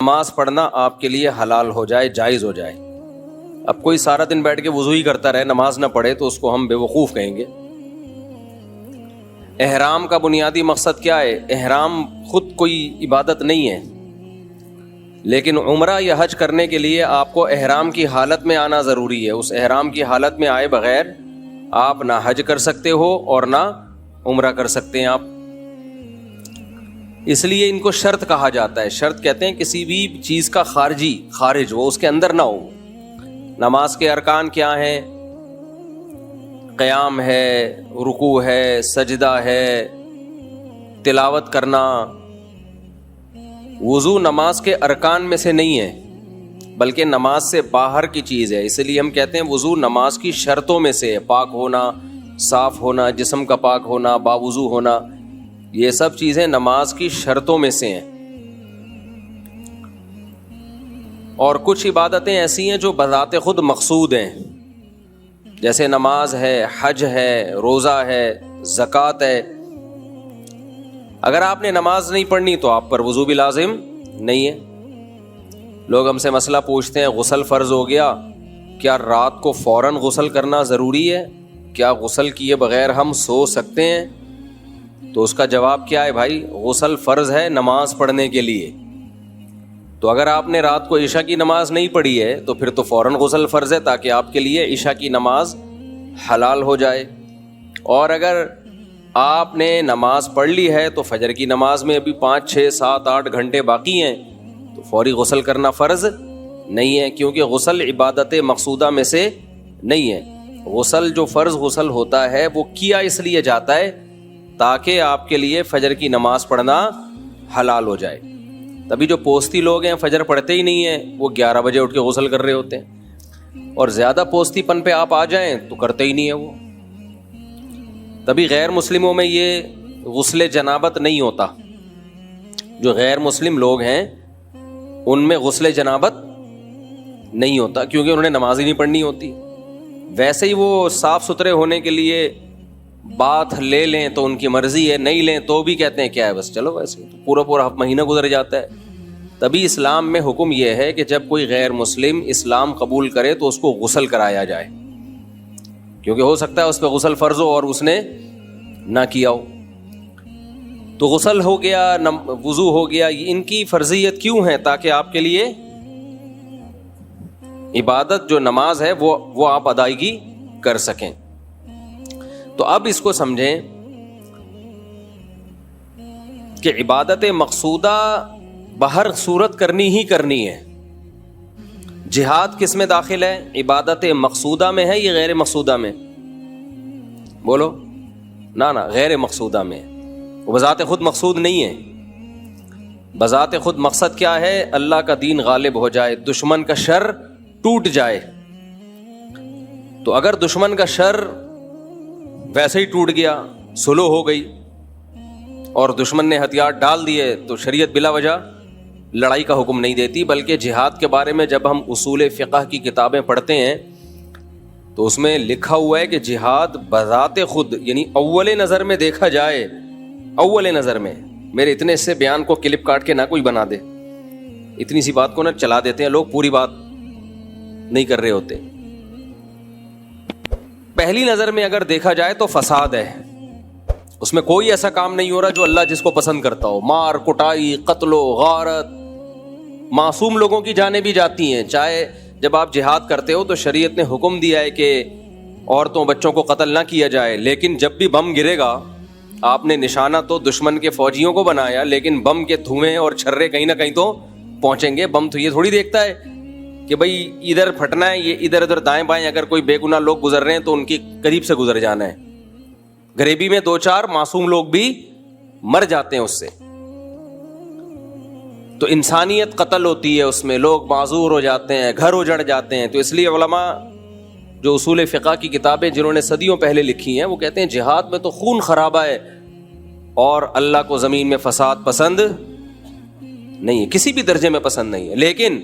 نماز پڑھنا آپ کے لیے حلال ہو جائے، جائز ہو جائے۔ اب کوئی سارا دن بیٹھ کے وضو ہی کرتا رہے، نماز نہ پڑھے، تو اس کو ہم بے وقوف کہیں گے۔ احرام کا بنیادی مقصد کیا ہے؟ احرام خود کوئی عبادت نہیں ہے، لیکن عمرہ یا حج کرنے کے لیے آپ کو احرام کی حالت میں آنا ضروری ہے۔ اس احرام کی حالت میں آئے بغیر آپ نہ حج کر سکتے ہو اور نہ عمرہ کر سکتے ہیں آپ، اس لیے ان کو شرط کہا جاتا ہے۔ شرط کہتے ہیں کسی بھی چیز کا خارج وہ اس کے اندر نہ ہو۔ نماز کے ارکان کیا ہیں؟ قیام ہے، رکوع ہے، سجدہ ہے، تلاوت کرنا۔ وضو نماز کے ارکان میں سے نہیں ہے، بلکہ نماز سے باہر کی چیز ہے، اس لیے ہم کہتے ہیں وضو نماز کی شرطوں میں سے ہے۔ پاک ہونا، صاف ہونا، جسم کا پاک ہونا، باوضو ہونا، یہ سب چیزیں نماز کی شرطوں میں سے ہیں۔ اور کچھ عبادتیں ایسی ہیں جو بذات خود مقصود ہیں، جیسے نماز ہے، حج ہے، روزہ ہے، زکوٰۃ ہے۔ اگر آپ نے نماز نہیں پڑھنی تو آپ پر وضو بھی لازم نہیں ہے۔ لوگ ہم سے مسئلہ پوچھتے ہیں، غسل فرض ہو گیا، کیا رات کو فوراً غسل کرنا ضروری ہے؟ کیا غسل کیے بغیر ہم سو سکتے ہیں؟ تو اس کا جواب کیا ہے بھائی؟ غسل فرض ہے نماز پڑھنے کے لیے، تو اگر آپ نے رات کو عشاء کی نماز نہیں پڑھی ہے تو پھر تو فوراً غسل فرض ہے، تاکہ آپ کے لیے عشاء کی نماز حلال ہو جائے۔ اور اگر آپ نے نماز پڑھ لی ہے تو فجر کی نماز میں ابھی 5، 6، 7، 8 گھنٹے باقی ہیں، تو فوری غسل کرنا فرض نہیں ہے، کیونکہ غسل عبادت مقصودہ میں سے نہیں ہے۔ غسل جو فرض غسل ہوتا ہے وہ کیا اس لیے جاتا ہے تاکہ آپ کے لیے فجر کی نماز پڑھنا حلال ہو جائے۔ تبھی جو پوستی لوگ ہیں فجر پڑھتے ہی نہیں ہیں، وہ 11 بجے اٹھ کے غسل کر رہے ہوتے ہیں، اور زیادہ پوستی پن پہ آپ آ جائیں تو کرتے ہی نہیں ہیں وہ۔ تبھی غیر مسلموں میں یہ غسل جنابت نہیں ہوتا۔ جو غیر مسلم لوگ ہیں ان میں غسل جنابت نہیں ہوتا، کیونکہ انہوں نے نماز ہی نہیں پڑھنی ہوتی۔ ویسے ہی وہ صاف ستھرے ہونے کے لیے بات لے لیں تو ان کی مرضی ہے، نہیں لیں تو بھی کہتے ہیں کیا ہے بس چلو، ویسے تو پورا مہینہ گزر جاتا ہے۔ تبھی اسلام میں حکم یہ ہے کہ جب کوئی غیر مسلم اسلام قبول کرے تو اس کو غسل کرایا جائے، کیونکہ ہو سکتا ہے اس پہ غسل فرض ہو اور اس نے نہ کیا ہو۔ تو غسل ہو گیا، وضو ہو گیا، ان کی فرضیت کیوں ہے؟ تاکہ آپ کے لیے عبادت جو نماز ہے وہ آپ ادائیگی کر سکیں۔ تو اب اس کو سمجھیں کہ عبادت مقصودہ بہر صورت کرنی ہی کرنی ہے۔ جہاد کس میں داخل ہے؟ عبادت مقصودہ میں ہے یا غیر مقصودہ میں؟ بولو نا، غیر مقصودہ میں۔ وہ بذات خود مقصود نہیں ہے۔ بذات خود مقصد کیا ہے؟ اللہ کا دین غالب ہو جائے، دشمن کا شر ٹوٹ جائے۔ تو اگر دشمن کا شر ویسے ہی ٹوٹ گیا، صلح ہو گئی اور دشمن نے ہتھیار ڈال دیے، تو شریعت بلا وجہ لڑائی کا حکم نہیں دیتی، بلکہ جہاد کے بارے میں جب ہم اصول فقہ کی کتابیں پڑھتے ہیں تو اس میں لکھا ہوا ہے کہ جہاد بذات خود، یعنی اول نظر میں دیکھا جائے، اول نظر میں، میرے اتنے سے بیان کو کلپ کاٹ کے نہ کوئی بنا دے، اتنی سی بات کو نہ چلا دیتے ہیں لوگ، پوری بات نہیں کر رہے ہوتے۔ پہلی نظر میں اگر دیکھا جائے تو فساد ہے، اس میں کوئی ایسا کام نہیں ہو رہا جو اللہ جس کو پسند کرتا ہو۔ مار کٹائی، قتل و غارت، معصوم لوگوں کی جانیں بھی جاتی ہیں۔ چاہے جب آپ جہاد کرتے ہو تو شریعت نے حکم دیا ہے کہ عورتوں بچوں کو قتل نہ کیا جائے، لیکن جب بھی بم گرے گا، آپ نے نشانہ تو دشمن کے فوجیوں کو بنایا، لیکن بم کے دھوئیں اور چھرے کہیں نہ کہیں تو پہنچیں گے۔ بم تو یہ تھوڑی دیکھتا ہے کہ بھئی ادھر پھٹنا ہے، یہ ادھر ادھر دائیں بائیں اگر کوئی بے گناہ لوگ گزر رہے ہیں تو ان کی قریب سے گزر جانا ہے۔ غریبی میں 2-4 معصوم لوگ بھی مر جاتے ہیں اس سے، تو انسانیت قتل ہوتی ہے، اس میں لوگ معذور ہو جاتے ہیں، گھر اجڑ جاتے ہیں۔ تو اس لیے علماء جو اصول فقہ کی کتابیں جنہوں نے صدیوں پہلے لکھی ہیں وہ کہتے ہیں جہاد میں تو خون خرابہ ہے اور اللہ کو زمین میں فساد پسند نہیں ہے، کسی بھی درجے میں پسند نہیں ہے، لیکن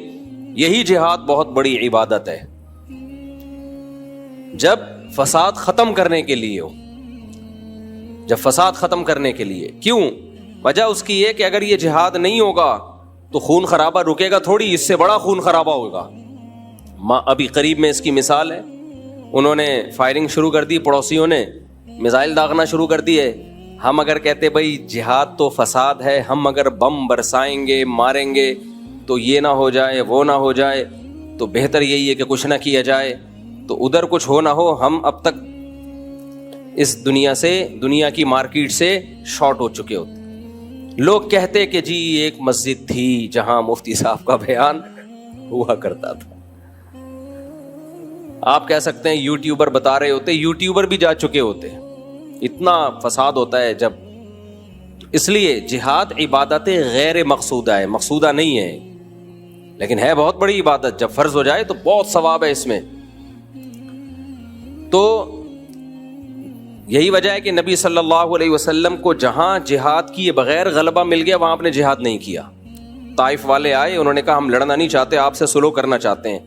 یہی جہاد بہت بڑی عبادت ہے جب فساد ختم کرنے کے لیے ہو، جب فساد ختم کرنے کے لیے۔ کیوں؟ وجہ اس کی یہ کہ اگر یہ جہاد نہیں ہوگا تو خون خرابہ رکے گا تھوڑی, اس سے بڑا خون خرابہ ہوگا. ابھی قریب میں اس کی مثال ہے, انہوں نے فائرنگ شروع کر دی, پڑوسیوں نے میزائل داغنا شروع کر دیے. ہم اگر کہتے بھائی جہاد تو فساد ہے, ہم اگر بم برسائیں گے ماریں گے تو یہ نہ ہو جائے وہ نہ ہو جائے, تو بہتر یہی ہے کہ کچھ نہ کیا جائے, تو ادھر کچھ ہو نہ ہو. ہم اب تک اس دنیا کی مارکیٹ سے شارٹ ہو چکے ہوتے. لوگ کہتے کہ جی ایک مسجد تھی جہاں مفتی صاحب کا بیان ہوا کرتا تھا. آپ کہہ سکتے ہیں یوٹیوبر بتا رہے ہوتے, یوٹیوبر بھی جا چکے ہوتے. اتنا فساد ہوتا ہے جب. اس لیے جہاد عبادت غیر مقصودہ ہے, مقصودہ نہیں ہے, لیکن ہے بہت بڑی عبادت. جب فرض ہو جائے تو بہت ثواب ہے اس میں. تو یہی وجہ ہے کہ نبی صلی اللہ علیہ وسلم کو جہاں جہاد کیے بغیر غلبہ مل گیا وہاں آپ نے جہاد نہیں کیا. طائف والے آئے, انہوں نے کہا ہم لڑنا نہیں چاہتے, آپ سے سلو کرنا چاہتے ہیں,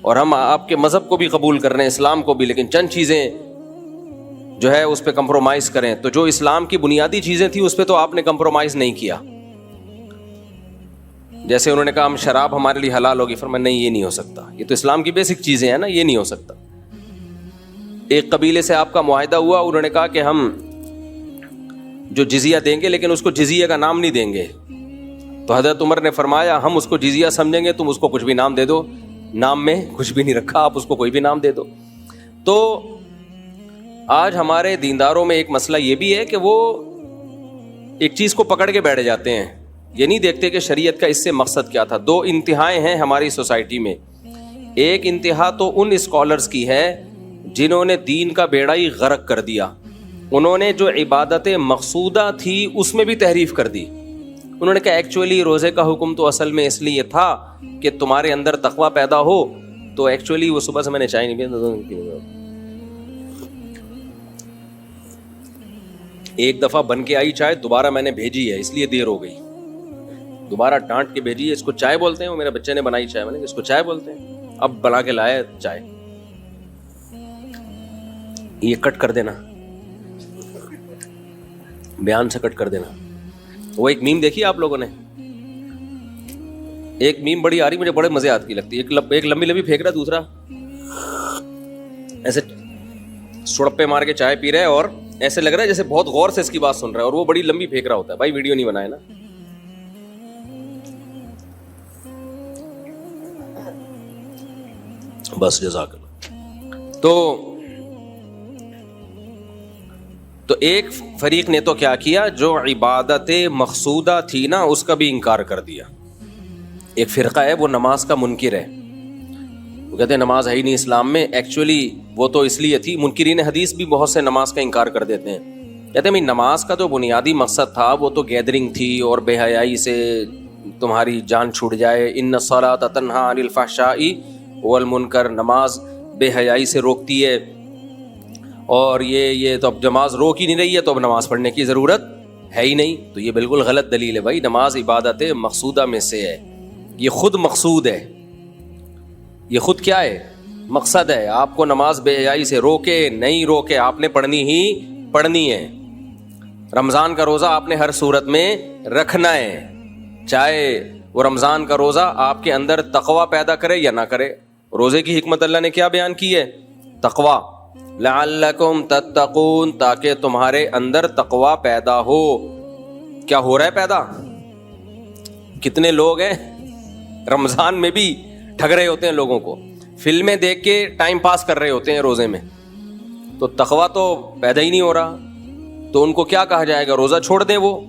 اور ہم آپ کے مذہب کو بھی قبول کر رہے ہیں, اسلام کو بھی, لیکن چند چیزیں جو ہے اس پہ کمپرومائز کریں. تو جو اسلام کی بنیادی چیزیں تھیں اس پہ تو آپ نے کمپرومائز نہیں کیا. جیسے انہوں نے کہا ہم شراب ہمارے لیے حلال ہوگی, فرمایا نہیں یہ نہیں ہو سکتا, یہ تو اسلام کی بیسک چیزیں ہیں نا, یہ نہیں ہو سکتا. ایک قبیلے سے آپ کا معاہدہ ہوا, انہوں نے کہا کہ ہم جو جزیہ دیں گے لیکن اس کو جزیہ کا نام نہیں دیں گے. تو حضرت عمر نے فرمایا ہم اس کو جزیہ سمجھیں گے, تم اس کو کچھ بھی نام دے دو, نام میں کچھ بھی نہیں رکھا, آپ اس کو کوئی بھی نام دے دو. تو آج ہمارے دینداروں میں ایک مسئلہ یہ بھی ہے کہ وہ ایک چیز کو پکڑ کے بیٹھ جاتے ہیں, یہ نہیں دیکھتے کہ شریعت کا اس سے مقصد کیا تھا. دو انتہائیں ہیں ہماری سوسائٹی میں. ایک انتہا تو ان اسکالرز کی ہے جنہوں نے دین کا بیڑا ہی غرق کر دیا. انہوں نے جو عبادت مقصودہ تھی اس میں بھی تحریف کر دی. انہوں نے کہا ایکچولی روزے کا حکم تو اصل میں اس لیے تھا کہ تمہارے اندر تقویٰ پیدا ہو. تو ایکچولی وہ صبح سے میں نے چائے نہیں پی, ایک دفعہ بن کے آئی چائے, دوبارہ میں نے بھیجی ہے اس لیے دیر ہو گئی, دوبارہ ڈانٹ کے بھیجی ہے. اس کو چائے بولتے ہیں, وہ میرے بچے نے بنائی چائے, میں نے اس کو چائے بولتے ہیں. اب بنا کے لائے چائے, یہ کٹ کر دینا, بیان سے کٹ کر دینا. وہ ایک میم دیکھی آپ لوگوں نے, ایک میم بڑی آ رہی, مجھے بڑے مزے آتی لگتی ہے. ایک لمبی لمبی پھینک رہا, دوسرا ایسے سڑپے مار کے چائے پی رہا ہے اور ایسے لگ رہا ہے جیسے بہت غور سے اس کی بات سن رہا ہے, اور وہ بڑی لمبی پھینک رہا ہوتا ہے. بھائی ویڈیو نہیں بنائے نا. بس جزاک اللہ. تو ایک فریق نے تو کیا کیا, جو عبادت مقصودہ تھی نا اس کا بھی انکار کر دیا. ایک فرقہ ہے وہ نماز کا منکر ہے, وہ کہتے ہیں نماز ہے ہی نہیں اسلام میں. ایکچولی وہ تو اس لیے تھی, منکرین حدیث بھی بہت سے نماز کا انکار کر دیتے ہیں. کہتے ہیں بھائی نماز کا جو بنیادی مقصد تھا وہ تو گیدرنگ تھی اور بے حیائی سے تمہاری جان چھوٹ جائے. ان الصلاۃ تنہی عن الفحشاء والمنکر, نماز بے حیائی سے روکتی ہے. اور یہ تو اب نماز روک ہی نہیں رہی ہے تو اب نماز پڑھنے کی ضرورت ہے ہی نہیں. تو یہ بالکل غلط دلیل ہے بھائی. نماز عبادت مقصودہ میں سے ہے, یہ خود مقصود ہے. یہ خود کیا ہے, مقصد ہے. آپ کو نماز بے حیائی سے روکے نہیں روکے, آپ نے پڑھنی ہی پڑھنی ہے. رمضان کا روزہ آپ نے ہر صورت میں رکھنا ہے, چاہے وہ رمضان کا روزہ آپ کے اندر تقویٰ پیدا کرے یا نہ کرے. روزے کی حکمت اللہ نے کیا بیان کی ہے, تقویٰ. لعلکم تتقون, تاکہ تمہارے اندر تقویٰ پیدا ہو. کیا ہو رہا ہے پیدا؟ کتنے لوگ ہیں رمضان میں بھی ٹھگ رہے ہوتے ہیں لوگوں کو, فلمیں دیکھ کے ٹائم پاس کر رہے ہوتے ہیں روزے میں, تو تقویٰ تو پیدا ہی نہیں ہو رہا. تو ان کو کیا کہا جائے گا, روزہ چھوڑ دیں وہ؟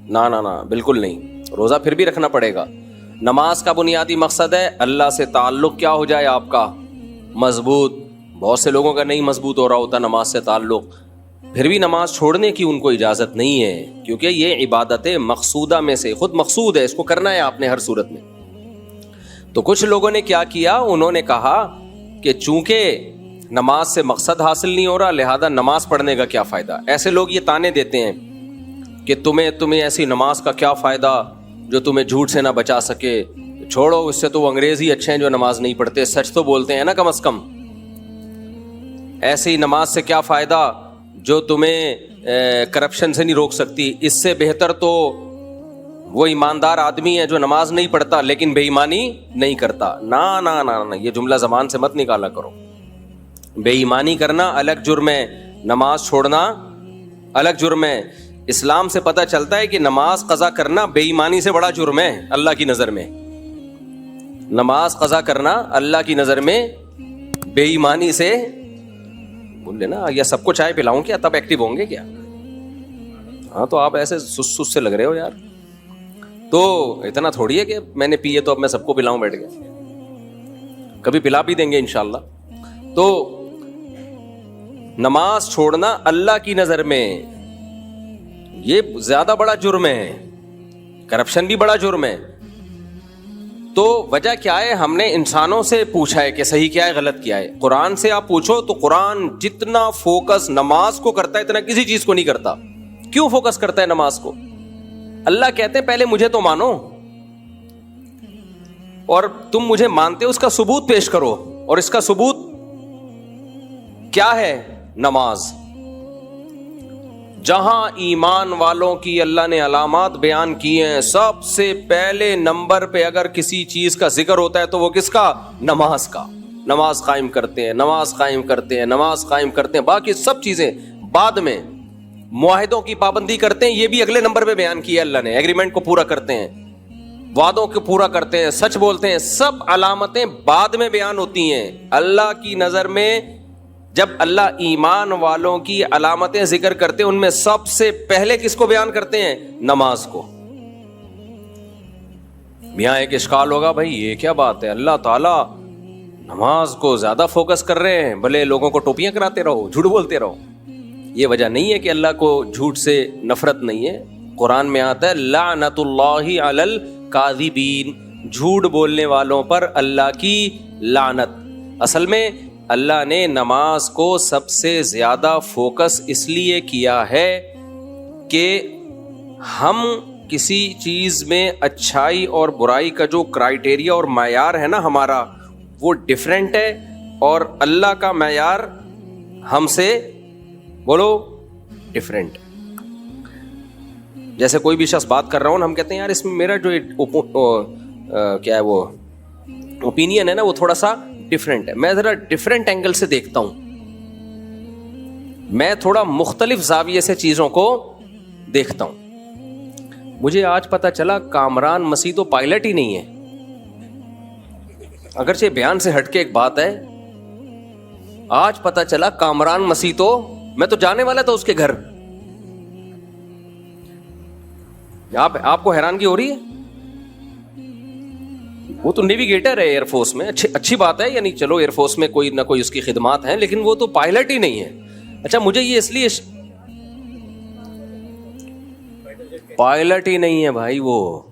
نہ بالکل نہیں, روزہ پھر بھی رکھنا پڑے گا. نماز کا بنیادی مقصد ہے اللہ سے تعلق کیا ہو جائے آپ کا مضبوط. بہت سے لوگوں کا نہیں مضبوط ہو رہا ہوتا نماز سے تعلق, پھر بھی نماز چھوڑنے کی ان کو اجازت نہیں ہے, کیونکہ یہ عبادت مقصودہ میں سے خود مقصود ہے, اس کو کرنا ہے آپ نے ہر صورت میں. تو کچھ لوگوں نے کیا کیا, انہوں نے کہا کہ چونکہ نماز سے مقصد حاصل نہیں ہو رہا لہذا نماز پڑھنے کا کیا فائدہ. ایسے لوگ یہ تانے دیتے ہیں کہ تمہیں ایسی نماز کا کیا فائدہ جو تمہیں جھوٹ سے نہ بچا سکے. چھوڑو, اس سے تو وہ انگریز ہی اچھے ہیں جو نماز نہیں پڑھتے, سچ تو بولتے ہیں نا کم از کم. ایسی نماز سے کیا فائدہ جو تمہیں کرپشن سے نہیں روک سکتی. اس سے بہتر تو وہ ایماندار آدمی ہے جو نماز نہیں پڑھتا لیکن بے ایمانی نہیں کرتا. نا نا نا نا, یہ جملہ زبان سے مت نکالا کرو. بے ایمانی کرنا الگ جرم ہے, نماز چھوڑنا الگ جرم ہے. اسلام سے پتہ چلتا ہے کہ نماز قضا کرنا بے ایمانی سے بڑا جرم ہے اللہ کی نظر میں. نماز قضا کرنا اللہ کی نظر میں بے ایمانی سے, بول لینا یا سب کو چائے پلاؤں کیا تب ایکٹیو ہوں گے کیا؟ ہاں تو آپ ایسے سس سے لگ رہے ہو یار. تو اتنا تھوڑی ہے کہ میں نے پیے تو اب میں سب کو پلاؤں بیٹھ گیا, کبھی پلا بھی دیں گے انشاءاللہ. تو نماز چھوڑنا اللہ کی نظر میں یہ زیادہ بڑا جرم ہے, کرپشن بھی بڑا جرم ہے. تو وجہ کیا ہے؟ ہم نے انسانوں سے پوچھا ہے کہ صحیح کیا ہے غلط کیا ہے. قرآن سے آپ پوچھو تو قرآن جتنا فوکس نماز کو کرتا ہے اتنا کسی چیز کو نہیں کرتا. کیوں فوکس کرتا ہے نماز کو؟ اللہ کہتے ہیں پہلے مجھے تو مانو, اور تم مجھے مانتے ہو اس کا ثبوت پیش کرو. اور اس کا ثبوت کیا ہے؟ نماز. جہاں ایمان والوں کی اللہ نے علامات بیان کی ہیں, سب سے پہلے نمبر پہ اگر کسی چیز کا ذکر ہوتا ہے تو وہ کس کا؟ نماز کا. نماز قائم کرتے ہیں, نماز قائم کرتے ہیں, نماز قائم کرتے ہیں. باقی سب چیزیں بعد میں. معاہدوں کی پابندی کرتے ہیں, یہ بھی اگلے نمبر پہ بیان کیا اللہ نے. ایگریمنٹ کو پورا کرتے ہیں, وعدوں کو پورا کرتے ہیں, سچ بولتے ہیں. سب علامتیں بعد میں بیان ہوتی ہیں. اللہ کی نظر میں جب اللہ ایمان والوں کی علامتیں ذکر کرتے ہیں ان میں سب سے پہلے کس کو بیان کرتے ہیں؟ نماز کو. میاں ایک اشکال ہوگا, بھائی یہ کیا بات ہے, اللہ تعالیٰ نماز کو زیادہ فوکس کر رہے ہیں, بھلے لوگوں کو ٹوپیاں کراتے رہو, جھوٹ بولتے رہو. یہ وجہ نہیں ہے کہ اللہ کو جھوٹ سے نفرت نہیں ہے. قرآن میں آتا ہے لعنت اللہ علی الکاذبین, جھوٹ بولنے والوں پر اللہ کی لعنت. اصل میں اللہ نے نماز کو سب سے زیادہ فوکس اس لیے کیا ہے کہ ہم کسی چیز میں اچھائی اور برائی کا جو کرائیٹیریا اور معیار ہے نا ہمارا, وہ ڈیفرنٹ ہے, اور اللہ کا معیار ہم سے بولو ڈیفرنٹ. جیسے کوئی بھی شخص بات کر رہا ہوں نا, ہم کہتے ہیں یار اس میں میرا جو کیا ہے وہ اوپینین ہے نا وہ تھوڑا سا ڈفرینٹ ہے, میں ذرا ڈفرینٹ اینگل سے دیکھتا ہوں, میں تھوڑا مختلف زاویے سے چیزوں کو دیکھتا ہوں. مجھے آج پتا چلا کامران مسیح تو پائلٹ ہی نہیں ہے. اگرچہ بیان سے ہٹ کے ایک بات ہے, آج پتا چلا کامران مسیح تو, میں تو جانے والا تھا اس کے گھر. آپ کو حیرانگی ہو رہی ہے؟ وہ تو نیویگیٹر ہے ایئر فورس میں, اچھی بات ہے, یعنی چلو ایئر فورس میں کوئی نہ کوئی اس کی خدمات ہیں, لیکن وہ تو پائلٹ ہی نہیں ہے. اچھا مجھے یہ اس لیے پائلٹ ہی نہیں ہے بھائی, وہ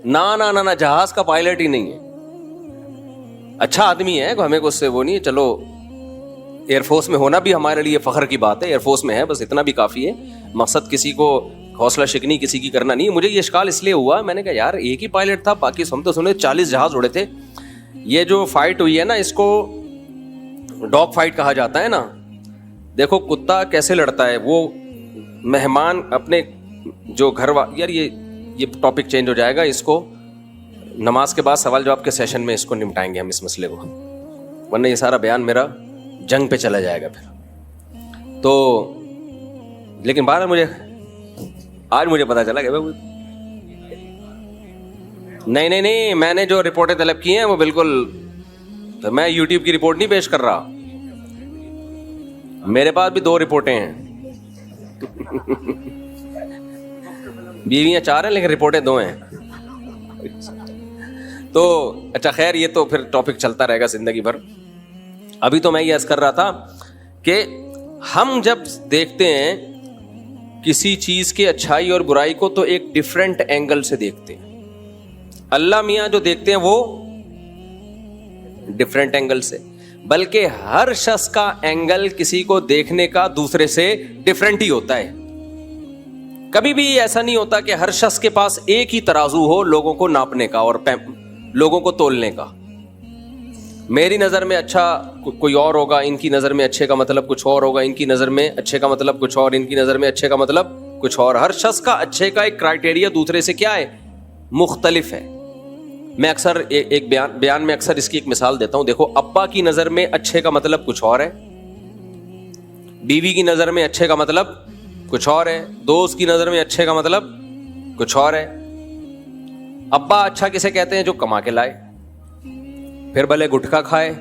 نہ جہاز کا پائلٹ ہی نہیں ہے. اچھا آدمی ہے, ہمیں اس سے وہ نہیں, چلو ایئر فورس میں ہونا بھی ہمارے لیے فخر کی بات ہے, ایئر فورس میں ہے بس اتنا بھی کافی ہے. مقصد کسی کو حوصلہ شکنی کسی کی کرنا نہیں. مجھے یہ اشکال اس لیے ہوا, میں نے کہا یار ایک ہی پائلٹ تھا, باقی ہم تو سنے 40 جہاز اڑے تھے. یہ جو فائٹ ہوئی ہے نا اس کو ڈاگ فائٹ کہا جاتا ہے نا. دیکھو کتا کیسے لڑتا ہے, وہ مہمان اپنے جو گھر یار یہ ٹاپک چینج ہو جائے گا, اس کو نماز کے بعد سوال جواب کے سیشن میں اس کو نمٹائیں گے ہم اس مسئلے کو, ورنہ یہ سارا بیان میرا جنگ پہ چلا جائے گا پھر. تو لیکن بہرحال آج مجھے پتا چلا کہ نہیں, میں نے جو رپورٹیں طلب کی ہیں وہ بالکل, میں یوٹیوب کی رپورٹ نہیں پیش کر رہا, میرے پاس بھی 2 رپورٹیں ہیں. بیویاں 4 ہیں لیکن رپورٹیں 2 ہیں. تو اچھا خیر, یہ تو پھر ٹاپک چلتا رہے گا زندگی بھر. ابھی تو میں یہ عرض کر رہا تھا کہ ہم جب دیکھتے ہیں کسی چیز کے اچھائی اور برائی کو تو ایک ڈیفرنٹ اینگل سے دیکھتے ہیں. اللہ میاں جو دیکھتے ہیں وہ ڈیفرنٹ اینگل سے, بلکہ ہر شخص کا اینگل کسی کو دیکھنے کا دوسرے سے ڈیفرنٹ ہی ہوتا ہے. کبھی بھی ایسا نہیں ہوتا کہ ہر شخص کے پاس ایک ہی ترازو ہو لوگوں کو ناپنے کا اور لوگوں کو تولنے کا. میری نظر میں اچھا کوئی اور ہوگا, ان کی نظر میں اچھے کا مطلب کچھ اور ہوگا, ان کی نظر میں اچھے کا مطلب کچھ اور, ان کی نظر میں اچھے کا مطلب کچھ اور. ہر شخص کا اچھے کا ایک کرائیٹیریا دوسرے سے کیا ہے, مختلف ہے. میں اکثر ایک بیان میں اکثر اس کی ایک مثال دیتا ہوں. دیکھو, ابا کی نظر میں اچھے کا مطلب کچھ اور ہے, بیوی کی نظر میں اچھے کا مطلب کچھ اور ہے, دوست کی نظر میں اچھے کا مطلب کچھ اور ہے. ابا اچھا کسے کہتے ہیں؟ جو کما کے لائے, پھر بھلے گٹکا کھائے,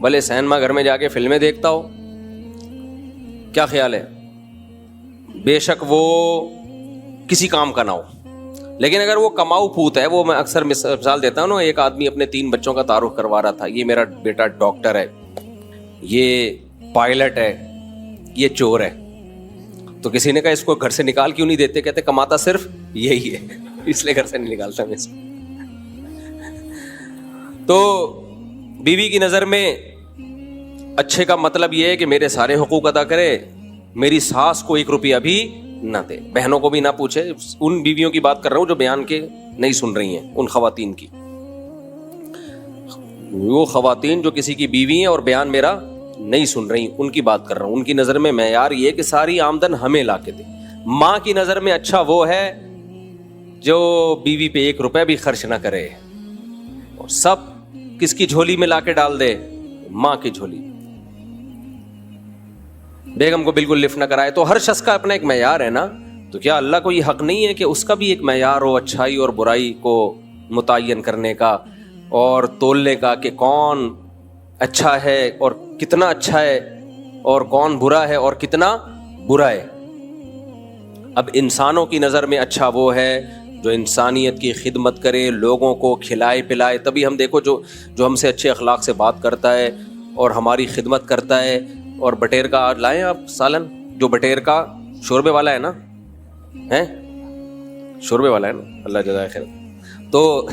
بھلے سینما گھر میں جا کے فلمیں دیکھتا ہو. کیا خیال ہے؟ بے شک وہ کسی کام کا نہ ہو, لیکن اگر وہ کماؤ پوت ہے, وہ میں اکثر مثال دیتا ہوں نا, ایک آدمی اپنے 3 بچوں کا تعارف کروا رہا تھا, یہ میرا بیٹا ڈاکٹر ہے, یہ پائلٹ ہے, یہ چور ہے. تو کسی نے کہا اس کو گھر سے نکال کیوں نہیں دیتے؟ کہتے کماتا صرف یہی ہے, اس لیے گھر سے نہیں نکالتا میں اس کو. تو بیوی کی نظر میں اچھے کا مطلب یہ ہے کہ میرے سارے حقوق ادا کرے, میری ساس کو 1 روپیہ بھی نہ دے, بہنوں کو بھی نہ پوچھے. ان بیویوں کی بات کر رہا ہوں جو بیان کے نہیں سن رہی ہیں, ان خواتین کی. وہ خواتین جو کسی کی بیوی ہیں اور بیان میرا نہیں سن رہی, ان کی بات کر رہا ہوں. ان کی نظر میں معیار یہ کہ ساری آمدن ہمیں لا کے دے. ماں کی نظر میں اچھا وہ ہے جو بیوی پہ 1 روپے بھی خرچ نہ کرے, اور سب کس کی جھولی میں لا کے ڈال دے؟ ماں کی جھولی. بیگم کو بالکل لفٹ نہ کرائے. تو ہر شخص کا اپنا ایک معیار ہے نا. تو کیا اللہ کو یہ حق نہیں ہے کہ اس کا بھی ایک معیار ہو اچھائی اور برائی کو متعین کرنے کا اور تولنے کا, کہ کون اچھا ہے اور کتنا اچھا ہے, اور کون برا ہے اور کتنا برا ہے. اب انسانوں کی نظر میں اچھا وہ ہے جو انسانیت کی خدمت کرے, لوگوں کو کھلائے پلائے. تبھی ہم دیکھو جو ہم سے اچھے اخلاق سے بات کرتا ہے اور ہماری خدمت کرتا ہے. اور بٹیر کا آج لائیں آپ سالن, جو بٹیر کا شوربے والا ہے نا, ہیں شوربے والا ہے نا, اللہ جزائے خیر. تو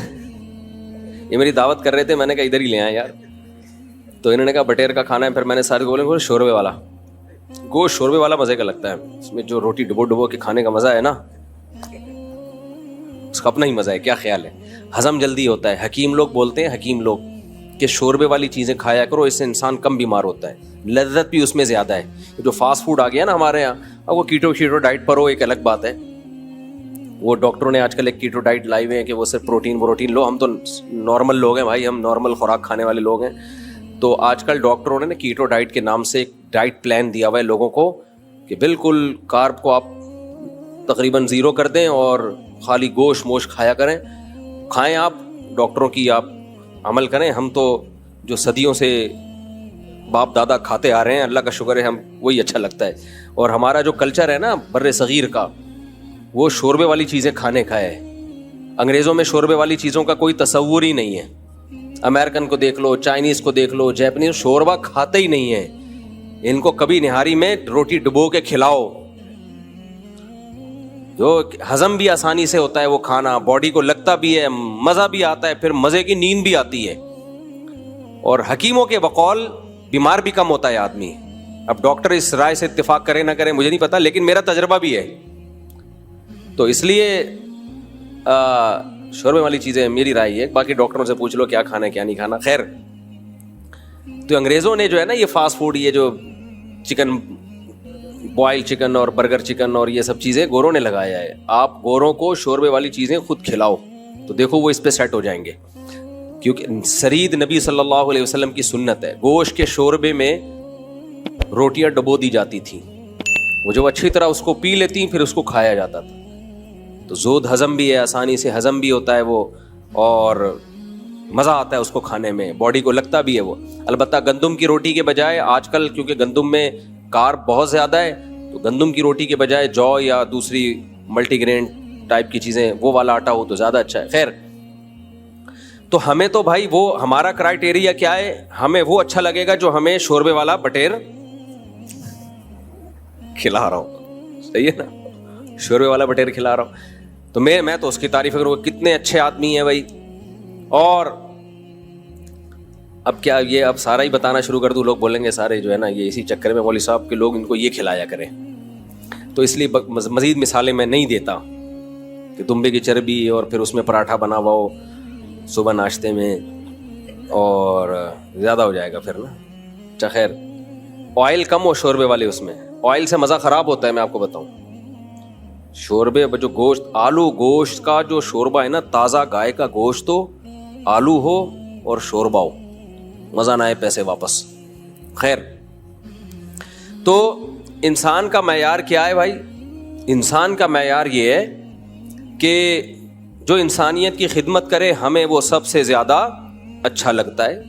یہ میری دعوت کر رہے تھے, میں نے کہا ادھر ہی لے آئے یار. تو انہوں نے کہا بٹیر کا کھانا ہے, پھر میں نے سارے بولے شوربے والا. گوشت شوربے والا مزے کا لگتا ہے, اس میں جو روٹی ڈبو کے کھانے کا مزہ ہے نا, اس کا اپنا ہی مزہ ہے. کیا خیال ہے؟ ہضم جلدی ہوتا ہے. حکیم لوگ بولتے ہیں, حکیم لوگ, کہ شوربے والی چیزیں کھایا کرو, اس سے انسان کم بیمار ہوتا ہے, لذت بھی اس میں زیادہ ہے. جو فاسٹ فوڈ آ گیا نا ہمارے یہاں, اب وہ کیٹو ڈائٹ پر ہو ایک الگ بات ہے. وہ ڈاکٹروں نے آج کل ایک کیٹو ڈائٹ لائی ہوئے ہیں کہ وہ صرف پروٹین لو. ہم تو نارمل لوگ ہیں بھائی, ہم نارمل خوراک کھانے والے لوگ ہیں. تو آج کل ڈاکٹروں نے کیٹو ڈائٹ کے نام سے ایک ڈائٹ پلان دیا ہوا ہے لوگوں کو کہ بالکل کارب کو آپ تقریباً 0 کر دیں اور خالی گوشت کھایا کریں. کھائیں آپ, ڈاکٹروں کی آپ عمل کریں. ہم تو جو صدیوں سے باپ دادا کھاتے آ رہے ہیں, اللہ کا شکر ہے, ہم وہی اچھا لگتا ہے. اور ہمارا جو کلچر ہے نا بر صغیر کا, وہ شوربے والی چیزیں کھانے کا ہے. انگریزوں میں شوربے والی چیزوں کا کوئی تصور ہی نہیں ہے. امریکن کو دیکھ لو, چائنیز کو دیکھ لو, جیپنیز, شوربہ کھاتے ہی نہیں ہیں. ان کو کبھی نہاری میں روٹی ڈبو کے کھلاؤ, جو ہضم بھی آسانی سے ہوتا ہے وہ کھانا, باڈی کو لگتا بھی ہے, مزہ بھی آتا ہے, پھر مزے کی نیند بھی آتی ہے. اور حکیموں کے بقول بیمار بھی کم ہوتا ہے آدمی. اب ڈاکٹر اس رائے سے اتفاق کرے نہ کرے مجھے نہیں پتا, لیکن میرا تجربہ بھی ہے. تو اس لیے شوربے والی چیزیں میری رائے ہے. باقی ڈاکٹروں سے پوچھ لو کیا کھانا ہے کیا نہیں کھانا. خیر, تو انگریزوں نے جو ہے نا یہ فاسٹ فوڈ, یہ جو چکن, بوائل چکن اور برگر چکن اور یہ سب چیزیں گوروں نے لگایا ہے. آپ گوروں کو شوربے والی چیزیں خود کھلاؤ تو دیکھو وہ اس پہ سیٹ ہو جائیں گے. کیونکہ سرید نبی صلی اللہ علیہ وسلم کی سنت ہے, گوشت کے شوربے میں روٹیاں ڈبو دی جاتی تھیں, وہ جو اچھی طرح اس کو پی لیتی پھر اس کو کھایا جاتا تھا. تو زود ہضم بھی ہے, آسانی سے ہضم بھی ہوتا ہے وہ, اور مزہ آتا ہے اس کو کھانے میں, باڈی کو لگتا بھی ہے وہ. البتہ گندم کی روٹی کے بجائے آج کل کیونکہ گندم میں کارب بہت زیادہ ہے, تو گندم کی روٹی کے بجائے جو یا دوسری ملٹی گرین ٹائپ کی چیزیں وہ والا آٹا ہو تو زیادہ اچھا ہے. خیر, تو ہمیں تو بھائی وہ ہمارا کرائٹیریا کیا ہے, ہمیں وہ اچھا لگے گا جو ہمیں شوربے والا بٹیر کھلا رہا ہوں. صحیح ہے نا, شوربے والا بٹیر کھلا رہا ہوں تو میں تو اس کی تعریف کروں, کتنے اچھے آدمی ہیں بھائی. اور اب کیا یہ اب سارا ہی بتانا شروع کر دوں, لوگ بولیں گے سارے جو ہے نا یہ اسی چکر میں مولوی صاحب کے لوگ ان کو یہ کھلایا کریں. تو اس لیے مزید مثالیں میں نہیں دیتا کہ دمبے کی چربی اور پھر اس میں پراٹھا بنا ہوا ہو صبح ناشتے میں, اور زیادہ ہو جائے گا پھر نا. اچھا خیر, آئل کم ہو شوربے والے, اس میں آئل سے مزہ خراب ہوتا ہے, میں آپ کو بتاؤں. شوربے جو گوشت، آلو گوشت کا جو شوربہ ہے نا، تازہ گائے کا گوشت ہو، آلو ہو اور شوربہ ہو، مزہ نہ آئے پیسے واپس. خیر، تو انسان کا معیار کیا ہے بھائی؟ انسان کا معیار یہ ہے کہ جو انسانیت کی خدمت کرے ہمیں وہ سب سے زیادہ اچھا لگتا ہے.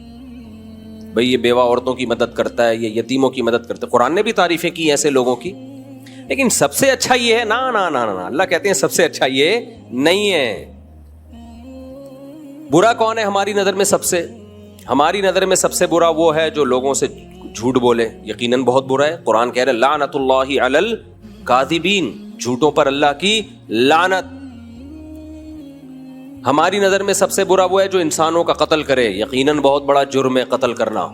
بھئی یہ بیوہ عورتوں کی مدد کرتا ہے، یہ یتیموں کی مدد کرتا ہے. قرآن نے بھی تعریفیں کی ایسے لوگوں کی، لیکن سب سے اچھا یہ ہے نا نا نا نا، اللہ کہتے ہیں سب سے اچھا یہ نہیں ہے. برا کون ہے ہماری نظر میں؟ ہماری نظر میں سب سے برا وہ ہے جو لوگوں سے جھوٹ بولے. یقیناً بہت برا ہے. قرآن کہہ رہے لعنت اللہ علی الکاذبین، جھوٹوں پر اللہ کی لعنت. ہماری نظر میں سب سے برا وہ ہے جو انسانوں کا قتل کرے. یقیناً بہت بڑا جرم ہے قتل کرنا،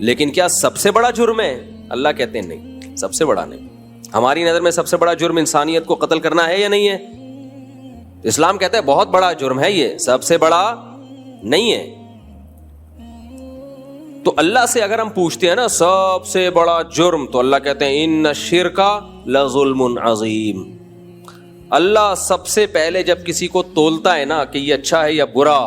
لیکن کیا سب سے بڑا جرم ہے؟ اللہ کہتے ہیں نہیں، سب سے بڑا نہیں. ہماری نظر میں سب سے بڑا جرم انسانیت کو قتل کرنا ہے یا نہیں ہے؟ اسلام کہتا ہے بہت بڑا جرم ہے یہ، سب سے بڑا نہیں ہے. تو اللہ سے اگر ہم پوچھتے ہیں نا سب سے بڑا جرم، تو اللہ کہتے ہیں ان الشرک لظلم عظیم. اللہ سب سے پہلے جب کسی کو تولتا ہے نا کہ یہ اچھا ہے یا برا،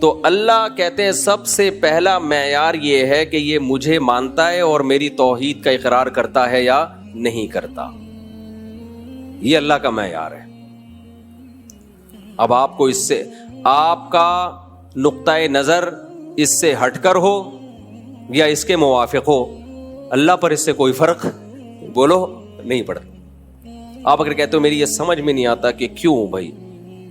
تو اللہ کہتے ہیں سب سے پہلا معیار یہ ہے کہ یہ مجھے مانتا ہے اور میری توحید کا اقرار کرتا ہے یا نہیں کرتا. یہ اللہ کا معیار ہے. اب آپ کو اس سے، آپ کا نقطۂ نظر اس سے ہٹ کر ہو یا اس کے موافق ہو، اللہ پر اس سے کوئی فرق بولو نہیں پڑتا. آپ اگر کہتے ہو میری یہ سمجھ میں نہیں آتا کہ کیوں بھائی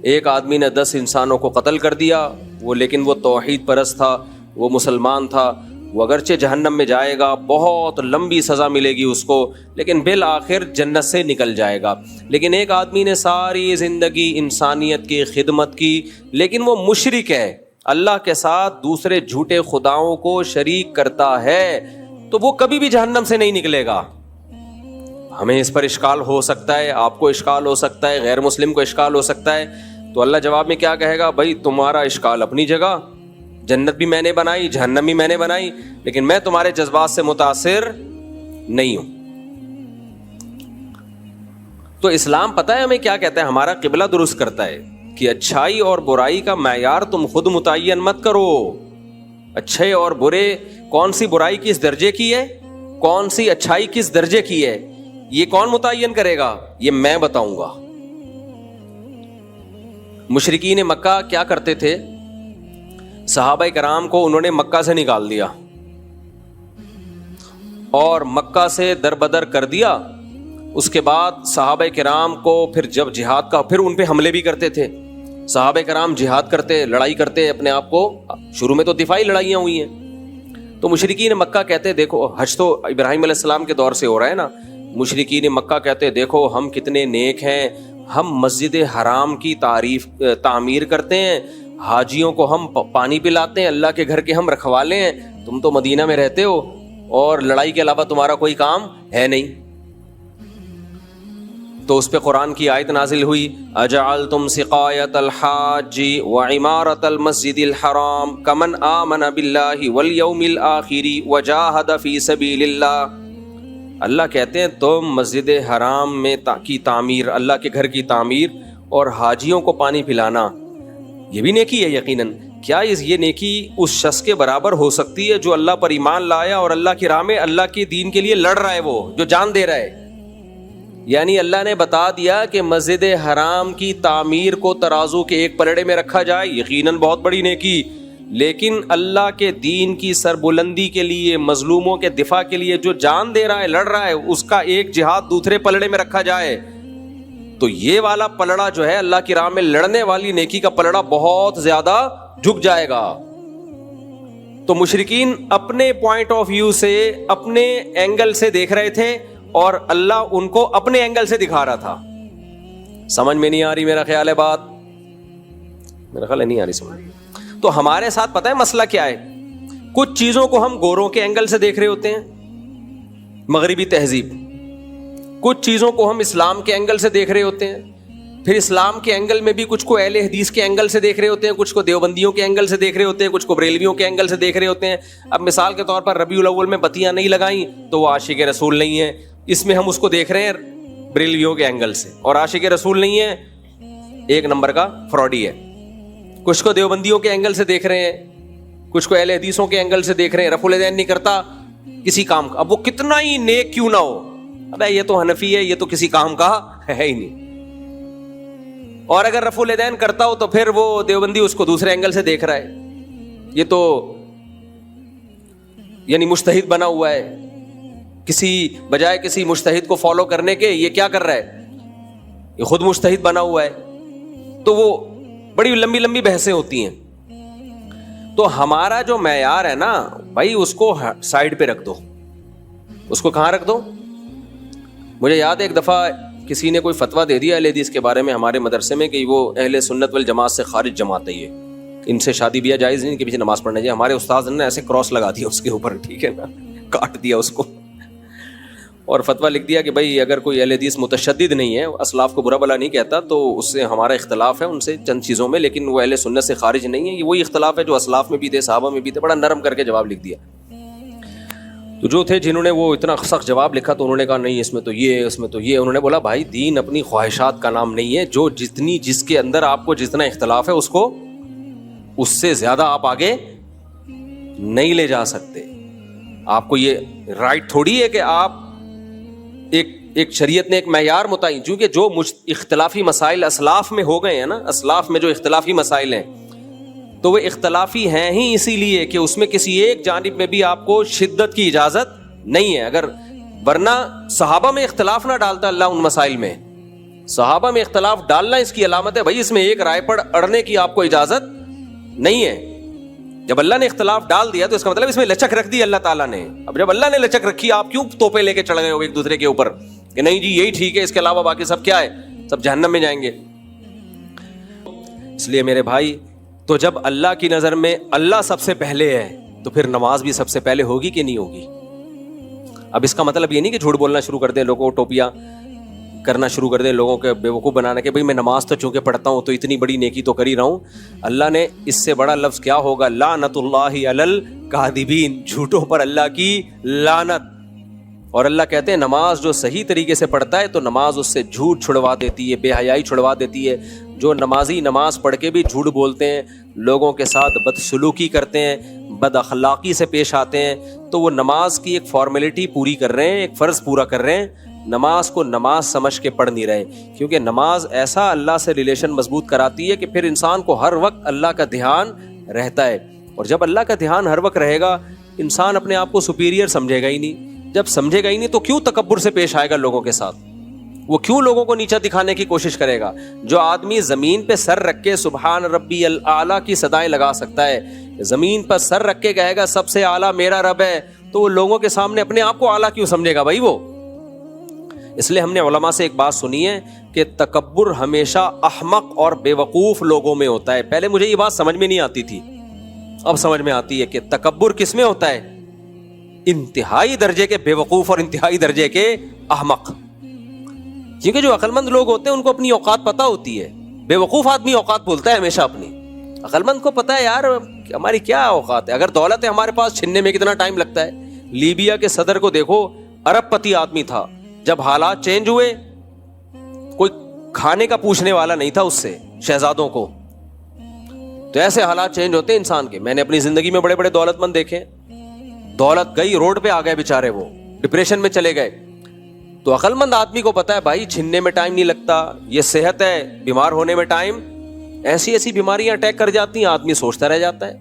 ایک آدمی نے 10 انسانوں کو قتل کر دیا، لیکن وہ توحید پرست تھا، وہ مسلمان تھا، وہ اگرچہ جہنم میں جائے گا، بہت لمبی سزا ملے گی اس کو، لیکن بالآخر جنت سے نکل جائے گا. لیکن ایک آدمی نے ساری زندگی انسانیت کی خدمت کی، لیکن وہ مشرک ہے، اللہ کے ساتھ دوسرے جھوٹے خداؤں کو شریک کرتا ہے، تو وہ کبھی بھی جہنم سے نہیں نکلے گا. ہمیں اس پر اشکال ہو سکتا ہے، آپ کو اشکال ہو سکتا ہے، غیر مسلم کو اشکال ہو سکتا ہے. تو اللہ جواب میں کیا کہے گا؟ بھائی تمہارا اشکال اپنی جگہ، جنت بھی میں نے بنائی، جہنم بھی میں نے بنائی، لیکن میں تمہارے جذبات سے متاثر نہیں ہوں. تو اسلام پتہ ہے ہمیں کیا کہتا ہے؟ ہمارا قبلہ درست کرتا ہے کہ اچھائی اور برائی کا معیار تم خود متعین مت کرو. اچھے اور برے، کون سی برائی کس درجے کی ہے، کون سی اچھائی کس درجے کی ہے، یہ کون متعین کرے گا؟ یہ میں بتاؤں گا. مشرکین مکہ کیا کرتے تھے؟ صحابہ کرام کو انہوں نے مکہ سے نکال دیا اور مکہ سے دربدر کر دیا. اس کے بعد صحابہ کرام کو پھر جب جہاد کا، پھر ان پہ حملے بھی کرتے تھے. صحابہ کرام جہاد کرتے، لڑائی کرتے اپنے آپ کو، شروع میں تو دفاعی لڑائیاں ہوئی ہیں. تو مشرکین مکہ کہتے دیکھو، حج تو ابراہیم علیہ السلام کے دور سے ہو رہا ہے نا. مشرکین مکہ کہتے دیکھو ہم کتنے نیک ہیں، ہم مسجد حرام کی تعمیر کرتے ہیں، حاجیوں کو ہم پانی پلاتے ہیں، اللہ کے گھر کے ہم رکھوالے ہیں، تم تو مدینہ میں رہتے ہو اور لڑائی کے علاوہ تمہارا کوئی کام ہے نہیں. تو اس پہ قرآن کی آیت نازل ہوئی اجعلتم سقایۃ الحاج وعمارۃ المسجد الحرام کمن آمن باللہ والیوم الآخر وجاہد فی سبیل اللہ. اللہ کہتے ہیں تم مسجد حرام میں کی تعمیر، اللہ کے گھر کی تعمیر اور حاجیوں کو پانی پلانا، یہ بھی نیکی ہے. یقیناً کیا یہ نیکی اس شخص کے برابر ہو سکتی ہے جو اللہ پر ایمان لایا اور اللہ کی راہ میں اللہ کے دین کے لیے لڑ رہا ہے، وہ جو جان دے رہا ہے؟ یعنی اللہ نے بتا دیا کہ مسجد حرام کی تعمیر کو ترازو کے ایک پلڑے میں رکھا جائے، یقیناً بہت بڑی نیکی. لیکن اللہ کے دین کی سربلندی کے لیے، مظلوموں کے دفاع کے لیے جو جان دے رہا ہے، لڑ رہا ہے، اس کا ایک جہاد دوسرے پلڑے میں رکھا جائے، تو یہ والا پلڑا جو ہے اللہ کی راہ میں لڑنے والی نیکی کا پلڑا بہت زیادہ جھک جائے گا. تو مشرکین اپنے پوائنٹ آف ویو سے، اپنے اینگل سے دیکھ رہے تھے اور اللہ ان کو اپنے اینگل سے دکھا رہا تھا. سمجھ میں نہیں آ رہی میرا خیال ہے بات؟ میرا خیال ہے نہیں آ رہی سمجھ. تو ہمارے ساتھ پتہ ہے مسئلہ کیا ہے؟ کچھ چیزوں کو ہم گوروں کے اینگل سے دیکھ رہے ہوتے ہیں، مغربی تہذیب. کچھ چیزوں کو ہم اسلام کے اینگل سے دیکھ رہے ہوتے ہیں، پھر اسلام کے اینگل میں بھی کچھ کو اہل حدیث کے اینگل سے دیکھ رہے ہوتے ہیں، کچھ کو دیوبندیوں کے اینگل سے دیکھ رہے ہوتے ہیں، کچھ کو بریلویوں کے اینگل سے دیکھ رہے ہوتے ہیں. اب مثال کے طور پر ربیع الاول میں بتیاں نہیں لگائیں تو وہ عاشق رسول نہیں ہے، اس میں ہم اس کو دیکھ رہے ہیں بریلویوں کے اینگل سے, اور عاشق رسول نہیں ہے, ایک نمبر کا فراڈی ہے. کچھ کو دیوبندیوں کے اینگل سے دیکھ رہے ہیں, کچھ کو اہل حدیثوں کے اینگل سے دیکھ رہے ہیں. رفع الیدین نہیں کرتا کسی کام کا, اب وہ کتنا ہی نیک کیوں نہ ہو, ابے یہ تو حنفی ہے, یہ تو کسی کام کا ہے ہی نہیں. اور اگر رفع الیدین کرتا ہو تو پھر وہ دیوبندی اس کو دوسرے اینگل سے دیکھ رہا ہے, یہ تو یعنی مجتہد بنا ہوا ہے, کسی بجائے کسی مجتہد کو فالو کرنے کے یہ کیا کر رہا ہے, یہ خود مجتہد بنا ہوا ہے. تو وہ بڑی لمبی لمبی بحثیں ہوتی ہیں. تو ہمارا جو معیار ہے نا بھائی, اس کو سائڈ پہ رکھ دو. اس کو کہاں رکھ دو؟ مجھے یاد ہے ایک دفعہ کسی نے کوئی فتویٰ دے دیا اہل حدیث کے بارے میں ہمارے مدرسے میں کہ وہ اہل سنت والجماعت سے خارج جماعت ہے, یہ ان سے شادی بیاہ جائز نہیں, ان کے پیچھے نماز پڑھنا چاہیے. ہمارے استاذ نے ایسے کراس لگا دیا اس کے اوپر, ٹھیک ہے نا, کاٹ دیا اس کو, اور فتویٰ لکھ دیا کہ بھائی اگر کوئی اہل حدیث متشدد نہیں ہے, اسلاف کو برا بلا نہیں کہتا, تو اس سے ہمارا اختلاف ہے ان سے چند چیزوں میں, لیکن وہ اہل سنت سے خارج نہیں ہے. یہ وہی اختلاف ہے جو اسلاف میں بھی تھے, صحابہ میں بھی تھے. بڑا نرم کر کے جواب لکھ دیا. تو جو تھے جنہوں نے وہ اتنا سخت جواب لکھا تو انہوں نے کہا نہیں اس میں تو یہ, اس میں تو یہ. انہوں نے بولا بھائی دین اپنی خواہشات کا نام نہیں ہے, جو جس کے اندر آپ کو جتنا اختلاف ہے اس کو اس سے زیادہ آپ آگے نہیں لے جا سکتے. آپ کو یہ رائٹ تھوڑی ہے کہ آپ ایک شریعت نے ایک معیار متعین, چونکہ جو اختلافی مسائل اسلاف میں ہو گئے ہیں نا, اسلاف میں جو اختلافی مسائل ہیں تو وہ اختلافی ہیں ہی اسی لیے کہ اس میں کسی ایک جانب میں بھی آپ کو شدت کی اجازت نہیں ہے. اگر ورنہ صحابہ میں اختلاف نہ ڈالتا اللہ ان مسائل میں, صحابہ میں اختلاف ڈالنا اس کی علامت ہے بھائی اس میں ایک رائے پر اڑنے کی آپ کو اجازت نہیں ہے. جب اللہ نے اختلاف ڈال دیا تو اس کا مطلب اس میں لچک رکھ دی اللہ تعالیٰ نے. اب جب اللہ نے لچک رکھی, آپ کیوں توپے لے کے چڑھ گئے ہو ایک دوسرے کے اوپر کہ نہیں جی یہی ٹھیک ہے, اس کے علاوہ باقی سب کیا ہے, سب جہنم میں جائیں گے. اس لیے میرے بھائی, تو جب اللہ کی نظر میں اللہ سب سے پہلے ہے تو پھر نماز بھی سب سے پہلے ہوگی کہ نہیں ہوگی. اب اس کا مطلب یہ نہیں کہ جھوٹ بولنا شروع کر دیں, لوگوں کو ٹوپیاں کرنا شروع کر دیں, لوگوں کے بیوقوف بنانا کہ بھئی میں نماز تو چونکہ پڑھتا ہوں تو اتنی بڑی نیکی تو کر ہی رہا ہوں. اللہ نے اس سے بڑا لفظ کیا ہوگا, لعنت اللہ علی الکاذبین, جھوٹوں پر اللہ کی لعنت. اور اللہ کہتے ہیں نماز جو صحیح طریقے سے پڑھتا ہے تو نماز اس سے جھوٹ چھڑوا دیتی ہے, بے حیائی چھڑوا دیتی ہے. جو نمازی نماز پڑھ کے بھی جھوٹ بولتے ہیں, لوگوں کے ساتھ بدسلوکی کرتے ہیں, بد اخلاقی سے پیش آتے ہیں, تو وہ نماز کی ایک فارمیلٹی پوری کر رہے ہیں, ایک فرض پورا کر رہے ہیں, نماز کو نماز سمجھ کے پڑھ نہیں رہے. کیونکہ نماز ایسا اللہ سے ریلیشن مضبوط کراتی ہے کہ پھر انسان کو ہر وقت اللہ کا دھیان رہتا ہے. اور جب اللہ کا دھیان ہر وقت رہے گا, انسان اپنے آپ کو سپیریئر سمجھے گا ہی نہیں. جب سمجھے گا ہی نہیں تو کیوں تکبر سے پیش آئے گا لوگوں کے ساتھ, وہ کیوں لوگوں کو نیچا دکھانے کی کوشش کرے گا. جو آدمی زمین پہ سر رکھ کے سبحان ربی الاعلیٰ کی صدائیں لگا سکتا ہے, زمین پر سر رکھ کے کہے گا سب سے اعلیٰ میرا رب ہے, تو وہ لوگوں کے سامنے اپنے آپ کو اعلیٰ کیوں سمجھے گا بھائی وہ. اس لیے ہم نے علماء سے ایک بات سنی ہے کہ تکبر ہمیشہ احمق اور بے وقوف لوگوں میں ہوتا ہے. پہلے مجھے یہ بات سمجھ میں نہیں آتی تھی, اب سمجھ میں آتی ہے کہ تکبر کس میں ہوتا ہے, انتہائی درجے کے بے وقوف اور انتہائی درجے کے احمق. کیونکہ جو عقل مند لوگ ہوتے ہیں ان کو اپنی اوقات پتہ ہوتی ہے, بے وقوف آدمی اوقات بولتا ہے ہمیشہ اپنی. عقل مند کو پتہ ہے یار ہماری کیا اوقات ہے, اگر دولت ہے ہمارے پاس چھننے میں کتنا ٹائم لگتا ہے. لیبیا کے صدر کو دیکھو, ارب پتی آدمی تھا, جب حالات چینج ہوئے کوئی کھانے کا پوچھنے والا نہیں تھا اس سے, شہزادوں کو. تو ایسے حالات چینج ہوتے ہیں انسان کے. میں نے اپنی زندگی میں بڑے بڑے دولت مند دیکھے, دولت گئی روڈ پہ آ گئے بیچارے, وہ ڈپریشن میں چلے گئے. تو عقل مند آدمی کو پتا ہے بھائی چھننے میں ٹائم نہیں لگتا, یہ صحت ہے, بیمار ہونے میں ٹائم, ایسی ایسی بیماریاں اٹیک کر جاتی ہیں, آدمی سوچتا رہ جاتا ہے.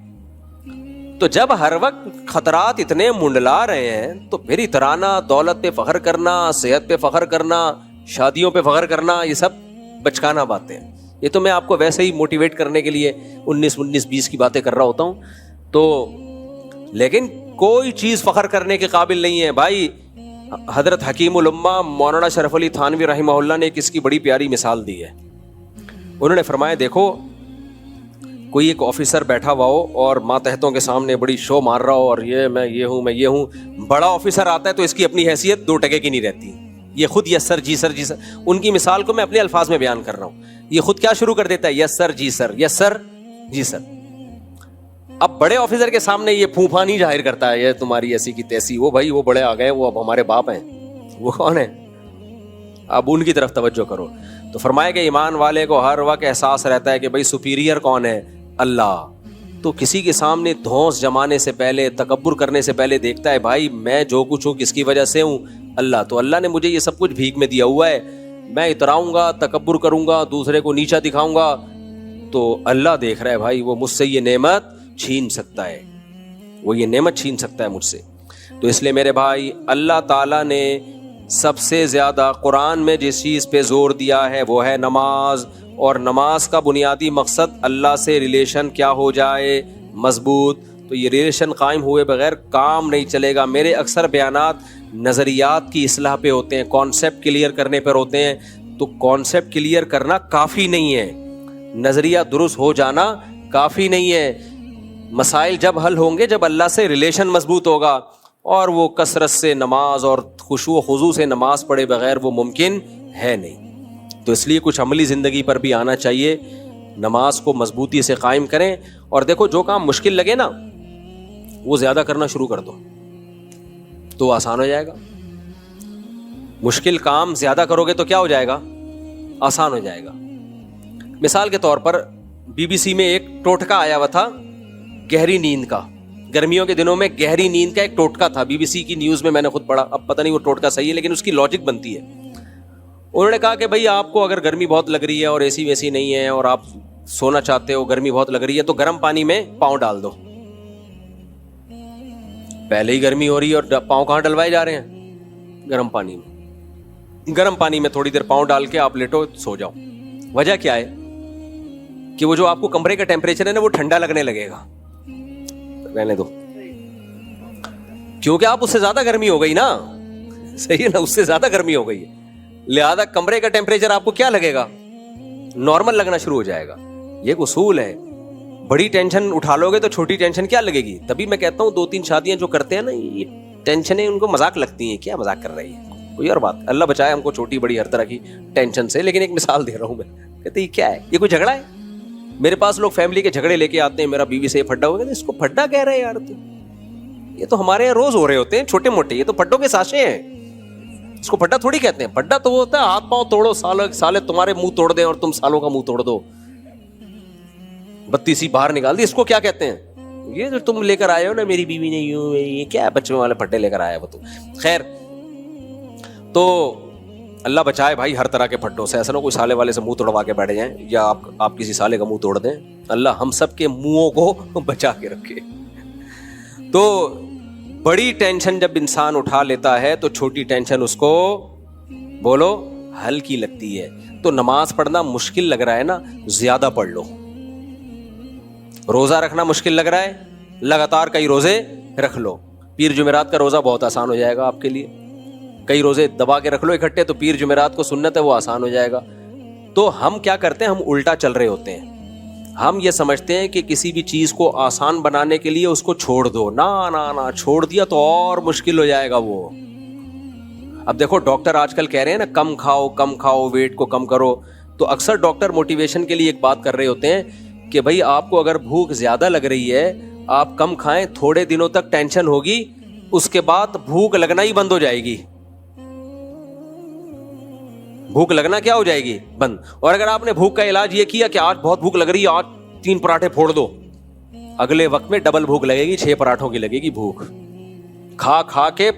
تو جب ہر وقت خطرات اتنے منڈلا رہے ہیں تو پھر اترانا, دولت پہ فخر کرنا, صحت پہ فخر کرنا, شادیوں پہ فخر کرنا, یہ سب بچکانا باتیں ہیں. یہ تو میں آپ کو ویسے ہی موٹیویٹ کرنے کے لیے 19 کی باتیں کر رہا ہوتا ہوں. تو لیکن کوئی چیز فخر کرنے کے قابل نہیں ہے بھائی. حضرت حکیم الامہ مولانا شرف علی تھانوی رحمہ اللہ نے کس کی بڑی پیاری مثال دی ہے. انہوں نے فرمایا دیکھو کوئی ایک آفیسر بیٹھا ہوا ہو اور ماتحتوں کے سامنے بڑی شو مار رہا ہو, اور میں یہ ہوں. بڑا آفیسر آتا ہے تو اس کی اپنی حیثیت 2 ٹکے کی نہیں رہتی. یہ خود یس سر جی سر جی سر, ان کی مثال کو میں اپنے الفاظ میں بیان کر رہا ہوں. یہ خود کیا شروع کر دیتا ہے, یس سر جی سر, یس سر جی سر. اب بڑے آفیسر کے سامنے یہ پھوپھا نہیں ظاہر کرتا ہے, یہ تمہاری ایسی کی تیسی, وہ بھائی وہ بڑے آ گئے, وہ اب ہمارے باپ ہیں. وہ کون ہے؟ اب ان کی طرف توجہ کرو. تو فرمایا کہ ایمان والے کو ہر وقت احساس رہتا ہے کہ بھائی سپیریئر کون ہے؟ اللہ. تو کسی کے سامنے دھونس جمانے سے پہلے، تکبر کرنے سے پہلے دیکھتا ہے بھائی میں جو کچھ ہوں کس کی وجہ سے ہوں؟ اللہ. تو اللہ نے مجھے یہ سب کچھ بھیک میں دیا ہوا ہے. میں اتراؤں گا، تکبر کروں گا، دوسرے کو نیچا دکھاؤں گا، تو اللہ دیکھ رہا ہے بھائی وہ مجھ سے یہ نعمت چھین سکتا ہے، وہ یہ نعمت چھین سکتا ہے مجھ سے. تو اس لیے میرے بھائی اللہ تعالیٰ نے سب سے زیادہ قرآن میں جس چیز پہ زور دیا ہے وہ ہے نماز. اور نماز کا بنیادی مقصد اللہ سے ریلیشن کیا ہو جائے؟ مضبوط. تو یہ ریلیشن قائم ہوئے بغیر کام نہیں چلے گا. میرے اکثر بیانات نظریات کی اصلاح پہ ہوتے ہیں، کانسیپٹ کلیئر کرنے پر ہوتے ہیں. تو کانسیپٹ کلیئر کرنا کافی نہیں ہے، نظریہ درست ہو جانا کافی نہیں ہے. مسائل جب حل ہوں گے جب اللہ سے ریلیشن مضبوط ہوگا. اور وہ کثرت سے نماز اور خشوع و خضوع سے نماز پڑھے بغیر وہ ممکن ہے نہیں. تو اس لیے کچھ عملی زندگی پر بھی آنا چاہیے. نماز کو مضبوطی سے قائم کریں. اور دیکھو جو کام مشکل لگے نا وہ زیادہ کرنا شروع کر دو تو آسان ہو جائے گا. مشکل کام زیادہ کرو گے تو کیا ہو جائے گا؟ آسان ہو جائے گا. مثال کے طور پر BBC میں ایک ٹوٹکا آیا ہوا تھا گہری نیند کا. گرمیوں کے دنوں میں گہری نیند کا ایک ٹوٹکا تھا. BBC کی نیوز میں نے خود پڑھا. اب پتہ نہیں وہ ٹوٹکا صحیح ہے لیکن اس کی لاجک بنتی ہے. انہوں نے کہا کہ بھائی آپ کو اگر گرمی بہت لگ رہی ہے اور AC ویسی نہیں ہے اور آپ سونا چاہتے ہو، گرمی بہت لگ رہی ہے، تو گرم پانی میں پاؤں ڈال دو. پہلے ہی گرمی ہو رہی ہے اور پاؤں کہاں ڈلوائے جا رہے ہیں؟ گرم پانی میں. گرم پانی میں تھوڑی دیر پاؤں ڈال کے آپ لیٹو، سو جاؤ. وجہ کیا ہے کہ وہ جو آپ کو کمرے کا ٹیمپریچر ہے نا وہ ٹھنڈا لگنے لگے گا. رہنے دو، کیونکہ آپ اس سے زیادہ گرمی ہو گئی نا. صحیح ہے نا، اس سے زیادہ گرمی ہو گئی ہے، لہذا کمرے کا ٹیمپریچر آپ کو کیا لگے گا؟ نارمل لگنا شروع ہو جائے گا. یہ ایک اصول ہے. بڑی ٹینشن اٹھا لو گے تو چھوٹی ٹینشن کیا لگے گی. تبھی میں کہتا ہوں 2-3 شادیاں جو کرتے ہیں نا یہ ٹینشنیں ان کو مذاق لگتی ہیں. کیا مذاق کر رہی ہے؟ کوئی اور بات. اللہ بچائے ہم کو چھوٹی بڑی ہر طرح کی ٹینشن سے. لیکن ایک مثال دے رہا ہوں میں. کہتے یہ کیا ہے؟ یہ کوئی جھگڑا ہے؟ میرے پاس لوگ فیملی کے جھگڑے لے کے آتے ہیں، میرا بیوی سے یہ پھڈا ہو گیا. اس کو پھڈا کہہ رہے ہیں یار؟ تو یہ تو ہمارے یہاں روز ہو رہے ہوتے ہیں چھوٹے موٹے. یہ تو پھڈوں کے ساشے ہیں. اس کو پھڈا تھوڑی کہتے ہیں. پھڈا تو وہ ہوتا ہے ہاتھ پاؤں توڑو، سالے تمہارے منہ توڑ دیں اور تم سالوں کا منہ توڑ دو، بتیسی باہر نکال دی. اس کو کیا کہتے ہیں؟ یہ جو تم لے کر آئے ہو نا میری بیوی نے یوں، یہ کیا ہے بچوں والے پھڈے لے کر آیا وہ تو. خیر، تو اللہ بچائے بھائی ہر طرح کے پھڈوں سے. ایسا نہ کوئی سالے والے سے منہ توڑوا کے بیٹھ جائیں یا آپ کسی سالے کا منہ توڑ دیں. اللہ ہم سب کے منہوں کو بچا کے رکھے. تو بڑی ٹینشن جب انسان اٹھا لیتا ہے تو چھوٹی ٹینشن اس کو بولو ہلکی لگتی ہے. تو نماز پڑھنا مشکل لگ رہا ہے نا، زیادہ پڑھ لو. روزہ رکھنا مشکل لگ رہا ہے، لگاتار کئی روزے رکھ لو. پیر جمعرات کا روزہ بہت آسان ہو جائے گا آپ کے لیے. کئی روزے دبا کے رکھ لو اکٹھے، تو پیر جمعرات کو سنت ہے وہ آسان ہو جائے گا. تو ہم کیا کرتے ہیں؟ ہم الٹا چل رہے ہوتے ہیں. ہم یہ سمجھتے ہیں کہ کسی بھی چیز کو آسان بنانے کے لیے اس کو چھوڑ دو. نہ چھوڑ دیا تو اور مشکل ہو جائے گا وہ. اب دیکھو ڈاکٹر آج کل کہہ رہے ہیں نا کم کھاؤ، ویٹ کو کم کرو. تو اکثر ڈاکٹر موٹیویشن کے لیے ایک بات کر رہے ہوتے ہیں کہ بھائی آپ کو اگر بھوک زیادہ لگ رہی ہے آپ کم کھائیں، تھوڑے دنوں تک ٹینشن ہوگی، اس کے بعد بھوک لگنا ہی بند ہو جائے گی. بھوک لگنا کیا ہو جائے گی؟ بند. اور اگر آپ نے بھوک کا علاج یہ کیا کہ آج بہت بھوک لگ رہی ہے، آج 3 پراٹھے پھوڑ دو، اگلے وقت میں ڈبل بھوک لگے گی، 6 پراٹھوں کی لگے گی بھوک. کھا کے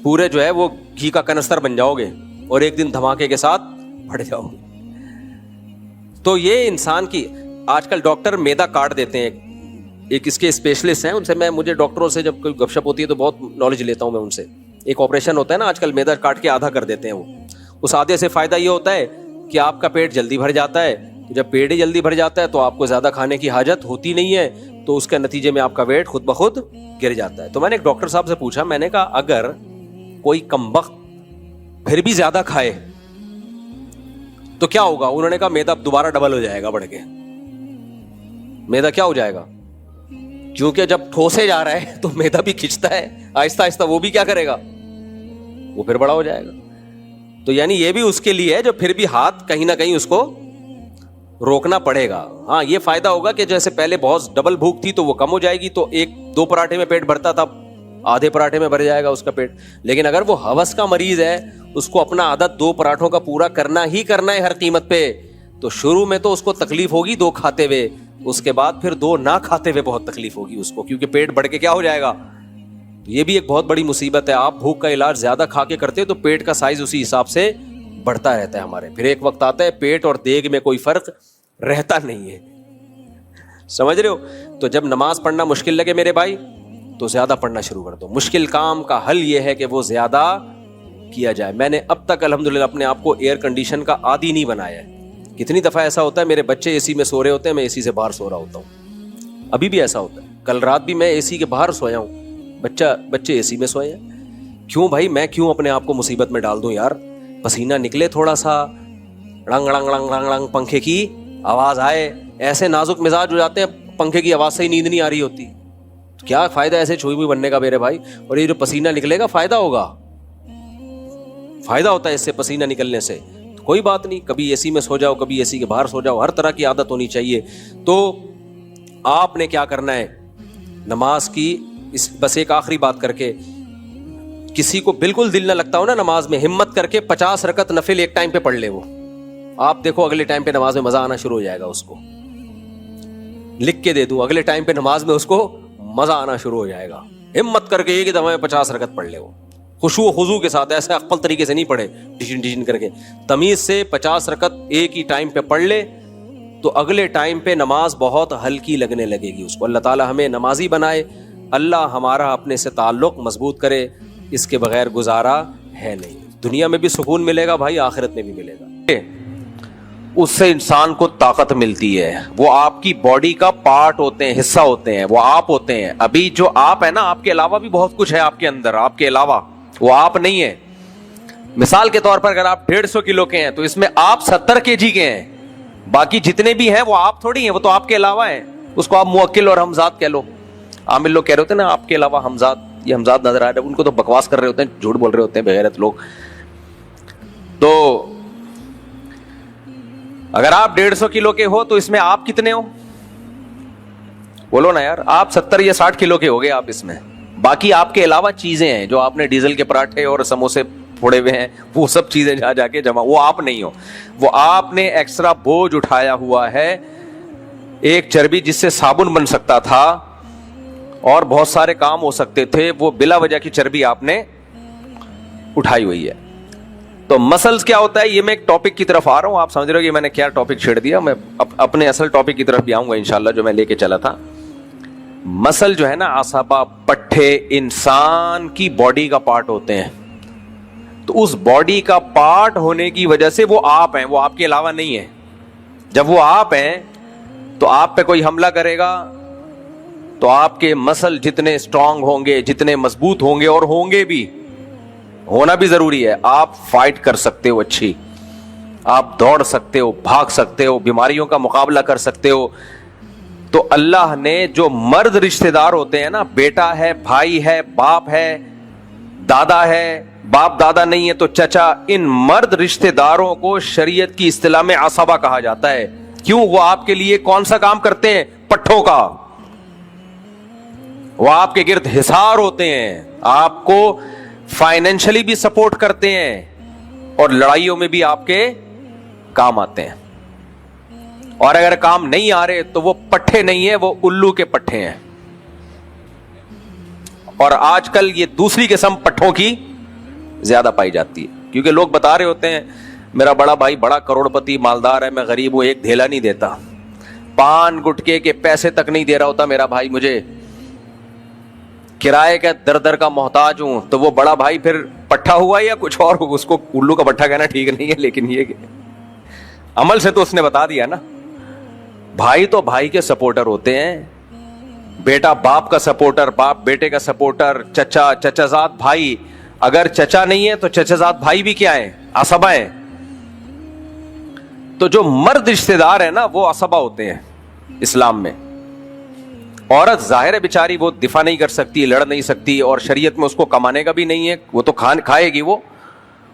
پورے جو ہے وہ گھی کا کنستر بن جاؤ گے اور ایک دن دھماکے کے ساتھ پھٹ جاؤ گے. تو یہ انسان کی آج کل ڈاکٹر میدا کاٹ دیتے ہیں. ایک اس کے اسپیشلسٹ ہیں، ان سے مجھے ڈاکٹروں سے جب کوئی گپ شپ ہوتی ہے تو بہت نالج لیتا ہوں میں ان سے. ایک آپریشن ہوتا ہے نا آج کل، میدا کاٹ کے آدھا کر دیتے ہیں. وہ اس آدھے سے فائدہ یہ ہوتا ہے کہ آپ کا پیٹ جلدی بھر جاتا ہے. جب پیٹ ہی جلدی بھر جاتا ہے تو آپ کو زیادہ کھانے کی حاجت ہوتی نہیں ہے، تو اس کے نتیجے میں آپ کا ویٹ خود بخود گر جاتا ہے. تو میں نے ایک ڈاکٹر صاحب سے پوچھا، میں نے کہا اگر کوئی کمبخت پھر بھی زیادہ کھائے تو کیا ہوگا؟ انہوں نے کہا میدا دوبارہ ڈبل ہو جائے گا بڑھ کے. میدا کیا ہو جائے گا؟ کیونکہ جب ٹھوسے جا رہا ہے تو میدا بھی کھنچتا ہے آہستہ آہستہ، وہ بھی کیا کرے گا؟ وہ پھر بڑا ہو جائے گا. تو یعنی یہ بھی اس کے لیے ہے جو پھر بھی ہاتھ کہیں نہ کہیں اس کو روکنا پڑے گا. ہاں یہ فائدہ ہوگا کہ جیسے پہلے بہت ڈبل بھوک تھی تو وہ کم ہو جائے گی، تو 1-2 پراٹھے میں پیٹ بھرتا تھا، آدھے پراٹھے میں بھر جائے گا اس کا پیٹ. لیکن اگر وہ ہوس کا مریض ہے، اس کو اپنا عدد 2 پراٹھوں کا پورا کرنا ہی کرنا ہے ہر قیمت پہ. تو شروع میں تو اس کو تکلیف ہوگی 2 کھاتے ہوئے, اس کے بعد پھر 2 نہ کھاتے ہوئے بہت تکلیف ہوگی اس کو, کیونکہ پیٹ بڑھ کے کیا ہو جائے گا. یہ بھی ایک بہت بڑی مصیبت ہے. آپ بھوک کا علاج زیادہ کھا کے کرتے تو پیٹ کا سائز اسی حساب سے بڑھتا رہتا ہے ہمارے. پھر ایک وقت آتا ہے پیٹ اور دیگ میں کوئی فرق رہتا نہیں ہے. سمجھ رہے ہو؟ تو جب نماز پڑھنا مشکل لگے میرے بھائی تو زیادہ پڑھنا شروع کر دو. مشکل کام کا حل یہ ہے کہ وہ زیادہ کیا جائے. میں نے اب تک الحمدللہ اپنے آپ کو ایئر کنڈیشن کا عادی نہیں بنایا ہے. کتنی دفعہ ایسا ہوتا ہے میرے بچے اے سی میں سو رہے ہوتے ہیں, میں اے سی سے باہر سو رہا ہوتا ہوں. ابھی بھی ایسا ہوتا ہے. کل رات بھی میں اے سی کے باہر سویا ہوں, بچے اے سی میں سوئے ہیں. کیوں بھائی, میں کیوں اپنے آپ کو مصیبت میں ڈال دوں یار. پسینہ نکلے تھوڑا سا, رنگ رنگ رنگ رنگ رنگ پنکھے کی آواز آئے, ایسے نازک مزاج ہو جاتے ہیں پنکھے کی آواز سے ہی نیند نہیں آ رہی ہوتی. کیا فائدہ ایسے چھوئی ہوئی بننے کا میرے بھائی. اور یہ جو پسینہ نکلے گا فائدہ ہوگا, فائدہ ہوتا ہے اس سے پسینہ نکلنے سے. کوئی بات نہیں, کبھی اے سی میں سو جاؤ, کبھی اے سی کے باہر سو جاؤ, ہر طرح کی عادت ہونی چاہیے. تو آپ نے کیا کرنا ہے نماز کی, بس ایک آخری بات کر کے, کسی کو بالکل دل نہ لگتا ہو نا نماز میں, ہمت کر کے 50 رکعت نفل ایک ٹائم پہ پڑھ لے. وہ آپ دیکھو اگلے ٹائم پہ نماز میں مزہ آنا شروع ہو جائے گا. اس کو لکھ کے دے دوں, اگلے ٹائم پہ نماز میں اس کو مزہ آنا شروع ہو جائے گا. ہمت کر کے ایک دفعہ میں 50 رکعت پڑھ لے, وہ خشوع و خضوع کے ساتھ, ایسے اقل طریقے سے نہیں پڑھے ڈیشن ڈیشن کر کے, تمیز سے 50 رکعت ایک ہی ٹائم پہ پڑھ لے تو اگلے ٹائم پہ نماز بہت ہلکی لگنے لگے گی اس کو. اللہ تعالی ہمیں نمازی بنائے, اللہ ہمارا اپنے سے تعلق مضبوط کرے. اس کے بغیر گزارا ہے نہیں. دنیا میں بھی سکون ملے گا بھائی, آخرت میں بھی ملے گا. اس سے انسان کو طاقت ملتی ہے. وہ آپ کی باڈی کا پارٹ ہوتے ہیں, حصہ ہوتے ہیں, وہ آپ ہوتے ہیں. ابھی جو آپ ہے نا, آپ کے علاوہ بھی بہت کچھ ہے آپ کے اندر, آپ کے علاوہ وہ آپ نہیں ہے. مثال کے طور پر اگر آپ 150 کلو کے ہیں تو اس میں آپ 70 kg کے ہیں, باقی جتنے بھی ہیں وہ آپ تھوڑی ہیں, وہ تو آپ کے علاوہ ہیں. اس کو آپ موکل اور حمزات کہہ لو. عامل لوگ کہہ رہے ہوتے ہیں نا آپ کے علاوہ حمزات, یہ حمزات نظر آ رہے ہیں, ان کو تو بکواس کر رہے ہوتے ہیں, جھوٹ بول رہے ہوتے ہیں بغیرت لوگ. تو اگر آپ 150 کلو کے ہو تو اس میں آپ کتنے ہو, بولو نا یار. آپ 70 یا 60 کلو کے ہو گئے آپ اس میں. باقی آپ کے علاوہ چیزیں ہیں جو آپ نے ڈیزل کے پراٹھے اور سموسے پھوڑے ہوئے ہیں, وہ سب چیزیں جا کے جمع, وہ آپ نہیں ہو. وہ آپ نے ایکسٹرا بوجھ اٹھایا ہوا ہے, ایک چربی جس سے صابن بن سکتا تھا اور بہت سارے کام ہو سکتے تھے, وہ بلا وجہ کی چربی آپ نے اٹھائی ہوئی ہے. تو مسلز کیا ہوتا ہے, یہ میں ایک ٹاپک کی طرف آ رہا ہوں. آپ سمجھ رہے ہو کہ میں نے کیا ٹاپک چھیڑ دیا. میں اپنے اصل ٹاپک کی طرف بھی آؤں گا انشاءاللہ, جو میں لے کے چلا تھا. مسل جو ہے نا, عصبہ, پٹھے, انسان کی باڈی کا پارٹ ہوتے ہیں. تو اس باڈی کا پارٹ ہونے کی وجہ سے وہ آپ ہیں, وہ آپ کے علاوہ نہیں ہے. جب وہ آپ ہیں تو آپ پہ کوئی حملہ کرے گا تو آپ کے مسل جتنے اسٹرانگ ہوں گے, جتنے مضبوط ہوں گے, اور ہوں گے بھی, ہونا بھی ضروری ہے, آپ فائٹ کر سکتے ہو اچھی, آپ دوڑ سکتے ہو, بھاگ سکتے ہو, بیماریوں کا مقابلہ کر سکتے ہو. تو اللہ نے جو مرد رشتہ دار ہوتے ہیں نا, بیٹا ہے, بھائی ہے, باپ ہے, دادا ہے, باپ دادا نہیں ہے تو چچا, ان مرد رشتہ داروں کو شریعت کی اصطلاح میں عصبہ کہا جاتا ہے. کیوں؟ وہ آپ کے لیے کون سا کام کرتے ہیں؟ پٹھوں کا. وہ آپ کے گرد حصار ہوتے ہیں, آپ کو فائنینشلی بھی سپورٹ کرتے ہیں اور لڑائیوں میں بھی آپ کے کام آتے ہیں. اور اگر کام نہیں آ رہے تو وہ پٹھے نہیں ہیں, وہ الو کے پٹھے ہیں. اور آج کل یہ دوسری قسم پٹھوں کی زیادہ پائی جاتی ہے, کیونکہ لوگ بتا رہے ہوتے ہیں میرا بڑا بھائی بڑا کروڑپتی مالدار ہے, میں غریب ہوں, ایک دھیلا نہیں دیتا, پان گٹکے کے پیسے تک نہیں دے رہا ہوتا میرا بھائی مجھے, کرائے کا در در کا محتاج ہوں. تو وہ بڑا بھائی پھر پٹھا ہوا یا کچھ اور, اس کو الو کا پٹھا کہنا ٹھیک نہیں ہے, لیکن یہ عمل سے تو اس نے بتا دیا نا. بھائی تو بھائی کے سپورٹر ہوتے ہیں, بیٹا باپ کا سپورٹر, باپ بیٹے کا سپورٹر, چچا چچا زاد بھائی. اگر چچا نہیں ہے تو چچا زاد بھائی بھی کیا ہیں؟ عصبہ ہیں. تو جو مرد رشتہ دار ہیں نا, وہ عصبہ ہوتے ہیں اسلام میں. عورت ظاہر ہے بیچاری, وہ دفاع نہیں کر سکتی, لڑ نہیں سکتی, اور شریعت میں اس کو کمانے کا بھی نہیں ہے, وہ تو کھائے گی, وہ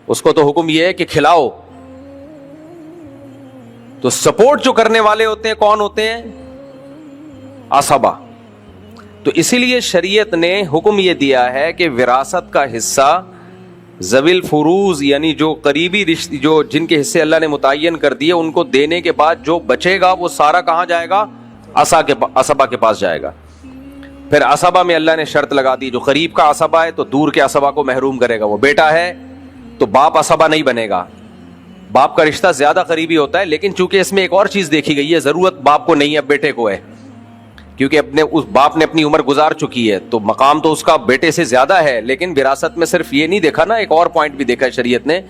اس کو تو حکم یہ ہے کہ کھلاؤ. تو سپورٹ جو کرنے والے ہوتے ہیں کون ہوتے ہیں؟ عصبہ. تو اسی لیے شریعت نے حکم یہ دیا ہے کہ وراثت کا حصہ ذویل فروز یعنی جو قریبی رشتے جو جن کے حصے اللہ نے متعین کر دیے ان کو دینے کے بعد جو بچے گا وہ سارا کہاں جائے گا؟ عصبہ کے پاس جائے گا. پھر عصبہ میں اللہ نے شرط لگا دی جو قریب کا عصبہ ہے تو دور کے عصبہ کو محروم کرے گا. وہ بیٹا ہے تو باپ عصبہ نہیں بنے گا, باپ کا رشتہ زیادہ قریبی ہوتا ہے, لیکن چونکہ اس میں ایک اور چیز دیکھی گئی ہے, ضرورت باپ کو نہیں ہے, بیٹے کو ہے, کیونکہ اس باپ نے اپنی عمر گزار چکی ہے تو مقام تو اس کا بیٹے سے زیادہ ہے. لیکن وراثت میں صرف یہ نہیں دیکھا نا, ایک اور پوائنٹ بھی دیکھا ہے شریعت نے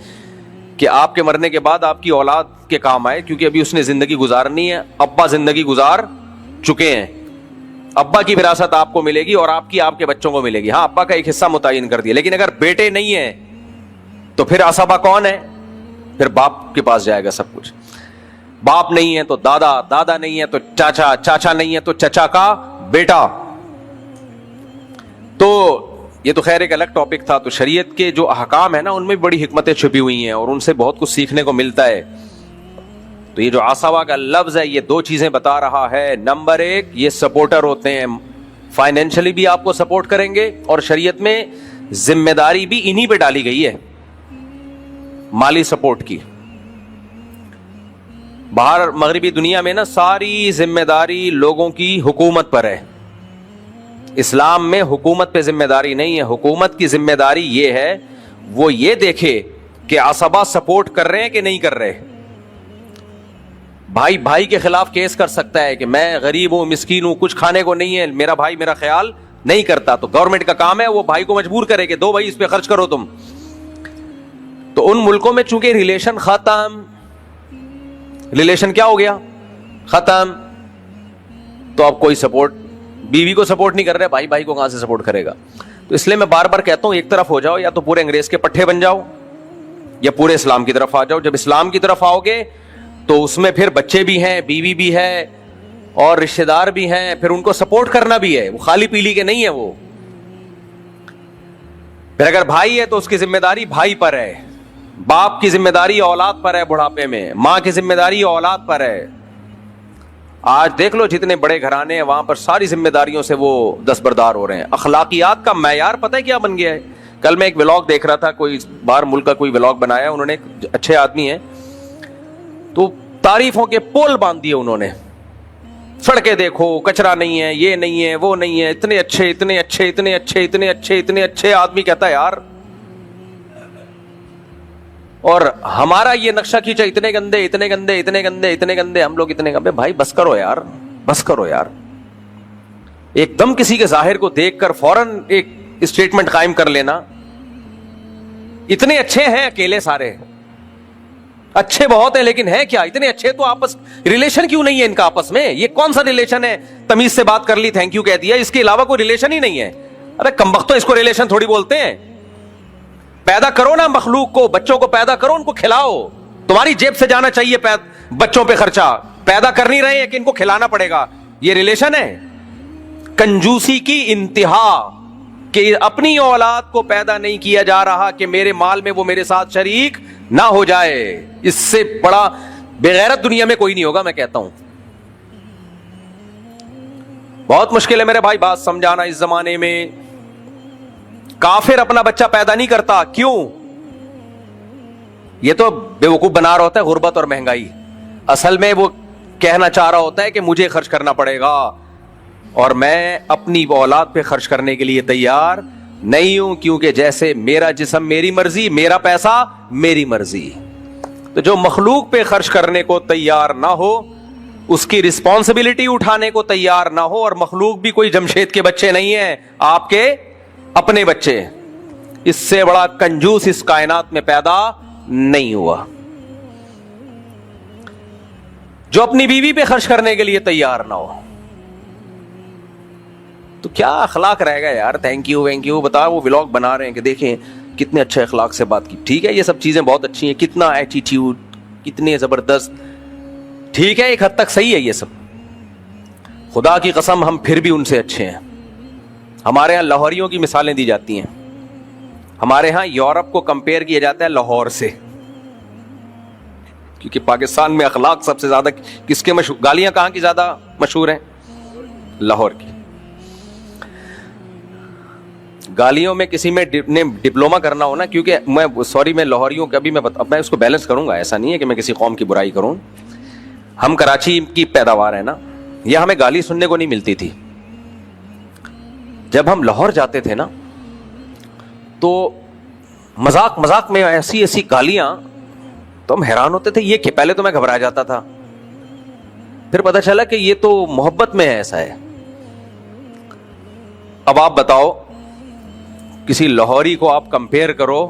کہ آپ کے مرنے کے بعد آپ کی اولاد کے کام آئے, کیونکہ ابھی اس نے زندگی گزارنی ہے. ابا زندگی گزار چکے ہیں, ابا کی وراثت آپ کو ملے گی اور آپ کے بچوں کو ملے گی. ہاں ابا کا ایک حصہ متعین کر دیا, لیکن اگر بیٹے نہیں ہیں تو پھر عصبہ کون ہے؟ پھر باپ کے پاس جائے گا سب کچھ. باپ نہیں ہے تو دادا, دادا نہیں ہے تو چاچا, چاچا نہیں ہے تو چچا کا بیٹا. تو یہ تو خیر ایک الگ ٹاپک تھا. تو شریعت کے جو احکام ہے نا ان میں بڑی حکمتیں چھپی ہوئی ہیں اور ان سے بہت کچھ سیکھنے کو ملتا ہے. تو یہ جو عصبہ کا لفظ ہے یہ دو چیزیں بتا رہا ہے. نمبر ایک, یہ سپورٹر ہوتے ہیں, فائنینشلی بھی آپ کو سپورٹ کریں گے, اور شریعت میں ذمہ داری بھی انہی پہ ڈالی گئی ہے مالی سپورٹ کی. باہر مغربی دنیا میں نا ساری ذمہ داری لوگوں کی حکومت پر ہے. اسلام میں حکومت پہ ذمہ داری نہیں ہے. حکومت کی ذمہ داری یہ ہے وہ یہ دیکھے کہ عصبہ سپورٹ کر رہے ہیں کہ نہیں کر رہے. بھائی بھائی کے خلاف کیس کر سکتا ہے کہ میں غریب ہوں, مسکین ہوں, کچھ کھانے کو نہیں ہے, میرا بھائی میرا خیال نہیں کرتا, تو گورنمنٹ کا کام ہے وہ بھائی کو مجبور کرے کہ دو بھائی اس پہ خرچ کرو تم. تو ان ملکوں میں چونکہ ریلیشن ختم, ریلیشن کیا ہو گیا؟ ختم. تو اب کوئی سپورٹ بیوی کو سپورٹ نہیں کر رہے, بھائی بھائی کو کہاں سے سپورٹ کرے گا؟ تو اس لیے میں بار بار کہتا ہوں ایک طرف ہو جاؤ, یا تو پورے انگریز کے پٹھے بن جاؤ یا پورے اسلام کی طرف آ جاؤ. جب اسلام کی طرف آؤ گے تو اس میں پھر بچے بھی ہیں, بیوی بھی ہے اور رشتہ دار بھی ہیں, پھر ان کو سپورٹ کرنا بھی ہے, وہ خالی پیلی کے نہیں ہے وہ. پھر اگر بھائی ہے تو اس کی ذمہ داری بھائی پر ہے, باپ کی ذمہ داری اولاد پر ہے, بڑھاپے میں ماں کی ذمہ داری اولاد پر ہے. آج دیکھ لو جتنے بڑے گھرانے ہیں وہاں پر ساری ذمہ داریوں سے وہ دستبردار ہو رہے ہیں. اخلاقیات کا معیار پتہ ہے کیا بن گیا ہے؟ کل میں ایک ولاگ دیکھ رہا تھا, کوئی باہر ملک کا کوئی ولاگ بنایا انہوں نے, ایک اچھے آدمی ہیں تو تعریفوں کے پول باندھ دیے انہوں نے. سڑکیں دیکھو, کچرا نہیں ہے, یہ نہیں ہے, وہ نہیں ہے, اتنے اچھے اتنے اچھے اتنے اچھے اتنے اچھے اتنے اچھے. آدمی کہتا ہے یار, اور ہمارا یہ نقشہ کھینچا اتنے گندے اتنے گندے اتنے گندے اتنے گندے, ہم لوگ اتنے گندے. بھائی بس کرو یار, بس کرو یار. ایک دم کسی کے ظاہر کو دیکھ کر فوراً ایک اسٹیٹمنٹ قائم کر لینا, اتنے اچھے ہیں اکیلے سارے, اچھے بہت ہیں لیکن ہیں کیا اتنے اچھے؟ تو آپس ریلیشن کیوں نہیں ہے ان کا آپس میں؟ یہ کون سا ریلیشن ہے؟ تمیز سے بات کر لی, تھینک یو کہہ دیا, اس کے علاوہ کوئی ریلیشن ہی نہیں ہے. ارے کمبختوں, اس کو ریلیشن تھوڑی بولتے ہیں. پیدا کرو نا مخلوق کو, بچوں کو پیدا کرو, ان کو کھلاؤ. تمہاری جیب سے جانا چاہیے بچوں پہ خرچہ, پیدا کر نہیں رہے ہیں کہ ان کو کھلانا پڑے گا. یہ ریلیشن ہے؟ کنجوسی کی انتہا کہ اپنی اولاد کو پیدا نہیں کیا جا رہا کہ میرے مال میں وہ میرے ساتھ شریک نہ ہو جائے. اس سے بڑا بغیرت دنیا میں کوئی نہیں ہوگا, میں کہتا ہوں. بہت مشکل ہے میرے بھائی بات سمجھانا اس زمانے میں. کافر اپنا بچہ پیدا نہیں کرتا, کیوں؟ یہ تو بے وقوف بنا رہا ہوتا ہے غربت اور مہنگائی. اصل میں وہ کہنا چاہ رہا ہوتا ہے کہ مجھے خرچ کرنا پڑے گا اور میں اپنی اولاد پہ خرچ کرنے کے لیے تیار نہیں ہوں, کیونکہ جیسے میرا جسم میری مرضی, میرا پیسہ میری مرضی. تو جو مخلوق پہ خرچ کرنے کو تیار نہ ہو, اس کی رسپانسبلٹی اٹھانے کو تیار نہ ہو, اور مخلوق بھی کوئی جمشید کے بچے نہیں ہیں, آپ کے اپنے بچے, اس سے بڑا کنجوس اس کائنات میں پیدا نہیں ہوا. جو اپنی بیوی پہ خرچ کرنے کے لیے تیار نہ ہو, تو کیا اخلاق رہے گا یار؟ تھینک یو وینک یو بتا, وہ ولاگ بنا رہے ہیں کہ دیکھیں کتنے اچھے اخلاق سے بات کی. ٹھیک ہے, یہ سب چیزیں بہت اچھی ہیں, کتنا ایٹیٹیوڈ, کتنے زبردست, ٹھیک ہے, ایک حد تک صحیح ہے یہ سب. خدا کی قسم ہم پھر بھی ان سے اچھے ہیں. ہمارے ہاں لاہوریوں کی مثالیں دی جاتی ہیں. ہمارے ہاں یورپ کو کمپیئر کیا جاتا ہے لاہور سے, کیونکہ پاکستان میں اخلاق سب سے زیادہ کس کے مشہور, گالیاں کہاں کی زیادہ مشہور ہیں؟ لاہور کی. گالیوں میں کسی میں ڈپلوما کرنا ہو نا, کیونکہ میں لاہوریوں کا بھی میں اس کو بیلنس کروں گا, ایسا نہیں ہے کہ میں کسی قوم کی برائی کروں. ہم کراچی کی پیداوار ہے نا, یہ ہمیں گالی سننے کو نہیں ملتی تھی. جب ہم لاہور جاتے تھے نا تو مذاق مذاق میں ایسی ایسی گالیاں, تو ہم حیران ہوتے تھے. یہ کہ پہلے تو میں گھبرا جاتا تھا, پھر پتا چلا کہ یہ تو محبت میں ایسا ہے. اب آپ بتاؤ, کسی لاہوری کو آپ کمپیئر کرو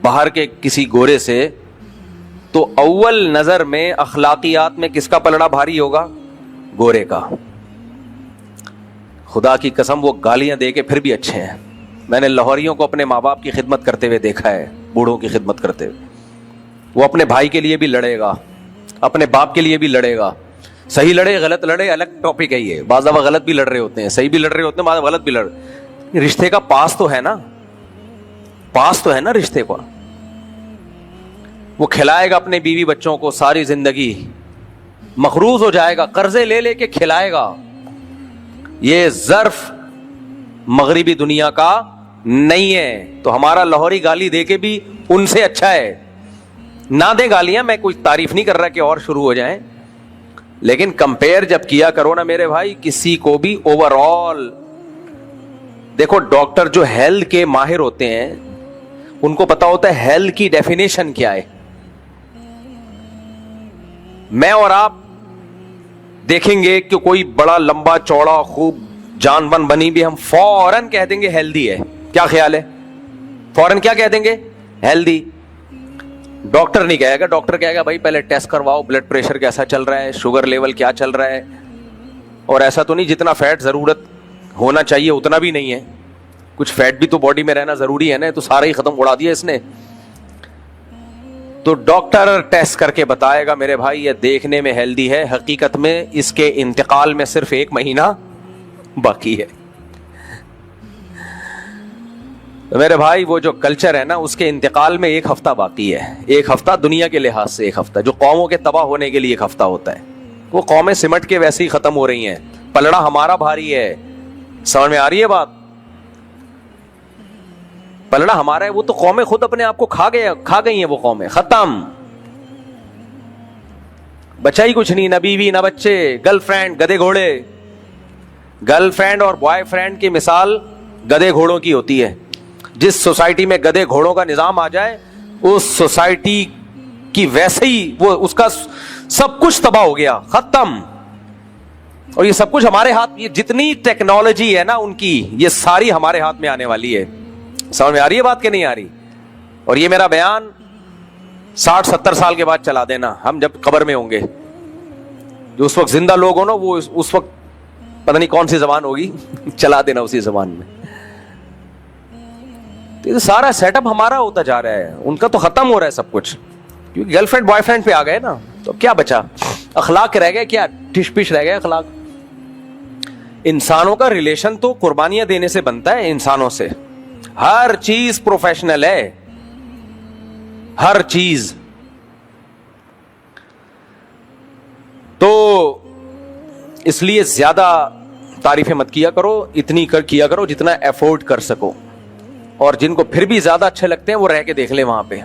باہر کے کسی گورے سے, تو اول نظر میں اخلاقیات میں کس کا پلڑا بھاری ہوگا؟ گورے کا. خدا کی قسم وہ گالیاں دے کے پھر بھی اچھے ہیں. میں نے لاہوریوں کو اپنے ماں باپ کی خدمت کرتے ہوئے دیکھا ہے, بوڑھوں کی خدمت کرتے ہوئے. وہ اپنے بھائی کے لیے بھی لڑے گا, اپنے باپ کے لیے بھی لڑے گا. صحیح لڑے غلط لڑے الگ ٹاپک ہے یہ, بعض دفعہ غلط بھی لڑ رہے ہوتے ہیں, صحیح بھی لڑ رہے ہوتے ہیں, بعض غلط بھی لڑ رہے. رشتے کا پاس تو ہے نا, پاس تو ہے نا رشتے کا. وہ کھلائے گا اپنے بیوی بچوں کو ساری زندگی, مقروض ہو جائے گا, قرضے لے لے کے کھلائے گا. یہ ظرف مغربی دنیا کا نہیں ہے. تو ہمارا لاہوری گالی دے کے بھی ان سے اچھا ہے. نہ دیں گالیاں, میں کوئی تعریف نہیں کر رہا کہ اور شروع ہو جائیں, لیکن کمپیئر جب کیا کرو نا میرے بھائی کسی کو بھی اوور آل. دیکھو ڈاکٹر جو ہیلتھ کے ماہر ہوتے ہیں ان کو پتا ہوتا ہے ہیلتھ کی ڈیفینیشن کیا ہے. میں اور آپ دیکھیں گے کہ کوئی بڑا لمبا چوڑا خوب جان بن بنی بھی, ہم فوراً کہہ دیں گے ہیلدی ہے. کیا خیال ہے؟ فوراً کیا کہہ دیں گے؟ ہیلدی. ڈاکٹر نہیں کہے گا, ڈاکٹر کہے گا بھائی پہلے ٹیسٹ کرواؤ, بلڈ پریشر کیسا چل رہا ہے, شوگر لیول کیا چل رہا ہے. اور ایسا تو نہیں جتنا فیٹ ضرورت ہونا چاہیے اتنا بھی نہیں ہے, کچھ فیٹ بھی تو باڈی میں رہنا ضروری ہے نا, تو سارا ہی ختم اڑا دیا اس نے. تو ڈاکٹر ٹیسٹ کر کے بتائے گا میرے بھائی یہ دیکھنے میں ہیلدی ہے, حقیقت میں اس کے انتقال میں صرف 1 مہینہ باقی ہے. میرے بھائی وہ جو کلچر ہے نا اس کے انتقال میں 1 ہفتہ باقی ہے. 1 ہفتہ دنیا کے لحاظ سے 1 ہفتہ, جو قوموں کے تباہ ہونے کے لیے 1 ہفتہ ہوتا ہے, وہ قومیں سمٹ کے ویسے ہی ختم ہو رہی ہیں. پلڑا ہمارا بھاری ہے. سمجھ میں آ رہی ہے بات؟ پلڑا ہمارا ہے. وہ تو قومیں خود اپنے آپ کو کھا گئی ہیں. وہ قومیں ختم, بچا ہی کچھ نہیں, نہ بیوی نہ بچے, گرل فرینڈ گدے گھوڑے. گرل فرینڈ اور بوائے فرینڈ کی مثال گدے گھوڑوں کی ہوتی ہے. جس سوسائٹی میں گدے گھوڑوں کا نظام آ جائے اس سوسائٹی کی ویسے ہی وہ اس کا سب کچھ تباہ ہو گیا, ختم. اور یہ سب کچھ ہمارے ہاتھ, یہ جتنی ٹیکنالوجی ہے نا ان کی, یہ ساری ہمارے ہاتھ میں آنے والی ہے. سمجھ میں آ رہی ہے بات کہ نہیں آ رہی؟ اور یہ میرا بیان 60-70 سال کے بعد چلا دینا, ہم جب قبر میں ہوں گے. جو اس وقت زندہ لوگ ہو نا وہ اس وقت پتہ نہیں کون سی زبان ہوگی چلا دینا اسی زبان میں. تو سارا سیٹ اپ ہمارا ہوتا جا رہا ہے, ان کا تو ختم ہو رہا ہے سب کچھ, کیونکہ گرل فرینڈ بوائے فرینڈ پہ آ گئے نا. تو کیا بچا؟ اخلاق رہ گئے, کیا ٹش پش رہ گئے اخلاق. انسانوں کا ریلیشن تو قربانیاں دینے سے بنتا ہے. انسانوں سے ہر چیز پروفیشنل ہے, ہر چیز. تو اس لیے زیادہ تعریفیں مت کیا کرو, اتنی کیا کرو جتنا افورڈ کر سکو. اور جن کو پھر بھی زیادہ اچھے لگتے ہیں وہ رہ کے دیکھ لیں وہاں پہ,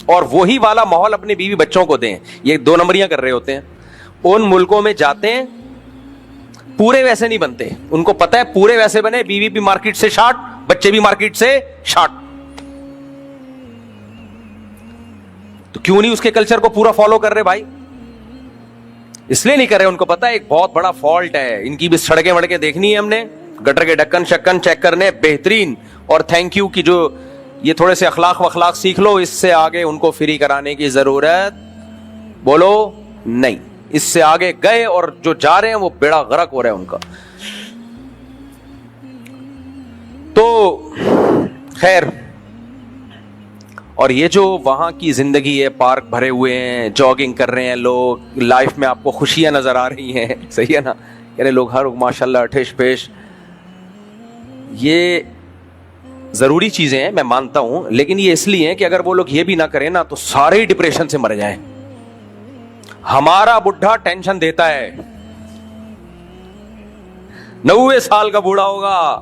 اور وہی والا ماحول اپنے بیوی بچوں کو دیں. یہ 2 نمبریاں کر رہے ہوتے ہیں. ان ملکوں میں جاتے ہیں پورے ویسے نہیں بنتے, ان کو پتہ ہے پورے ویسے بنے, بیوی بھی مارکیٹ سے شارٹ, بچے بھی مارکیٹ سے شارٹ. تو کیوں نہیں اس کے کلچر کو پورا فالو کر رہے بھائی؟ اس لیے نہیں کر رہے, ان کو پتا ہے ایک بہت بڑا فالٹ ہے ان کی بھی. سڑکیں وڑکیں دیکھنی ہے ہم نے, گٹر کے ڈھکن شکن چیک کرنے بہترین, اور تھینک یو کی جو یہ تھوڑے سے اخلاق سیکھ لو, اس سے آگے ان کو فری کرانے کی ضرورت بولو نہیں. اس سے آگے گئے اور جو جا رہے ہیں وہ بیڑا غرق ہو رہا ہے ان کا. تو خیر, اور یہ جو وہاں کی زندگی ہے, پارک بھرے ہوئے ہیں, جاگنگ کر رہے ہیں لوگ, لائف میں آپ کو خوشیاں نظر آ رہی ہیں, صحیح ہے نا, یعنی لوگ ہر ماشاءاللہ ٹھش پیش. یہ ضروری چیزیں ہیں میں مانتا ہوں, لیکن یہ اس لیے ہیں کہ اگر وہ لوگ یہ بھی نہ کریں نا تو سارے ڈپریشن سے مر جائیں. ہمارا بڈھا ٹینشن دیتا ہے, 90 سال کا بوڑھا ہوگا,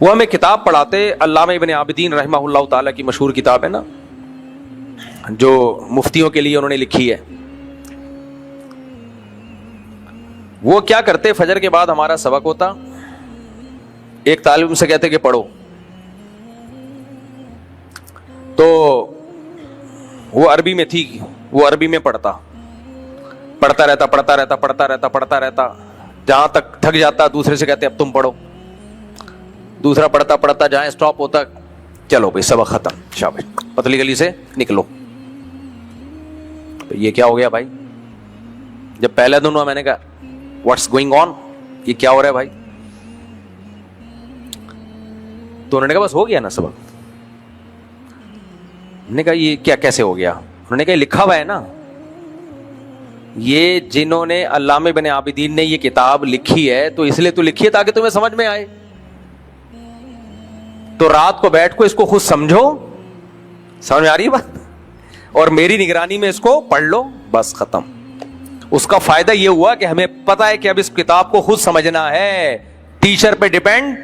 وہ ہمیں کتاب پڑھاتے, علامہ ابن عابدین رحمہ اللہ تعالیٰ کی مشہور کتاب ہے نا, جو مفتیوں کے لیے انہوں نے لکھی ہے. وہ کیا کرتے, فجر کے بعد ہمارا سبق ہوتا, ایک طالب علم سے کہتے کہ پڑھو, تو وہ عربی میں تھی, وہ عربی میں پڑھتا رہتا, جہاں تک تھک جاتا دوسرے سے کہتے اب تم پڑھو. دوسرا پڑھتا جہاں اسٹاپ ہوتا, چلو بھائی سبق ختم, شاباش پتلی گلی سے نکلو. تو یہ کیا ہو گیا بھائی؟ جب پہلے دن ہوا میں نے کہا واٹس گوئنگ آن, یہ کیا ہو رہا ہے بھائی؟ تو انہوں نے کہا بس ہو گیا نا سبق. نے کہا یہ کیا کیسے ہو گیا؟ انہوں نے کہا لکھا ہوا ہے نا, یہ جنہوں نے علامہ ابن عابدین نے یہ کتاب لکھی ہے تو اس لیے تو لکھی ہے تاکہ تمہیں سمجھ میں آئے. تو رات کو بیٹھ کو اس کو خود سمجھو, سمجھ میں آ رہی ہے بات, اور میری نگرانی میں اس کو پڑھ لو, بس ختم. اس کا فائدہ یہ ہوا کہ ہمیں پتا ہے کہ اب اس کتاب کو خود سمجھنا ہے, ٹیچر پہ ڈیپینڈ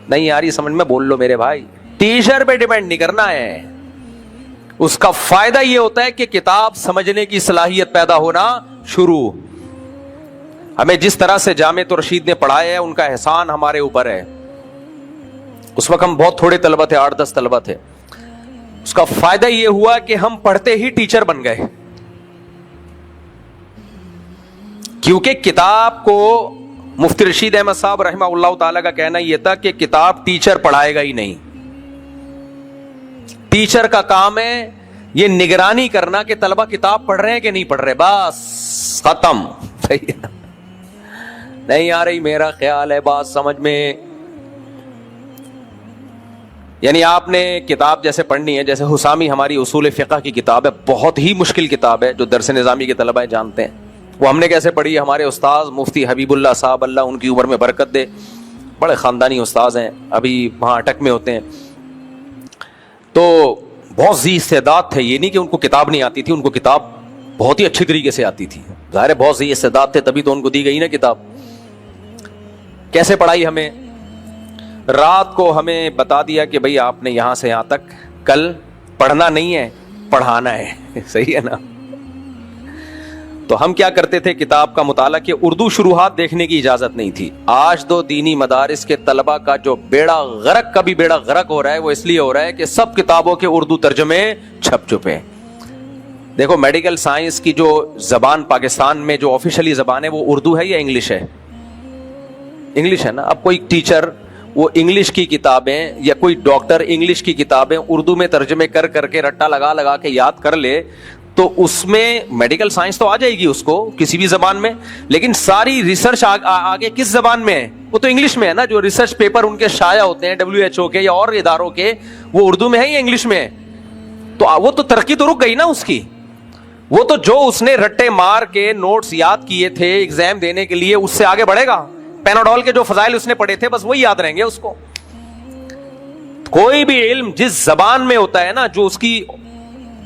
نہیں. آ رہی سمجھ میں؟ بول لو میرے بھائی, ٹیچر پہ ڈیپینڈ نہیں کرنا ہے. اس کا فائدہ یہ ہوتا ہے کہ کتاب سمجھنے کی صلاحیت پیدا ہونا شروع. ہمیں جس طرح سے جامعۃ الرشید نے پڑھایا ہے ان کا احسان ہمارے اوپر ہے. اس وقت ہم بہت تھوڑے طلبہ تھے, 8-10 طلبہ تھے. اس کا فائدہ یہ ہوا کہ ہم پڑھتے ہی ٹیچر بن گئے, کیونکہ کتاب کو مفتی رشید احمد صاحب رحمہ اللہ تعالی کا کہنا یہ تھا کہ کتاب ٹیچر پڑھائے گا ہی نہیں. ٹیچر کا کام ہے یہ نگرانی کرنا کہ طلبہ کتاب پڑھ رہے ہیں کہ نہیں پڑھ رہے, بس ختم. صحیح ہے؟ نہیں آ رہی میرا خیال ہے بات سمجھ میں؟ یعنی آپ نے کتاب جیسے پڑھنی ہے, جیسے حسامی ہماری اصول فقہ کی کتاب ہے, بہت ہی مشکل کتاب ہے جو درس نظامی کے طلبہ جانتے ہیں. وہ ہم نے کیسے پڑھی ہے؟ ہمارے استاذ مفتی حبیب اللہ صاحب, اللہ ان کی عمر میں برکت دے, بڑے خاندانی استاذ ہیں, ابھی وہاں اٹک میں ہوتے ہیں. تو بہت ذی استعداد تھے, یہ نہیں کہ ان کو کتاب نہیں آتی تھی, ان کو کتاب بہت ہی اچھی طریقے سے آتی تھی. ظاہر ہے بہت ذی استعداد تھے تبھی تو ان کو دی گئی نا کتاب. کیسے پڑھائی ہمیں؟ رات کو ہمیں بتا دیا کہ بھئی آپ نے یہاں سے یہاں تک کل پڑھنا نہیں ہے, پڑھانا ہے. صحیح ہے نا؟ تو ہم کیا کرتے تھے کتاب کا مطالعہ, کہ اردو شروحات دیکھنے کی اجازت نہیں تھی. آج تو دینی مدارس کے طلبہ کا جو بیڑا غرق, کبھی بیڑا غرق ہو رہا ہے, وہ اس لیے ہو رہا ہے کہ سب کتابوں کے اردو ترجمے چھپ چپے. دیکھو میڈیکل سائنس کی جو زبان پاکستان میں جو آفیشلی زبان ہے وہ اردو ہے یا انگلش ہے؟ انگلش ہے نا. اب کوئی ٹیچر وہ انگلش کی کتابیں, یا کوئی ڈاکٹر انگلش کی کتابیں اردو میں ترجمے کر کر کے رٹا لگا لگا کے یاد کر لے تو اس میں میڈیکل سائنس تو آ جائے گی اس کو کسی بھی زبان میں, لیکن ساری ریسرچ آگے کس زبان میں ہے؟ وہ تو انگلش میں ہے نا. جو ریسرچ پیپر ان کے شائع ہوتے ہیں WHO کے یا اور اداروں کے, وہ اردو میں ہے یا انگلش میں ہے؟ تو وہ تو ترقی تو رک گئی نا اس کی. وہ تو جو اس نے رٹے مار کے نوٹس یاد کیے تھے ایگزام دینے کے لیے, اس سے آگے بڑھے گا. پیناڈول کے جو فضائل اس نے پڑھے تھے بس وہی یاد رہیں گے اس کو. کوئی بھی علم جس زبان میں ہوتا ہے نا, جو اس کی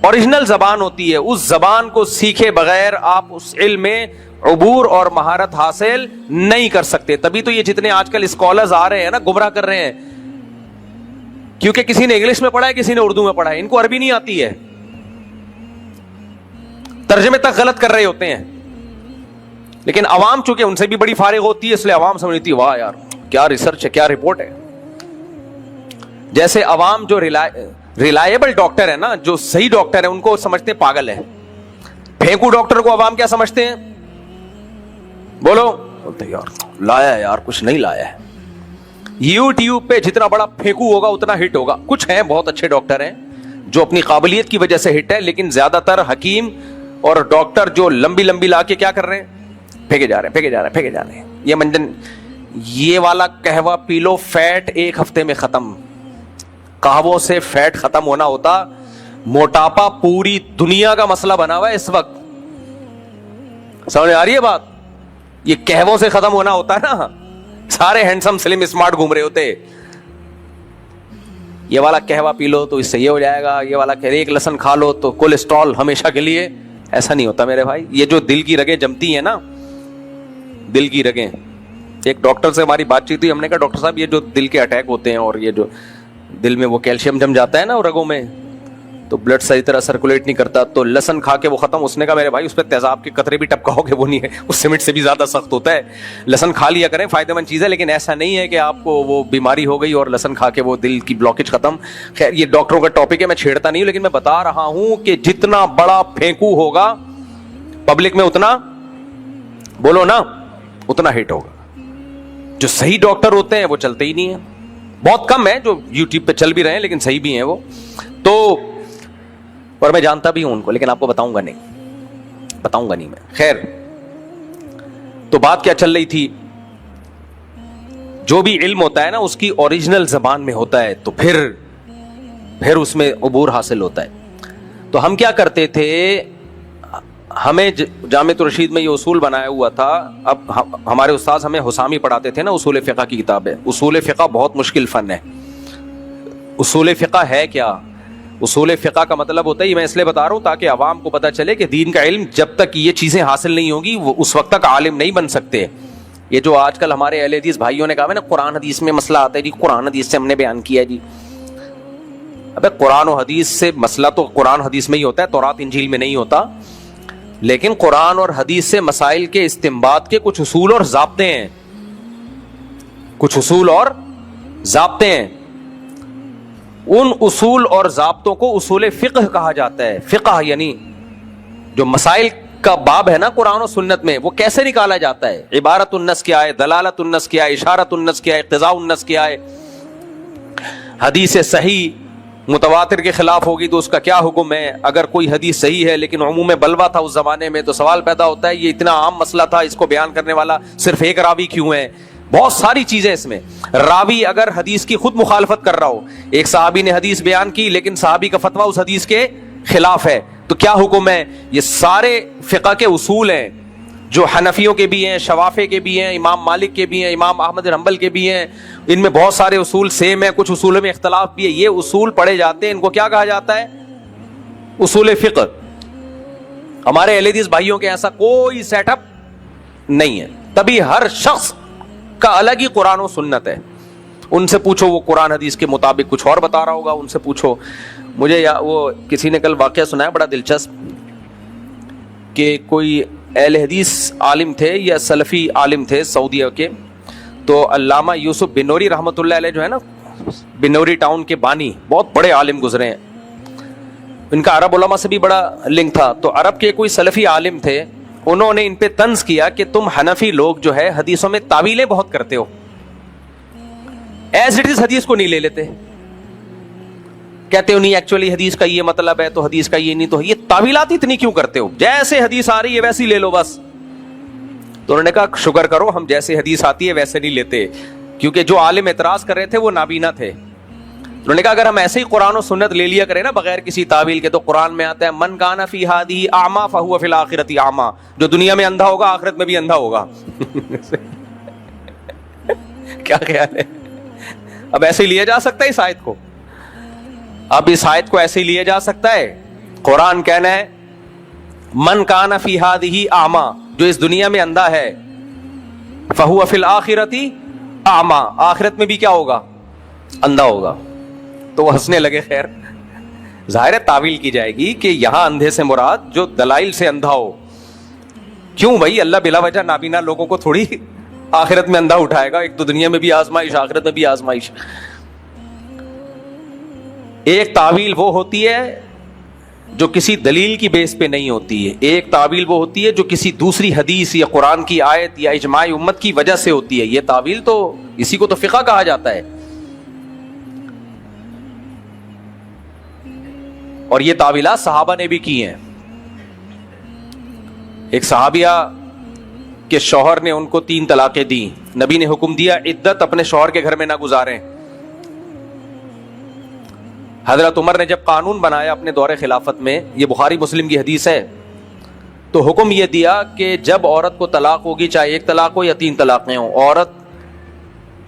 اوریجنل زبان ہوتی ہے, اس زبان کو سیکھے بغیر آپ اس علم میں عبور اور مہارت حاصل نہیں کر سکتے. تبھی تو یہ جتنے آج کل اسکالرز آ رہے ہیں نا گمراہ کر رہے ہیں, کیونکہ کسی نے انگلش میں پڑھا ہے, کسی نے اردو میں پڑھا ہے, ان کو عربی نہیں آتی ہے, ترجمے تک غلط کر رہے ہوتے ہیں. لیکن عوام چونکہ ان سے بھی بڑی فارغ ہوتی ہے, اس لیے عوام سمجھتی ہے واہ یار کیا ریسرچ ہے, کیا رپورٹ ہے. جیسے عوام جو ریلائبل ڈاکٹر ہے نا, جو صحیح ڈاکٹر ہے, ان کو سمجھتے ہیں پاگل ہے. پھینکو ڈاکٹر کو عوام کیا سمجھتے ہیں؟ بولو, بولتے یار لایا ہے, یار کچھ نہیں لایا ہے. یوٹیوب پہ جتنا بڑا پھینکو ہوگا اتنا ہٹ ہوگا. کچھ ہیں بہت اچھے ڈاکٹر ہیں جو اپنی قابلیت کی وجہ سے ہٹ ہے, لیکن زیادہ تر حکیم اور ڈاکٹر جو لمبی لمبی لا کے کیا کر رہے ہیں, پھینکے جا رہے ہیں, پھینکے جا رہے ہیں, پھینکے جا رہے ہیں. یہ منجن, یہ والا قہوہ پی لو, فیٹ ایک ہفتے میں ختم. قہووں سے فیٹ ختم ہونا ہوتا, موٹاپا پوری دنیا کا مسئلہ بنا ہوا ہے اس وقت. سمجھ آ رہی ہے بات؟ یہ قہووں سے ختم ہونا ہوتا ہے نا, سارے ہینڈسم سلم اسمارٹ گھوم رہے ہوتے. یہ والا قہوہ پی لو تو اس سے یہ ہو جائے گا, یہ والا ایک لہسن کھا لو تو کولیسٹرول ہمیشہ کے لیے. ایسا نہیں ہوتا میرے بھائی. یہ جو دل کی رگیں جمتی ہیں نا, دل کی رگیں, ایک ڈاکٹر سے ہماری بات چیت ہوئی, ہم نے کہا ڈاکٹر صاحب یہ جو دل کے اٹیک ہوتے ہیں اور یہ جو دل میں وہ کیلشیم جم جاتا ہے نا رگوں میں, تو بلڈ صحیح طرح سرکولیٹ نہیں کرتا, تو لہسن کھا کے وہ ختم. اس نے کہا میرے بھائی اس پہ تیزاب کے قطرے بھی ٹپکاؤ گے وہ نہیں ہے, اس سیمنٹ سے بھی زیادہ سخت ہوتا ہے. لہسن کھا لیا کریں, فائدہ مند چیز ہے, لیکن ایسا نہیں ہے کہ آپ کو وہ بیماری ہو گئی اور لہسن کھا کے وہ دل کی بلاکیج ختم. خیر یہ ڈاکٹروں کا ٹاپک ہے, میں چھیڑتا نہیں ہوں, لیکن میں بتا رہا ہوں کہ جتنا بڑا پھینکو ہوگا پبلک میں اتنا بولو نا اتنا ہٹ ہوگا. جو صحیح ڈاکٹر ہوتے ہیں وہ چلتے ہی نہیں ہیں, بہت کم ہے جو یوٹیوب پہ چل بھی رہے ہیں لیکن صحیح بھی ہیں وہ تو, اور میں جانتا بھی ہوں ان کو, لیکن آپ کو بتاؤں گا نہیں میں. خیر تو بات کیا چل رہی تھی, جو بھی علم ہوتا ہے نا اس کی اوریجنل زبان میں ہوتا ہے تو پھر اس میں عبور حاصل ہوتا ہے. تو ہم کیا کرتے تھے, ہمیں جامعۃ الرشید میں یہ اصول بنایا ہوا تھا. اب ہمارے استاذ ہمیں حسامی پڑھاتے تھے نا, اصول فقہ کی کتاب ہے. اصول فقہ بہت مشکل فن ہے. اصول فقہ ہے کیا؟ اصول فقہ کا مطلب ہوتا ہے, یہ میں اس لیے بتا رہا ہوں تاکہ عوام کو پتہ چلے کہ دین کا علم جب تک یہ چیزیں حاصل نہیں ہوگی وہ اس وقت تک عالم نہیں بن سکتے. یہ جو آج کل ہمارے اہل حدیث بھائیوں نے کہا ہے نا قرآن حدیث میں مسئلہ آتا ہے جی, قرآن حدیث سے ہم نے بیان کیا جی. ابے قرآن و حدیث سے مسئلہ تو قرآن حدیث میں ہی ہوتا ہے, تورات انجیل میں نہیں ہوتا. لیکن قرآن اور حدیث سے مسائل کے استنباط کے کچھ اصول اور ضابطے ہیں, ان اصول اور ضابطوں کو اصول فقہ کہا جاتا ہے. فقہ یعنی جو مسائل کا باب ہے نا قرآن و سنت میں, وہ کیسے نکالا جاتا ہے, عبارت النص کیا ہے, دلالت النص کیا ہے, اشارت النص کیا ہے, اقتضاء النص کیا ہے, حدیث صحیح متواتر کے خلاف ہوگی تو اس کا کیا حکم ہے. اگر کوئی حدیث صحیح ہے لیکن عموم بلوا تھا اس زمانے میں تو سوال پیدا ہوتا ہے یہ اتنا عام مسئلہ تھا, اس کو بیان کرنے والا صرف ایک راوی کیوں ہے. بہت ساری چیزیں اس میں. راوی اگر حدیث کی خود مخالفت کر رہا ہو, ایک صحابی نے حدیث بیان کی لیکن صحابی کا فتویٰ اس حدیث کے خلاف ہے تو کیا حکم ہے. یہ سارے فقہ کے اصول ہیں جو حنفیوں کے بھی ہیں, شوافے کے بھی ہیں, امام مالک کے بھی ہیں, امام احمد بن حنبل کے بھی ہیں. ان میں بہت سارے اصول سیم ہیں, کچھ اصولوں میں اختلاف بھی ہے. یہ اصول پڑھے جاتے ہیں, ان کو کیا کہا جاتا ہے, اصول فقہ. ہمارے اہل حدیث بھائیوں کے ایسا کوئی سیٹ اپ نہیں ہے, تبھی ہر شخص کا الگ ہی قرآن و سنت ہے. ان سے پوچھو وہ قرآن حدیث کے مطابق کچھ اور بتا رہا ہوگا, ان سے پوچھو. مجھے وہ کسی نے کل واقعہ سنایا بڑا دلچسپ, کہ کوئی اہل حدیث عالم تھے یا سلفی عالم تھے سعودیہ کے, تو علامہ یوسف بنوری رحمۃ اللہ علیہ جو ہے نا, بنوری ٹاؤن کے بانی, بہت بڑے عالم گزرے ہیں. ان کا عرب علماء سے بھی بڑا لنک تھا. تو عرب کے کوئی سلفی عالم تھے, انہوں نے ان پہ طنز کیا کہ تم حنفی لوگ جو ہے حدیثوں میں تعویلیں بہت کرتے ہو, ایز اٹ از حدیث کو نہیں لے لیتے. کہتے ہو نہیں ایکچولی حدیث کا یہ مطلب ہے تو حدیث کا یہ نہیں, تو یہ تعویلات اتنی کیوں کرتے ہو, جیسے حدیث آ رہی ہے ویسی لے لو بس. تو انہوں نے کہا شکر کرو ہم جیسے حدیث آتی ہے ویسے نہیں لیتے, کیونکہ جو عالم اعتراض کر رہے تھے وہ نابینا تھے. انہوں نے کہا اگر ہم ایسے ہی قرآن و سنت لے لیا کریں نا بغیر کسی تعویل کے, تو قرآن میں آتا ہے من کان فی ہذہ اعمی فہو فی الآخرۃ اعمی, جو دنیا میں اندھا ہوگا آخرت میں بھی اندھا ہوگا. کیا خیال ہے, اب ایسے ہی لیا جا سکتا ہے اس آیت کو, اب اس آیت کو ایسے ہی لیا جا سکتا ہے. قرآن کہنا ہے من کان فی ہذہ اعمی, جو اس دنیا میں اندھا ہے, فہو فی الآخرۃ اعمی, آخرت میں بھی کیا ہوگا, اندھا ہوگا. تو وہ ہنسنے لگے. خیر ظاہر ہے تعویل کی جائے گی کہ یہاں اندھے سے مراد جو دلائل سے اندھا ہو. کیوں بھائی, اللہ بلا وجہ نابینا لوگوں کو تھوڑی آخرت میں اندھا اٹھائے گا. ایک تو دنیا میں بھی آزمائش, آخرت میں بھی آزمائش. ایک تعویل وہ ہوتی ہے جو کسی دلیل کی بیس پہ نہیں ہوتی ہے, ایک تعویل وہ ہوتی ہے جو کسی دوسری حدیث یا قرآن کی آیت یا اجماع امت کی وجہ سے ہوتی ہے. یہ تعویل تو اسی کو تو فقہ کہا جاتا ہے. اور یہ تعویلات صحابہ نے بھی کی ہیں. ایک صحابیہ کے شوہر نے ان کو 3 طلاقیں دی, نبی نے حکم دیا عدت اپنے شوہر کے گھر میں نہ گزاریں. حضرت عمر نے جب قانون بنایا اپنے دور خلافت میں, یہ بخاری مسلم کی حدیث ہے, تو حکم یہ دیا کہ جب عورت کو طلاق ہوگی, چاہے 1 طلاق ہو یا 3 طلاقیں ہوں, عورت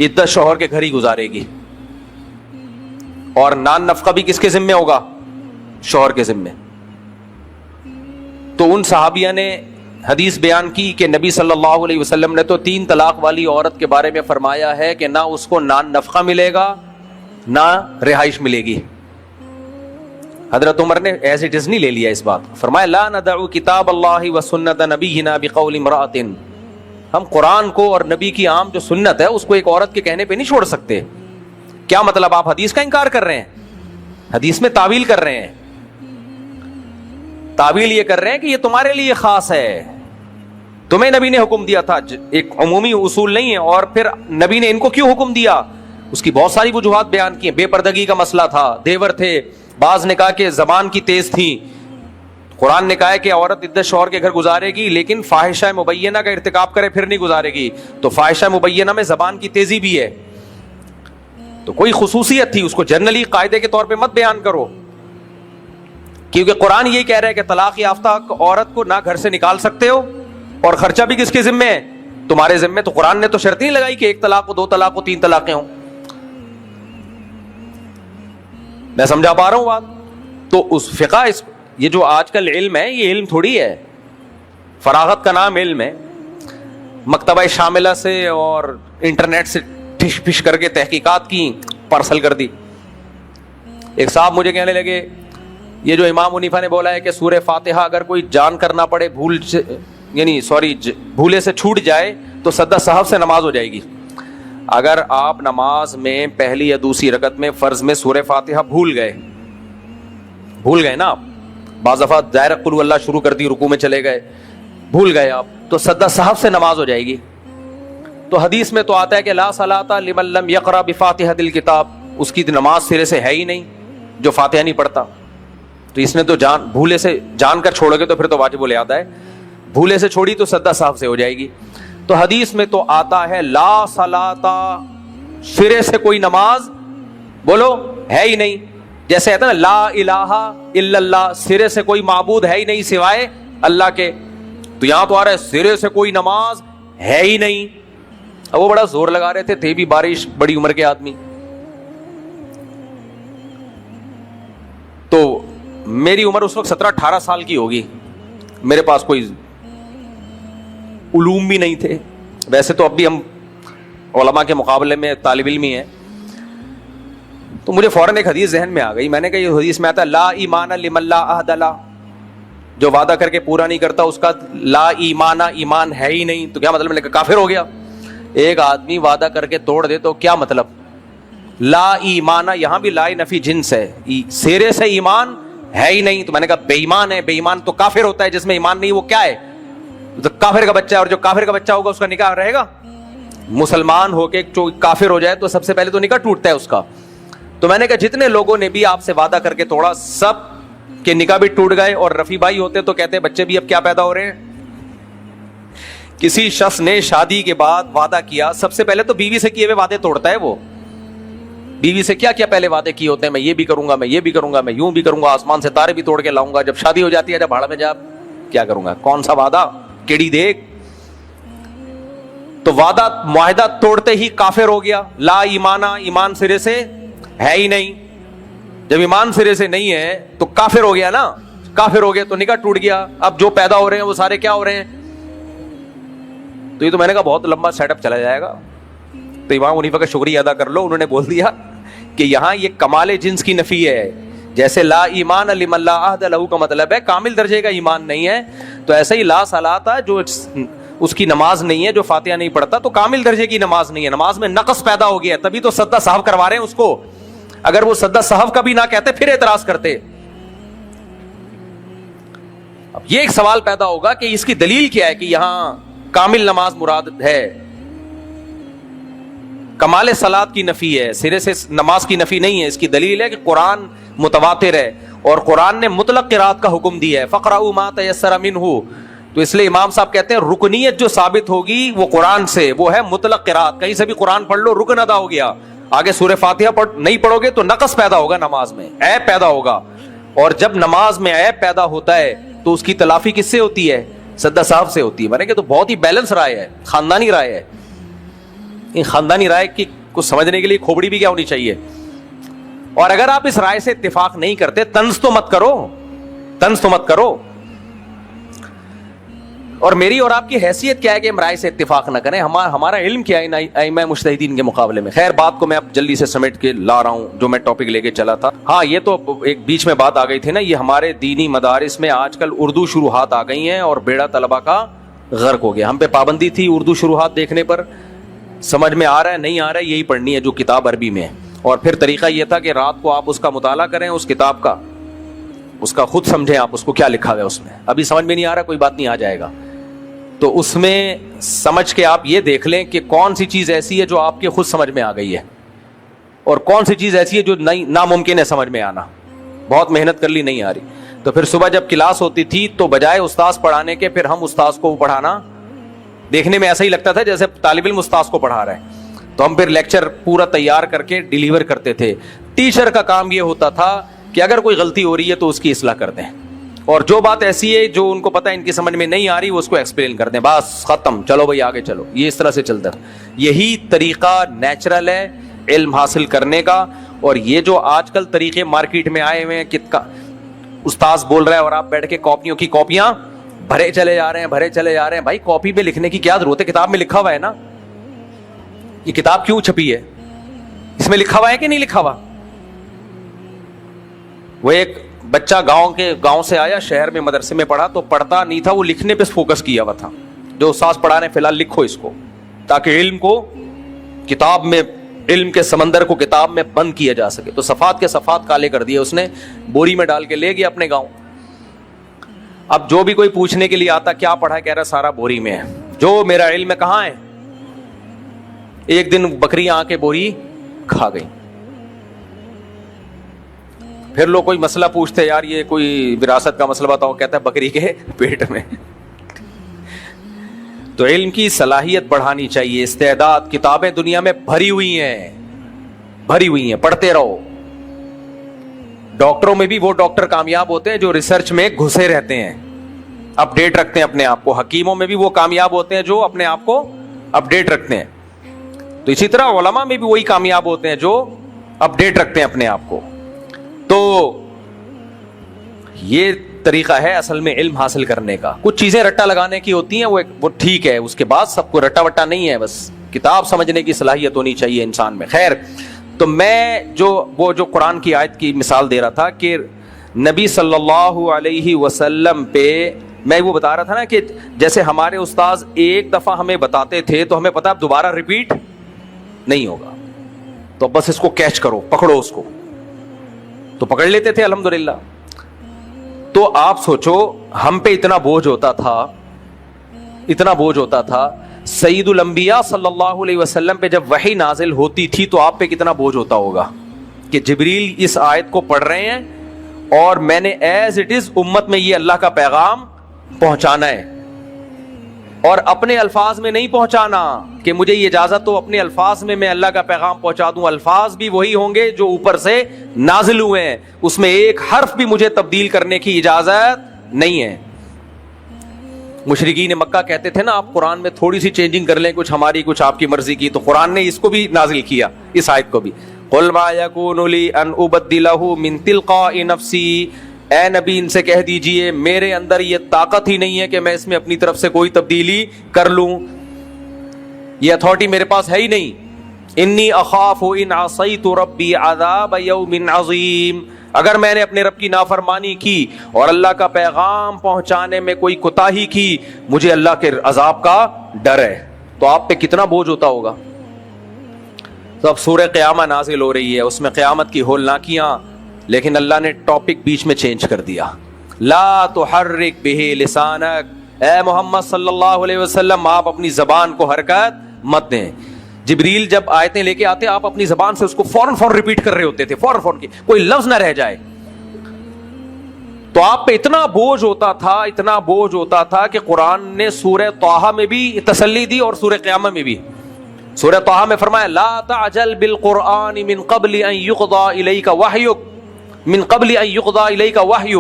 عدت شوہر کے گھر ہی گزارے گی. اور نان نفقہ بھی کس کے ذمہ ہوگا, شوہر کے ذمہ. تو ان صحابیہ نے حدیث بیان کی کہ نبی صلی اللہ علیہ وسلم نے تو 3 طلاق والی عورت کے بارے میں فرمایا ہے کہ نہ اس کو نفقہ ملے گا نہ رہائش ملے گی. حضرت عمر نے ایز اٹ از نہیں لے لیا اس بات کو, فرمایا لا ندعو کتاب اللہ و سنت نبینا بقول امرأۃ, ہم قرآن کو اور نبی کی عام جو سنت ہے اس کو ایک عورت کے کہنے پہ نہیں چھوڑ سکتے. کیا مطلب, آپ حدیث کا انکار کر رہے ہیں, حدیث میں تعویل کر رہے ہیں, تعویل یہ کر رہے ہیں کہ یہ تمہارے لیے خاص ہے, تمہیں نبی نے حکم دیا تھا, ایک عمومی اصول نہیں ہے. اور پھر نبی نے ان کو کیوں حکم دیا, اس کی بہت ساری وجوہات بیان کی ہیں. بے پردگی کا مسئلہ تھا, دیور تھے, بعض نے کہا کہ زبان کی تیز تھی. قرآن نے کہا ہے کہ عورت عدت شوہر کے گھر گزارے گی لیکن فاحشہ مبینہ کا ارتکاب کرے پھر نہیں گزارے گی, تو فاحشہ مبینہ میں زبان کی تیزی بھی ہے. تو کوئی خصوصیت تھی, اس کو جنرلی قاعدے کے طور پہ مت بیان کرو, کیونکہ قرآن یہی کہہ رہا ہے کہ طلاق یافتہ عورت کو نہ گھر سے نکال سکتے ہو, اور خرچہ بھی کس کے ذمہ ہے, تمہارے ذمہ. تو قرآن نے تو شرط نہیں لگائی کہ 1 طلاق ہو, 2 طلاق ہو, 3 طلاقیں ہوں. میں سمجھا پا رہا ہوں بات؟ تو اس فقہ, یہ جو آج کل علم ہے یہ علم تھوڑی ہے, فراغت کا نام علم ہے. مکتبہ شاملہ سے اور انٹرنیٹ سے ٹھش پھش کر کے تحقیقات کی, پارسل کر دی. ایک صاحب مجھے کہنے لگے یہ جو امام حنیفہ نے بولا ہے کہ سورہ فاتحہ اگر کوئی جان کرنا پڑے, بھولے سے چھوٹ جائے تو سدہ صحف سے نماز ہو جائے گی. اگر آپ نماز میں پہلی یا دوسری رکعت میں فرض میں سورہ فاتحہ بھول گئے نا, آپ بعض دفعہ دائرہ قل ہو اللہ شروع کر دی, رکوع میں چلے گئے, بھول گئے آپ, تو سدہ صحف سے نماز ہو جائے گی. تو حدیث میں تو آتا ہے کہ لا صلاۃ لمن لم یقرأ بفاتحۃ الکتاب, اس کی نماز سرے سے ہے ہی نہیں جو فاتحہ نہیں پڑھتا. تو اس نے تو بھولے سے جان کر چھوڑو گے تو پھر تو واجب الادا ہے, بھولے سے چھوڑی تو سدہ صحف سے ہو جائے گی. تو حدیث میں تو آتا ہے لا صلاۃ, سرے سے کوئی نماز بولو ہے ہی نہیں. جیسے کہتے ہیں نا لا الہ الا اللہ, سرے سے کوئی معبود ہے ہی نہیں سوائے اللہ کے. تو یہاں تو آ رہا ہے سرے سے کوئی نماز ہے ہی نہیں. اب وہ بڑا زور لگا رہے تھے بھی بارش, بڑی عمر کے آدمی. تو میری عمر اس وقت 17-18 سال کی ہوگی, میرے پاس کوئی علوم بھی نہیں تھے. ویسے تو اب بھی ہم علماء کے مقابلے میں طالب علم ہی ہیں. تو مجھے فوراً ایک حدیث ذہن میں آ گئی. میں نے کہا یہ حدیث میں آتا ہے لا ایمان لمن لا عہد له, جو وعدہ کر کے پورا نہیں کرتا اس کا لا ایمان, ایمان ہے ہی نہیں. تو کیا مطلب, میں نے کہا کافر ہو گیا. ایک آدمی وعدہ کر کے توڑ دے تو کیا مطلب, لا ایمان, یہاں بھی لا نفی جنس ہے, سیرے سے ایمان ہے ہی نہیں. تو میں نے کہا بے ایمان ہے, بے ایمان تو کافر ہوتا ہے, جس میں ایمان نہیں وہ کیا ہے, تو کافر کا بچہ ہے, اور جو کافر کا بچہ ہوگا اس کا نکاح رہے گا. مسلمان ہو کے جو کافر ہو جائے تو سب سے پہلے تو نکاح ٹوٹتا ہے اس کا. تو میں نے کہا جتنے لوگوں نے بھی آپ سے وعدہ کر کے توڑا سب کے نکاح بھی ٹوٹ گئے. اور رفیع بھائی ہوتے تو کہتے بچے بھی اب کیا پیدا ہو رہے ہیں. کسی شخص نے شادی کے بعد وعدہ کیا, سب سے پہلے تو بیوی سے کیے ہوئے وعدے توڑتا ہے. وہ بیوی سے کیا کیا پہلے وعدے کیے ہوتے ہیں, میں یہ بھی کروں گا, میں یہ بھی کروں گا, میں یوں بھی کروں گا, آسمان سے تارے بھی توڑ کے لاؤں گا. جب شادی ہو جاتی ہے جب بھاڑ میں جا کیا کروں گا, کون سا وعدہ, کیڑی دیکھ. تو وعدہ معاہدہ توڑتے ہی کافر ہو گیا. لا ایمانہ, ایمان سرے سے ہے ہی نہیں. جب ایمان سرے سے نہیں ہے تو کافر ہو گیا نا, کافر ہو گیا تو نکاح ٹوٹ گیا. اب جو پیدا ہو رہے ہیں وہ سارے کیا ہو رہے ہیں. تو یہ تو میں نے کہا بہت لمبا سیٹ اپ چلا جائے گا. تو امام حنیفہ کا شکریہ ادا کر لو, انہوں نے بول دیا کہ یہاں یہ کمال جنس کی نفی ہے. جیسے لا ایمان لمن لا عہد لہ کا مطلب ہے کامل درجے کا ایمان نہیں ہے, تو ایسے ہی لا صلاۃ, جو اس کی نماز نہیں ہے, جو فاتحہ نہیں پڑھتا, تو کامل درجے کی نماز نہیں ہے. نماز میں نقص پیدا ہو گیا, تبھی تو سدہ صحف کروا رہے ہیں اس کو. اگر وہ سدہ صحف کا بھی نہ کہتے پھر اعتراض کرتے. اب یہ ایک سوال پیدا ہوگا کہ اس کی دلیل کیا ہے کہ یہاں کامل نماز مراد ہے. کمال صلاۃ کی نفی ہے, سرے سے نماز کی نفی نہیں ہے. اس کی دلیل ہے کہ قرآن متواتر ہے اور قرآن نے مطلق قرات کا حکم دیا ہے, فقرؤوا ما تیسر منہ. تو اس لیے امام صاحب کہتے ہیں رکنیت جو ثابت ہوگی وہ قرآن سے, وہ ہے مطلق قرات. کہیں سے بھی قرآن پڑھ لو رکن ادا ہو گیا. آگے سورہ فاتحہ نہیں پڑھو گے تو نقص پیدا ہوگا, نماز میں عیب پیدا ہوگا. اور جب نماز میں عیب پیدا ہوتا ہے تو اس کی تلافی کس سے ہوتی ہے, سدہ صاحب سے ہوتی ہے. میں نے کہا تو بہت ہی بیلنس رائے ہے, خاندانی رائے ہے. ان خاندانی رائے کی کو سمجھنے کے لیے کھوپڑی بھی کیا ہونی چاہیے. اور اگر آپ اس رائے سے اتفاق نہیں کرتے, طنز تو مت کرو, طنز تو مت کرو. اور میری اور آپ کی حیثیت کیا ہے کہ ہم رائے سے اتفاق نہ کریں؟ ہمارا علم کیا ہے ائمہ مجتہدین کے مقابلے میں؟ خیر، بات کو میں اب جلدی سے سمیٹ کے لا رہا ہوں جو میں ٹاپک لے کے چلا تھا. ہاں، یہ تو ایک بیچ میں بات آ گئی تھی نا، یہ ہمارے دینی مدارس میں آج کل اردو شروحات آ گئی ہیں اور بیڑا طلبہ کا غرق ہو گیا. ہم پہ پابندی تھی اردو شروحات دیکھنے پر، سمجھ میں آ رہا ہے نہیں آ رہا ہے یہی پڑھنی ہے جو کتاب عربی میں ہے. اور پھر طریقہ یہ تھا کہ رات کو آپ اس کا مطالعہ کریں، اس کتاب کا، اس کا خود سمجھیں آپ اس کو کیا لکھا ہوا ہے اس میں. ابھی سمجھ میں نہیں آ رہا، کوئی بات نہیں، آ جائے گا. تو اس میں سمجھ کے آپ یہ دیکھ لیں کہ کون سی چیز ایسی ہے جو آپ کے خود سمجھ میں آ گئی ہے اور کون سی چیز ایسی ہے جو ناممکن ہے سمجھ میں آنا، بہت محنت کر لی نہیں آ رہی. تو پھر صبح جب کلاس ہوتی تھی تو بجائے استاذ پڑھانے کے پھر ہم استاذ کو پڑھانا، دیکھنے میں ایسا ہی لگتا تھا جیسے طالب علم استاذ کو پڑھا رہا ہے. تو ہم پھر لیکچر پورا تیار کر کے ڈیلیور کرتے تھے. ٹیچر کا کام یہ ہوتا تھا کہ اگر کوئی غلطی ہو رہی ہے تو اس کی اصلاح کر دیں، اور جو بات ایسی ہے جو ان کو پتہ ہے ان کی سمجھ میں نہیں آ رہی وہ اس کو ایکسپلین کر دیں، بس ختم، چلو بھائی آگے چلو. یہ اس طرح سے چلتا ہے. یہی طریقہ نیچرل ہے علم حاصل کرنے کا. اور یہ جو آج کل طریقے مارکیٹ میں آئے ہوئے ہیں کہ استاذ بول رہا ہے اور آپ بیٹھ کے کاپیوں کی کاپیاں بھرے چلے جا رہے ہیں. بھائی کاپی پہ لکھنے کی کیا ضرورت ہے؟ کتاب میں لکھا ہوا ہے نا. یہ کتاب کیوں چھپی ہے؟ اس میں لکھا ہوا ہے کہ نہیں لکھا ہوا؟ وہ ایک بچہ گاؤں سے آیا، شہر میں مدرسے میں پڑھا، تو پڑھتا نہیں تھا، وہ لکھنے پہ فوکس کیا ہوا تھا. جو استاذ پڑھا رہے ہیں فی الحال لکھو اس کو، تاکہ علم کو کتاب میں، علم کے سمندر کو کتاب میں بند کیا جا سکے. تو صفحات کے صفحات کالے کر دیے اس نے، بوری میں ڈال کے لے گیا اپنے گاؤں. اب جو بھی کوئی پوچھنے کے لیے آتا کیا پڑھا، کہہ رہا سارا بوری میں ہے، جو میرا علم ہے کہاں ہے. ایک دن بکریاں آ کے بوری کھا گئی. پھر لوگ کوئی مسئلہ پوچھتے، یار یہ کوئی وراثت کا مسئلہ بتاؤ، کہتا ہے بکری کے پیٹ میں. تو علم کی صلاحیت بڑھانی چاہیے، استعداد. کتابیں دنیا میں بھری ہوئی ہیں، پڑھتے رہو. ڈاکٹروں میں بھی وہ ڈاکٹر کامیاب ہوتے ہیں جو ریسرچ میں گھسے رہتے ہیں، اپڈیٹ رکھتے ہیں اپنے آپ کو. حکیموں میں بھی وہ کامیاب ہوتے ہیں جو اپنے آپ کو اپڈیٹ رکھتے ہیں. تو اسی طرح علماء میں بھی وہی کامیاب ہوتے ہیں جو اپڈیٹ رکھتے ہیں اپنے آپ کو. تو یہ طریقہ ہے اصل میں علم حاصل کرنے کا. کچھ چیزیں رٹا لگانے کی ہوتی ہیں، وہ ٹھیک ہے، اس کے بعد سب کو رٹا وٹا نہیں ہے، بس کتاب سمجھنے کی صلاحیت ہونی چاہیے انسان میں. خیر، تو میں جو قرآن کی آیت کی مثال دے رہا تھا کہ نبی صلی اللہ علیہ وسلم پہ میں وہ بتا رہا تھا نا کہ جیسے ہمارے استاذ ایک دفعہ ہمیں بتاتے تھے تو ہمیں پتا دوبارہ ریپیٹ نہیں ہوگا، تو بس اس کو کیچ کرو، پکڑو اس کو. تو پکڑ لیتے تھے الحمدللہ. تو آپ سوچو ہم پہ اتنا بوجھ ہوتا تھا. سید الانبیاء صلی اللہ علیہ وسلم پہ جب وحی نازل ہوتی تھی تو آپ پہ کتنا بوجھ ہوتا ہوگا کہ جبریل اس آیت کو پڑھ رہے ہیں اور میں نے ایز اٹ از امت میں یہ اللہ کا پیغام پہنچانا ہے، اور اپنے الفاظ میں نہیں پہنچانا کہ مجھے یہ اجازت ہو اپنے الفاظ میں اللہ کا پیغام پہنچا دوں. الفاظ بھی وہی ہوں گے جو اوپر سے نازل ہوئے ہیں، اس میں ایک حرف بھی مجھے تبدیل کرنے کی اجازت نہیں ہے. مشرکین مکہ کہتے تھے نا آپ قرآن میں تھوڑی سی چینجنگ کر لیں، کچھ ہماری کچھ آپ کی مرضی کی، تو قرآن نے اس کو بھی نازل کیا، اس آیت کو بھی. قل ما یکون لی ان ابدلہ من تلقاء نفسی، اے نبی ان سے کہہ دیجئے میرے اندر یہ طاقت ہی نہیں ہے کہ میں اس میں اپنی طرف سے کوئی تبدیلی کر لوں، یہ اتھارٹی میرے پاس ہے ہی نہیں. انی اخاف ان عصیت ربی عذاب یوم عظیم، اگر میں نے اپنے رب کی نافرمانی کی اور اللہ کا پیغام پہنچانے میں کوئی کوتاہی کی، مجھے اللہ کے عذاب کا ڈر ہے. تو آپ پہ کتنا بوجھ ہوتا ہوگا. تو اب سورہ قیامہ نازل ہو رہی ہے، اس میں قیامت کی ہولناکیاں، لیکن اللہ نے ٹاپک بیچ میں چینج کر دیا. لا تحرک بہ لسانک، اے محمد صلی اللہ علیہ وسلم آپ اپنی زبان کو حرکت مت دیں. جبریل جب آیتیں لے کے آتے آپ اپنی زبان سے اس کو فوراً ریپیٹ کر رہے ہوتے تھے، فوراً کی کوئی لفظ نہ رہ جائے. تو آپ پہ اتنا بوجھ ہوتا تھا کہ قرآن نے سورہ طٰہٰ میں بھی تسلی دی اور سورہ قیامہ میں بھی. سورہ طٰہٰ میں فرمایا لا تعجل بالقرآن من قبل ان يقضى الیک وحیہ،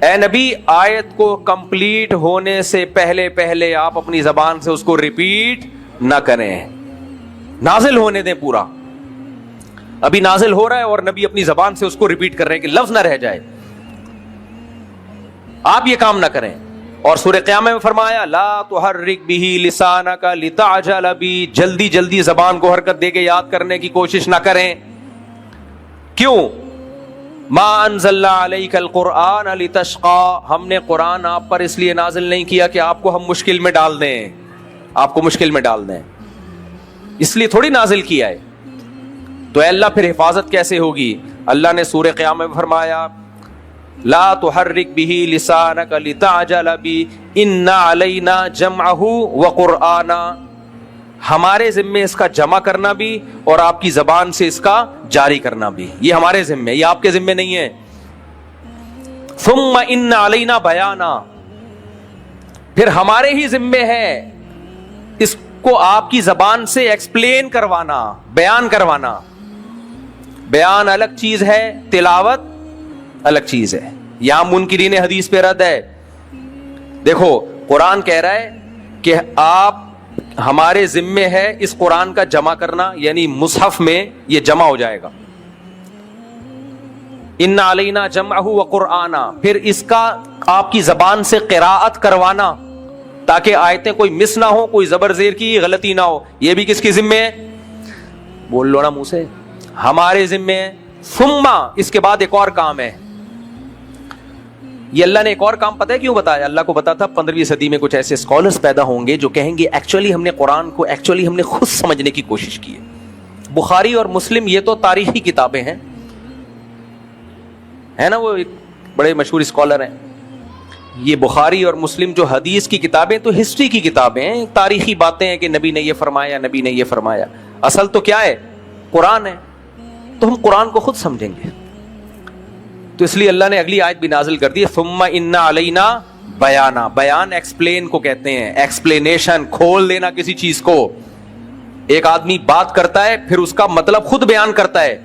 اے نبی آیت کو کمپلیٹ ہونے سے پہلے آپ اپنی زبان سے اس کو ریپیٹ نہ کریں، نازل ہونے دیں. پورا ابھی نازل ہو رہا ہے اور نبی اپنی زبان سے اس کو ریپیٹ کر رہے ہیں کہ لفظ نہ رہ جائے. آپ یہ کام نہ کریں. اور سورہ قیامہ میں فرمایا لا تحرک بہ لسانک لتعجل بہ، جلدی جلدی زبان کو حرکت دے کے یاد کرنے کی کوشش نہ کریں. کیوں؟ ما انزلنا علیک القرآن لتشقى، ہم نے قرآن آپ پر اس لیے نازل نہیں کیا کہ آپ کو ہم مشکل میں ڈال دیں، آپ کو مشکل میں ڈال دیں، اس لیے تھوڑی نازل کیا ہے. تو اے اللہ پھر حفاظت کیسے ہوگی؟ اللہ نے سورہ قیامہ میں فرمایا لا تحرک بہ لسانک لتعجل بہ ان علینا جمعہ وقرآنا، ہمارے ذمے اس کا جمع کرنا بھی اور آپ کی زبان سے اس کا جاری کرنا بھی، یہ ہمارے ذمے، یہ آپ کے ذمے نہیں ہے. ثم ان علینا بیانا، پھر ہمارے ہی ذمے ہے اس کو آپ کی زبان سے ایکسپلین کروانا، بیان کروانا. بیان الگ چیز ہے، تلاوت الگ چیز ہے. یہاں منکرین حدیث پہ رد ہے. دیکھو قرآن کہہ رہا ہے کہ آپ ہمارے ذمے ہے اس قرآن کا جمع کرنا، یعنی مصحف میں یہ جمع ہو جائے گا. ان علینا جمعہ وقرآنا، پھر اس کا آپ کی زبان سے قراءت کروانا تاکہ آیتیں کوئی مس نہ ہو، کوئی زبر زیر کی غلطی نہ ہو. یہ بھی کس کی ذمے ہے؟ بول لو نا منہ سے، ہمارے ذمے ہے. ثم، اس کے بعد ایک اور کام ہے. یہ اللہ نے ایک اور کام پتہ ہے کیوں بتایا؟ اللہ کو پتا تھا 15ویں صدی میں کچھ ایسے اسکالرز پیدا ہوں گے جو کہیں گے ایکچولی ہم نے قرآن کو ہم نے خود سمجھنے کی کوشش کی ہے. بخاری اور مسلم یہ تو تاریخی کتابیں ہیں، ہے نا، وہ ایک بڑے مشہور اسکالر ہیں. یہ بخاری اور مسلم جو حدیث کی کتابیں تو ہسٹری کی کتابیں ہیں، تاریخی باتیں ہیں کہ نبی نے یہ فرمایا، نبی نے یہ فرمایا. اصل تو کیا ہے؟ قرآن ہے. تو ہم قرآن کو خود سمجھیں گے. تو اس لیے اللہ نے اگلی آیت بھی نازل کر دی ثم ان علینا بیانا. بیان ایکسپلین کو کہتے ہیں، ایکسپلینیشن، کھول دینا کسی چیز کو. ایک آدمی بات کرتا ہے پھر اس کا مطلب خود بیان کرتا ہے.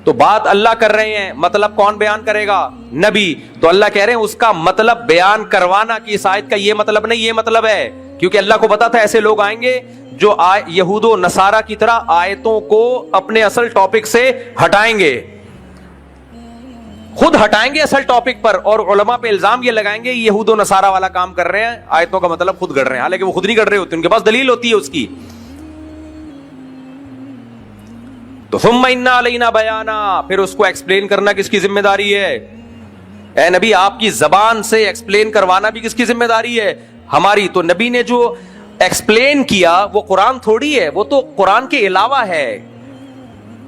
تو بات اللہ کر رہے ہیں، مطلب کون بیان کرے گا؟ نبی. تو اللہ کہہ رہے ہیں اس کا مطلب بیان کروانا کہ اس آیت کا یہ مطلب نہیں، یہ مطلب ہے. کیونکہ اللہ کو پتا تھا ایسے لوگ آئیں گے جو یہود و نصارہ کی طرح آیتوں کو اپنے اصل ٹاپک سے ہٹائیں گے، خود ہٹائیں گے اصل ٹاپک پر، اور علماء پہ الزام یہ لگائیں گے یہود و نصارہ والا کام کر رہے ہیں، آیتوں کا مطلب خود گڑھ رہے ہیں، حالانکہ وہ خود نہیں گڑھ رہے ہوتے، ان کے پاس دلیل ہوتی ہے اس کی. تو ثم ان علینا بیانا، پھر اس کو ایکسپلین کرنا کس کی ذمہ داری ہے؟ اے نبی آپ کی زبان سے ایکسپلین کروانا بھی کس کی ذمہ داری ہے؟ ہماری. تو نبی نے جو ایکسپلین کیا وہ قرآن تھوڑی ہے، وہ تو قرآن کے علاوہ ہے.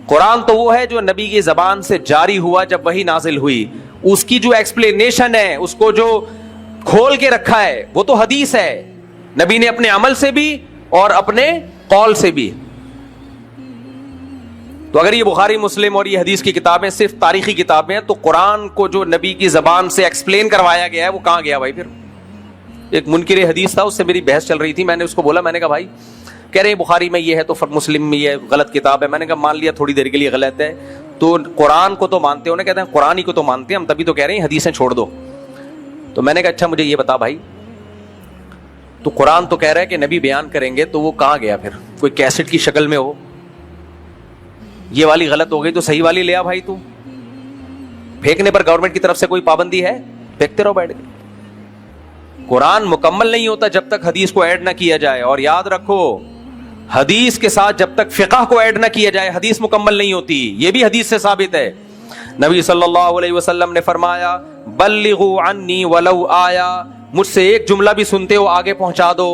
قرآن تو وہ ہے جو نبی کی زبان سے جاری ہوا جب وحی نازل ہوئی. اس کی جو ایکسپلینیشن ہے، اس کو جو کھول کے رکھا ہے، وہ تو حدیث ہے. نبی نے اپنے عمل سے بھی اور اپنے قول سے بھی. تو اگر یہ بخاری مسلم اور یہ حدیث کی کتابیں صرف تاریخی کتابیں ہیں، تو قرآن کو جو نبی کی زبان سے ایکسپلین کروایا گیا ہے وہ کہاں گیا بھائی؟ پھر ایک منکر حدیث تھا، اس سے میری بحث چل رہی تھی. میں نے اس کو بولا، میں نے کہا بھائی، کہہ رہے ہیں بخاری میں یہ ہے تو مسلم میں یہ غلط کتاب ہے. میں نے کہا مان لیا تھوڑی دیر کے لیے غلط ہے، تو قرآن کو تو مانتے ہو نا؟ کہتے ہیں قرآن ہی کو تو مانتے ہیں ہم، تبھی تو کہہ رہے ہیں حدیثیں چھوڑ دو. تو میں نے کہا اچھا مجھے یہ بتا بھائی، تو قرآن تو کہہ رہا ہے کہ نبی بیان کریں گے، تو وہ کہاں گیا پھر؟ کوئی کیسٹ کی شکل میں ہو، یہ والی غلط ہو گئی تو صحیح والی لیا بھائی. تو پھینکنے پر گورنمنٹ کی طرف سے کوئی پابندی ہے؟ پھینکتے رہو بیٹھ کے. قرآن مکمل نہیں ہوتا جب تک حدیث کو ایڈ نہ کیا جائے. اور یاد رکھو حدیث کے ساتھ جب تک فقہ کو ایڈ نہ کیا جائے حدیث مکمل نہیں ہوتی. یہ بھی حدیث سے ثابت ہے. نبی صلی اللہ علیہ وسلم نے فرمایا بلغوا عنی ولو آیا، مجھ سے ایک جملہ بھی سنتے ہو آگے پہنچا دو،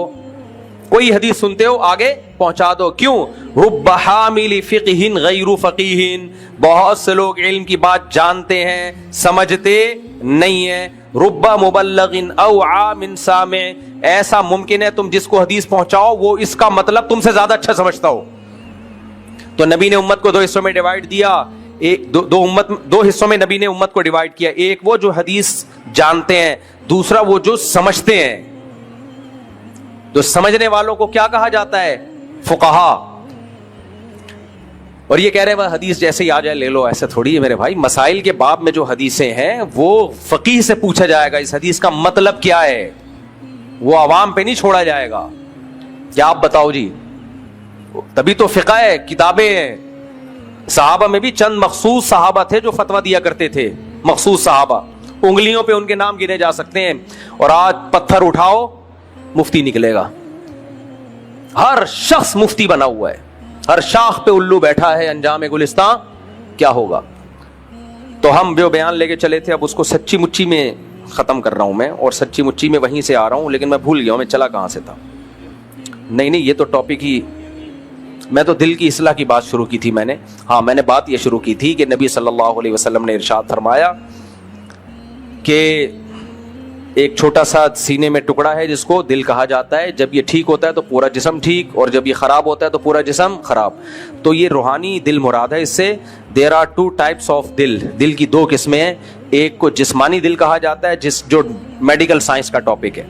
کوئی حدیث سنتے ہو آگے پہنچا دو. کیوں؟ رب حامل فقہ غیر فقیہ، بہت سے لوگ علم کی بات جانتے ہیں سمجھتے نہیں ہیں. رب مبلغ اوعى من سامع، ایسا ممکن ہے تم جس کو حدیث پہنچاؤ وہ اس کا مطلب تم سے زیادہ اچھا سمجھتا ہو. تو نبی نے امت کو دو حصوں میں ڈیوائیڈ دیا. دو حصوں میں نبی نے امت کو ڈیوائیڈ کیا. ایک وہ جو حدیث جانتے ہیں، دوسرا وہ جو سمجھتے ہیں. تو سمجھنے والوں کو کیا کہا جاتا ہے؟ فقہا. اور یہ کہہ رہے ہیں حدیث جیسے ہی آ جائے لے لو، ایسا تھوڑی ہے میرے بھائی. مسائل کے باب میں جو حدیثیں ہیں وہ فقیہ سے پوچھا جائے گا اس حدیث کا مطلب کیا ہے، وہ عوام پہ نہیں چھوڑا جائے گا کیا آپ بتاؤ جی. تبھی تو فقہ ہے، کتابیں ہیں. صحابہ میں بھی چند مخصوص صحابہ تھے جو فتویٰ دیا کرتے تھے، مخصوص صحابہ. انگلیوں پہ ان کے نام گنے جا سکتے ہیں. اور آج پتھر اٹھاؤ مفتی نکلے گا. ہر شخص مفتی بنا ہوا ہے, ہر شاخ پہ الو بیٹھا ہے. انجام گلستان کیا ہوگا؟ تو ہم جو بیان لے کے چلے تھے اب اس کو سچی مچی میں ختم کر رہا ہوں میں, اور سچی مچی میں وہیں سے آ رہا ہوں, لیکن میں بھول گیا ہوں میں چلا کہاں سے تھا. نہیں یہ تو ٹاپک ہی, میں تو دل کی اصلاح کی بات شروع کی تھی میں نے. ہاں میں نے بات یہ شروع کی تھی کہ نبی صلی اللہ علیہ وسلم نے ارشاد فرمایا کہ ایک چھوٹا سا سینے میں ٹکڑا ہے جس کو دل کہا جاتا ہے, جب یہ ٹھیک ہوتا ہے تو پورا جسم ٹھیک, اور جب یہ خراب ہوتا ہے تو پورا جسم خراب. تو یہ روحانی دل مراد ہے. اس سے there are two types of دل, دل کی دو قسمیں ہیں. ایک کو جسمانی دل کہا جاتا ہے جو میڈیکل سائنس کا ٹاپک ہے,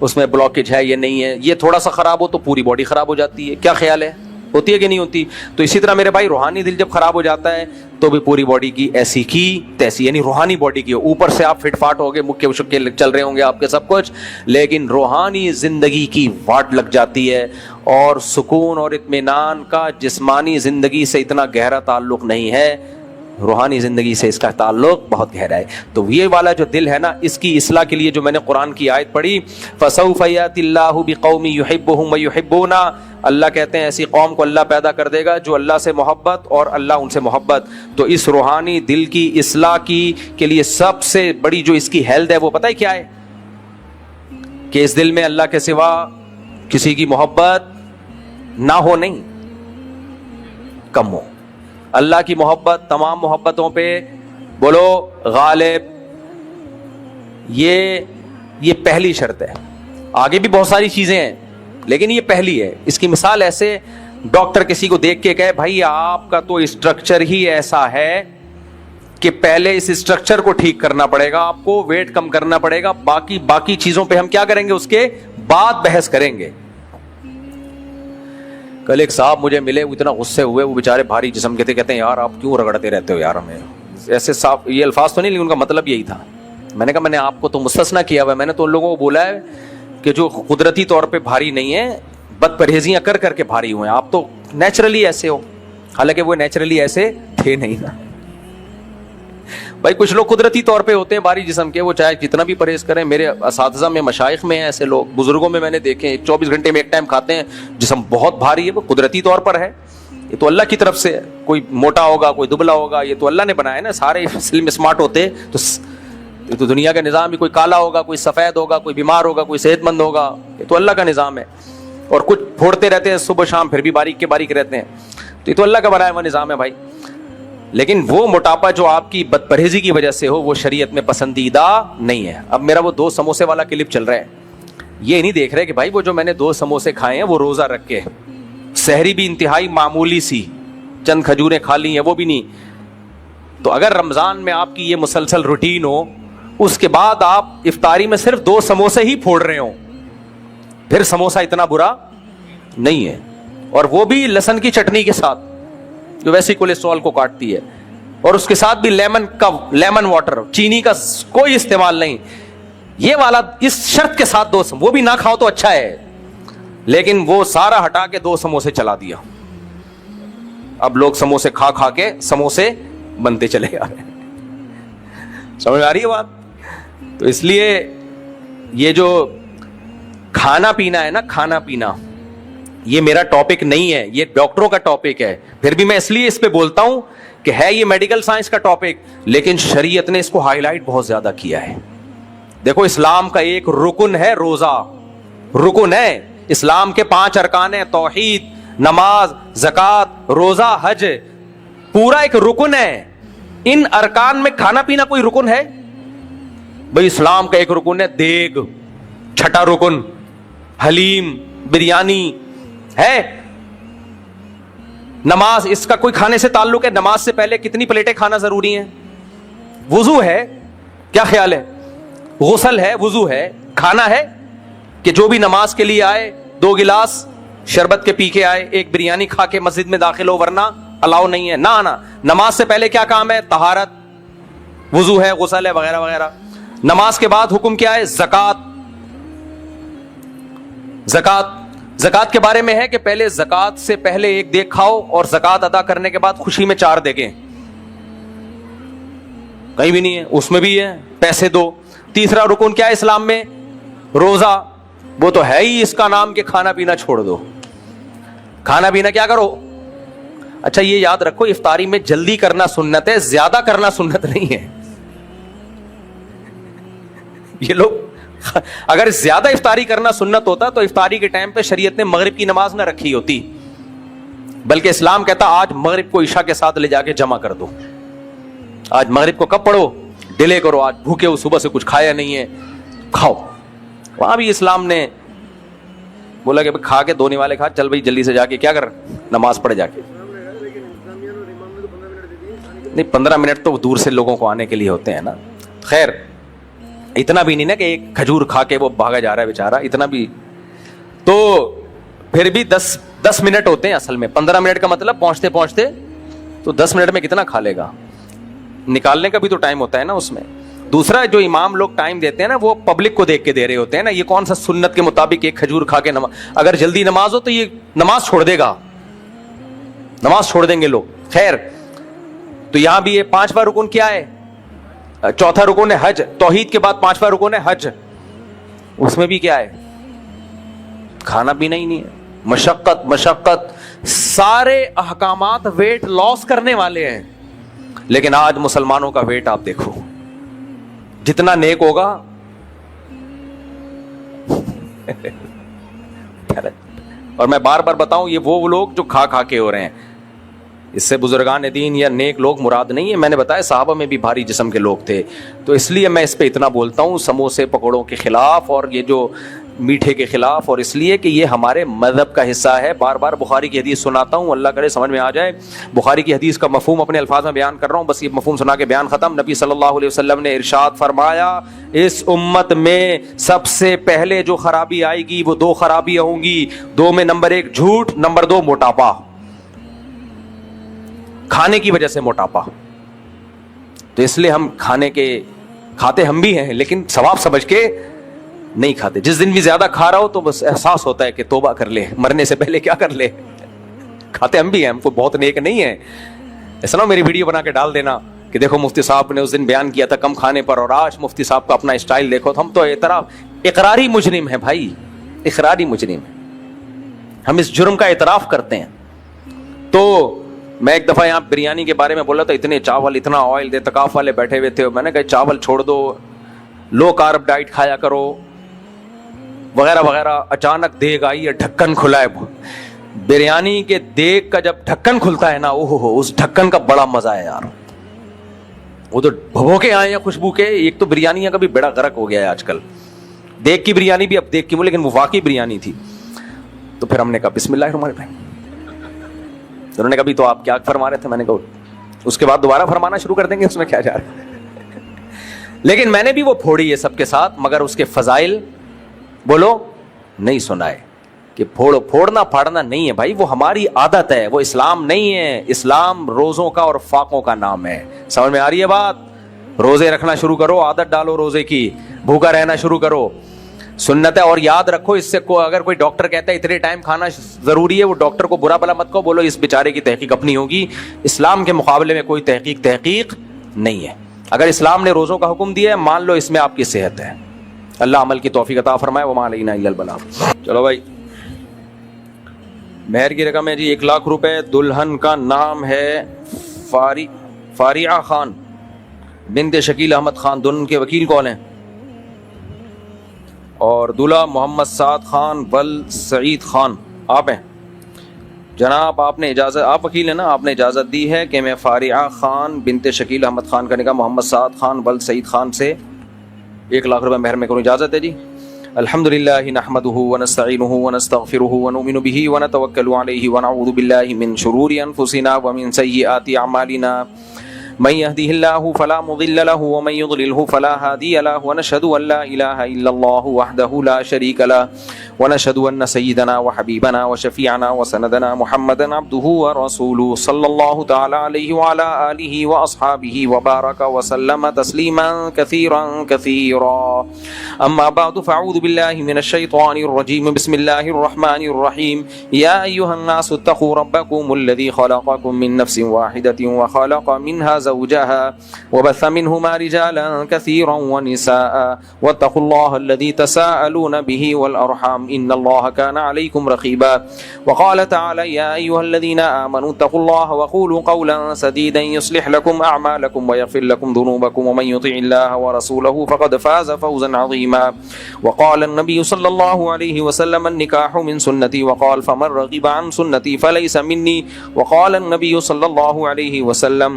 اس میں بلاکیج ہے یہ نہیں ہے, یہ تھوڑا سا خراب ہو تو پوری باڈی خراب ہو جاتی ہے. کیا خیال ہے, ہوتی ہے کہ نہیں ہوتی؟ تو اسی طرح میرے بھائی روحانی دل جب خراب ہو جاتا ہے تو بھی پوری باڈی کی ایسی کی تیسی, یعنی روحانی باڈی کی اوپر سے آپ فٹ فاٹ ہو گے, مکے وشکے چل رہے ہوں گے آپ کے سب کچھ, لیکن روحانی زندگی کی واٹ لگ جاتی ہے. اور سکون اور اطمینان کا جسمانی زندگی سے اتنا گہرا تعلق نہیں ہے, روحانی زندگی سے اس کا تعلق بہت گہرا ہے. تو یہ والا جو دل ہے نا, اس کی اصلاح کے لیے جو میں نے قرآن کی آیت پڑھی, فَسَوْفَ يَأْتِ اللَّهُ بِقَوْمٍ يُحِبُّهُمْ وَيُحِبُّونَ, اللہ کہتے ہیں ایسی قوم کو اللہ پیدا کر دے گا جو اللہ سے محبت اور اللہ ان سے محبت. تو اس روحانی دل کی اصلاح کی کے لیے سب سے بڑی جو اس کی ہیلتھ ہے وہ پتہ ہے کیا ہے؟ کہ اس دل میں اللہ کے سوا کسی کی محبت نہ ہو, نہیں کم ہو. اللہ کی محبت تمام محبتوں پہ بولو غالب. یہ پہلی شرط ہے. آگے بھی بہت ساری چیزیں ہیں لیکن یہ پہلی ہے. اس کی مثال ایسے ڈاکٹر کسی کو دیکھ کے کہے بھائی آپ کا تو اسٹرکچر ہی ایسا ہے کہ پہلے اس اسٹرکچر کو ٹھیک کرنا پڑے گا, آپ کو ویٹ کم کرنا پڑے گا, باقی چیزوں پہ ہم کیا کریں گے, اس کے بعد بحث کریں گے. کل ایک صاحب مجھے ملے, وہ اتنا غصے ہوئے, وہ بیچارے بھاری جسم کے تھے, کہتے ہیں یار آپ کیوں رگڑتے رہتے ہو یار ہمیں. ایسے صاحب یہ الفاظ تو نہیں لیکن ان کا مطلب یہی تھا. میں نے کہا میں نے آپ کو تو مستثنا کیا ہوا ہے, میں نے تو ان لوگوں کو بولا ہے کہ جو قدرتی طور پہ بھاری نہیں ہے, بد پرہیزیاں کر کے بھاری ہوئے ہیں. آپ تو نیچرلی ایسے ہو, حالانکہ وہ نیچرلی ایسے تھے نہیں نا بھائی. کچھ لوگ قدرتی طور پہ ہوتے ہیں بھاری جسم کے, وہ چاہے کتنا بھی پرہیز کریں. میرے اساتذہ میں مشائخ میں ہیں ایسے لوگ, بزرگوں میں نے دیکھے 24 گھنٹے میں ایک ٹائم کھاتے ہیں, جسم بہت بھاری ہے, وہ قدرتی طور پر ہے. یہ تو اللہ کی طرف سے ہے. کوئی موٹا ہوگا کوئی دبلا ہوگا, یہ تو اللہ نے بنایا نا. سارے سلم اسمارٹ ہوتے تو دنیا کا نظام بھی, کوئی کالا ہوگا کوئی سفید ہوگا, کوئی بیمار ہوگا کوئی صحت مند ہوگا, یہ تو اللہ کا نظام ہے. اور کچھ پھوڑتے رہتے ہیں صبح شام, پھر بھی باریک کے باریک رہتے ہیں. تو یہ تو اللہ کا بنایا ہوا نظام ہے بھائی. لیکن وہ موٹاپا جو آپ کی بد پرہیزی کی وجہ سے ہو وہ شریعت میں پسندیدہ نہیں ہے. اب میرا وہ 2 سموسے والا کلپ چل رہا ہے, یہ نہیں دیکھ رہے کہ بھائی وہ جو میں نے 2 سموسے کھائے ہیں وہ روزہ رکھ کے, سحری بھی انتہائی معمولی سی چند کھجوریں کھا لی ہیں وہ بھی نہیں. تو اگر رمضان میں آپ کی یہ مسلسل روٹین ہو, اس کے بعد آپ افطاری میں صرف 2 سموسے ہی پھوڑ رہے ہوں, پھر سموسا اتنا برا نہیں ہے. اور وہ بھی لہسن کی چٹنی کے ساتھ جو ویسے کولیسٹرول کو کاٹتی ہے, اور اس کے ساتھ بھی لیمن واٹر, چینی کا کوئی استعمال نہیں. یہ والا اس شرط کے ساتھ 2 وہ بھی نہ کھاؤ تو اچھا ہے, لیکن وہ سارا ہٹا کے 2 سموسے چلا دیا. اب لوگ سموسے کھا کے سموسے بنتے چلے جا رہے ہیں. سمجھ آ رہی ہے بات؟ تو اس لیے یہ جو کھانا پینا ہے نا, کھانا پینا یہ میرا ٹاپک نہیں ہے, یہ ڈاکٹروں کا ٹاپک ہے. پھر بھی میں اس لیے اس پہ بولتا ہوں کہ ہے یہ میڈیکل سائنس کا ٹاپک, لیکن شریعت نے اس کو ہائی لائٹ بہت زیادہ کیا ہے. دیکھو اسلام کا ایک رکن ہے روزہ, رکن ہے. اسلام کے 5 ارکان ہیں, توحید, نماز, زکوٰۃ, روزہ, حج, پورا ایک رکن ہے. ان ارکان میں کھانا پینا کوئی رکن ہے بھائی؟ اسلام کا ایک رکن ہے دیگ, چھٹا رکن حلیم, بریانی ہے. نماز, اس کا کوئی کھانے سے تعلق ہے؟ نماز سے پہلے کتنی پلیٹیں کھانا ضروری ہیں؟ وضو ہے, کیا خیال ہے؟ غسل ہے, وضو ہے, کھانا ہے کہ جو بھی نماز کے لیے آئے 2 گلاس شربت کے پی کے آئے, 1 بریانی کھا کے مسجد میں داخل ہو, ورنہ الاؤ نہیں ہے. نہ نماز سے پہلے کیا کام ہے؟ طہارت, وضو ہے, غسل ہے, وغیرہ وغیرہ. نماز کے بعد حکم کیا ہے؟ زکوٰۃ. زکوٰۃ کے بارے میں ہے کہ پہلے زکوٰۃ سے پہلے 1 دیگ کھاؤ, اور زکوٰۃ ادا کرنے کے بعد خوشی میں 4 دیگیں. کہیں بھی نہیں ہے. اس میں بھی ہے پیسے دو. تیسرا رکن کیا ہے اسلام میں؟ روزہ. وہ تو ہے ہی اس کا نام کہ کھانا پینا چھوڑ دو. کھانا پینا کیا کرو؟ اچھا یہ یاد رکھو افطاری میں جلدی کرنا سنت ہے, زیادہ کرنا سنت نہیں ہے. یہ لوگ اگر زیادہ افطاری کرنا سنت ہوتا تو افطاری کے ٹائم پہ شریعت نے مغرب کی نماز نہ رکھی ہوتی, بلکہ اسلام کہتا آج مغرب کو عشاء کے ساتھ لے جا کے جمع کر دو. آج مغرب کو کب پڑھو, ڈیلے کرو, آج بھوکے ہو, صبح سے کچھ کھایا نہیں ہے, کھاؤ. وہاں بھی اسلام نے بولا کہ کھا کے دھونے والے کھا, چل بھائی جلدی سے جا کے کیا کر, نماز پڑھ جا کے. نہیں 15 منٹ تو دور سے لوگوں کو آنے کے لیے ہوتے ہیں نا. خیر اتنا بھی نہیں نا کہ ایک کھجور کھا کے وہ بھاگا جا رہا ہے بیچارہ, اتنا بھی. تو پھر بھی 10 منٹ ہوتے ہیں اصل میں. 15 منٹ کا مطلب پہنچتے پہنچتے تو 10 منٹ میں کتنا کھا لے گا, نکالنے کا بھی تو ٹائم ہوتا ہے نا اس میں. دوسرا جو امام لوگ ٹائم دیتے ہیں نا وہ پبلک کو دیکھ کے دے رہے ہوتے ہیں نا. یہ کون سا سنت کے مطابق ایک کھجور کھا کے اگر جلدی نماز ہو تو یہ نماز چھوڑ دے گا, نماز چھوڑ دیں گے لوگ. خیر تو یہاں بھی یہ 5واں رکن کیا ہے؟ چوتھا رکن ہے حج. توحید کے بعد 5واں رکن ہے حج. اس میں بھی کیا ہے؟ کھانا پینا ہی نہیں ہے. مشقت سارے احکامات ویٹ لاس کرنے والے ہیں. لیکن آج مسلمانوں کا ویٹ آپ دیکھو, جتنا نیک ہوگا اور میں بار بار بتاؤں یہ وہ لوگ جو کھا کے ہو رہے ہیں, اس سے بزرگان دین یا نیک لوگ مراد نہیں ہے. میں نے بتایا صحابہ میں بھی بھاری جسم کے لوگ تھے, تو اس لیے میں اس پہ اتنا بولتا ہوں سموسے پکوڑوں کے خلاف اور یہ جو میٹھے کے خلاف, اور اس لیے کہ یہ ہمارے مذہب کا حصہ ہے. بار بار بخاری کی حدیث سناتا ہوں, اللہ کرے سمجھ میں آ جائے. بخاری کی حدیث کا مفہوم اپنے الفاظ میں بیان کر رہا ہوں, بس یہ مفہوم سنا کے بیان ختم. نبی صلی اللہ علیہ وسلم نے ارشاد فرمایا اس امت میں سب سے پہلے جو خرابی آئے گی وہ 2 خرابیاں ہوں گی. 2 میں نمبر 1 جھوٹ, نمبر 2 موٹاپا. کھانے کی وجہ سے موٹاپا. تو اس لیے ہم کھاتے ہم بھی ہیں لیکن ثواب سمجھ کے نہیں کھاتے. جس دن بھی زیادہ کھا رہا ہو تو بس احساس ہوتا ہے کہ توبہ کر لے, مرنے سے پہلے کیا کر لے. کھاتے ہم بھی ہیں, ہم کو بہت نیک نہیں ہے. ایسا نہ میری ویڈیو بنا کے ڈال دینا کہ دیکھو مفتی صاحب نے اس دن بیان کیا تھا کم کھانے پر, اور آج مفتی صاحب کا اپنا اسٹائل دیکھو. تو ہم تو اقراری مجرم ہیں بھائی, اقراری مجرم ہیں. ہم اس جرم کا اعتراف کرتے ہیں. تو میں ایک دفعہ یہاں بریانی کے بارے میں بولا تھا, اتنے چاول, اتنا آئل, اعتکاف والے بیٹھے ہوئے تھے. میں نے کہا چاول چھوڑ دو, لو کارب ڈائٹ کھایا کرو وغیرہ وغیرہ. اچانک دیگ آئی ہے, ڈھکن کھلا ہے. بریانی کے دیگ کا جب ڈھکن کھلتا ہے نا, اوہ اس ڈھکن کا بڑا مزہ ہے یار. وہ تو بھبو کے آئے ہیں خوشبو کے. ایک تو بریانی کا بھی بڑا غرق ہو گیا ہے آج کل. دیگ کی بریانی بھی اب دیگ کی, لیکن وہ واقعی بریانی تھی. تو پھر ہم نے کہا بسم اللہ الرحمن الرحیم. انہوں نے کہا بھی تو آپ کیا فرما رہے تھے؟ میں نے کہا اس کے بعد دوبارہ فرمانا شروع کر دیں گے, اس میں کیا جا رہا ہے. لیکن میں نے بھی وہ پھوڑی ہے سب کے ساتھ, مگر اس کے فضائل بولو نہیں سنائے. کہ پھوڑنا پھاڑنا نہیں ہے بھائی, وہ ہماری عادت ہے, وہ اسلام نہیں ہے. اسلام روزوں کا اور فاقوں کا نام ہے. سمجھ میں آ رہی ہے بات؟ روزے رکھنا شروع کرو, عادت ڈالو روزے کی, بھوکا رہنا شروع کرو, سنت ہے. اور یاد رکھو اس سے اگر کوئی ڈاکٹر کہتا ہے اتنے ٹائم کھانا ضروری ہے, وہ ڈاکٹر کو برا بلا مت کہو, بولو اس بیچارے کی تحقیق اپنی ہوگی. اسلام کے مقابلے میں کوئی تحقیق نہیں ہے. اگر اسلام نے روزوں کا حکم دیا ہے مان لو, اس میں آپ کی صحت ہے. اللہ عمل کی توفیق عطا فرمائے. وما علینا الا البلاغ. چلو بھائی, مہر کی رقم ہے جی 1 لاکھ روپے. دلہن کا نام ہے فاریعہ خان بنت شکیل احمد خان. دلہن کے وکیل کون ہیں؟ اور دولہا محمد سعد خان بل سعید خان. آپ ہیں جناب؟ آپ نے اجازت, آپ وکیل ہیں نا, آپ نے اجازت دی ہے کہ میں فاریعہ خان بنت شکیل احمد خان کا نکاح محمد سعد خان بل سعید خان سے 1 لاکھ روپے مہر میں کروں. اجازت ہے جی؟ الحمدللہ نحمده ونستعینه ونستغفره ونؤمن به ونتوکل علیہ ونعوذ باللہ من شرور انفسنا ومن سیئات اعمالنا من يهده الله فلا مضل له ومن يضلله فلا هادي له ونشهد ان لا اله الا الله وحده لا شريك له ونشهد أن سيدنا وحبيبنا وشفيعنا وسندنا محمدا عبده ورسوله صلى الله تعالى عليه وعلى آله وأصحابه وبارك وسلم تسليما كثيرا كثيرا. أما بعد فأعوذ بالله من الشيطان الرجيم. بسم الله الرحمن الرحيم. يا أيها الناس اتقوا ربكم الذي خلقكم من نفس واحدة وخلق منها زوجها وبث منهما رجالا كثيرا ونساء واتقوا الله الذي تساءلون به والأرحام إن الله كان عليكم رقيبا. وقال تعالى يا أيها الذين آمنوا اتقوا الله وقولوا قولا سديدا يصلح لكم أعمالكم ويغفر لكم ذنوبكم ومن يطع الله ورسوله فقد فاز فوزا عظيما. وقال النبي صلى الله عليه وسلم النكاح من سنتي وقال فمن رغب عن سنتي فليس مني. وقال النبي صلى الله عليه وسلم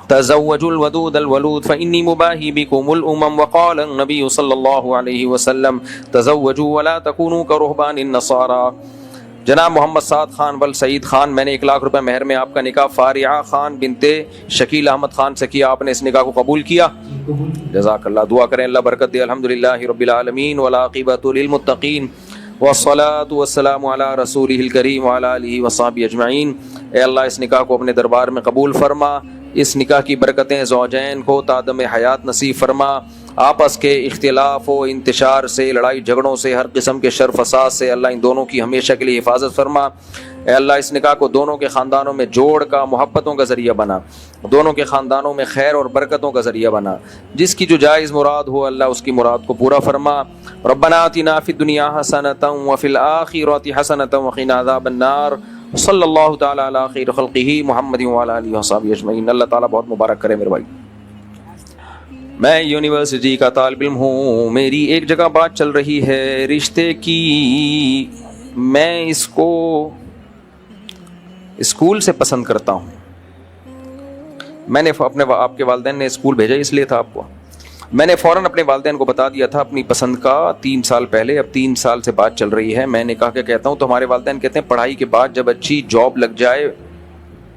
تزوجوا الودود الولود فإني مباهي بكم الأمم. وقال النبي صلی اللہ علیہ وسلم تزوجوا ولا تكونوا كرهبان النصارى. جناب محمد سعد خان ول سعید خان، میں نے 1 لاکھ روپے مہر میں آپ کا نکاح فارعہ خان بنت شکیل احمد خان سے کیا. آپ نے اس نکاح کو قبول کیا؟ جزاک اللہ. دعا کریں اللہ برکت دے. الحمدللہ رب العالمین والعاقبۃ للمتقین والصلاة والسلام علی رسولہ الکریم وعلی آلہ وصحبہ اجمعین. اے اللہ اس نکاح کو اپنے دربار میں قبول فرما. اس نکاح کی برکتیں زوجین کو تادم حیات نصیب فرما. آپس کے اختلاف و انتشار سے، لڑائی جھگڑوں سے، ہر قسم کے شر فساد سے اللہ ان دونوں کی ہمیشہ کے لیے حفاظت فرما. اے اللہ اس نکاح کو دونوں کے خاندانوں میں جوڑ کا، محبتوں کا ذریعہ بنا. دونوں کے خاندانوں میں خیر اور برکتوں کا ذریعہ بنا. جس کی جو جائز مراد ہو اللہ اس کی مراد کو پورا فرما. ربنا آتنا فی الدنیا حسنۃ وفی الآخرۃ حسنۃ وقنا عذاب النار. صلی اللہ تعالیٰ علی خیر خلقہ محمد وعلی آلہ وصحبہ اجمعین. اللہ تعالیٰ بہت مبارک کرے میرے بھائی. میں یونیورسٹی کا طالب علم ہوں. میری ایک جگہ بات چل رہی ہے رشتے کی. میں اس کو اسکول سے پسند کرتا ہوں. میں نے اپنے آپ کے والدین نے اسکول بھیجا اس لیے تھا آپ کو. میں نے فوراً اپنے والدین کو بتا دیا تھا اپنی پسند کا 3 سال پہلے. اب 3 سال سے بات چل رہی ہے. میں نے کہا کہ کہتا ہوں تو ہمارے والدین کہتے ہیں پڑھائی کے بعد جب اچھی جاب لگ جائے.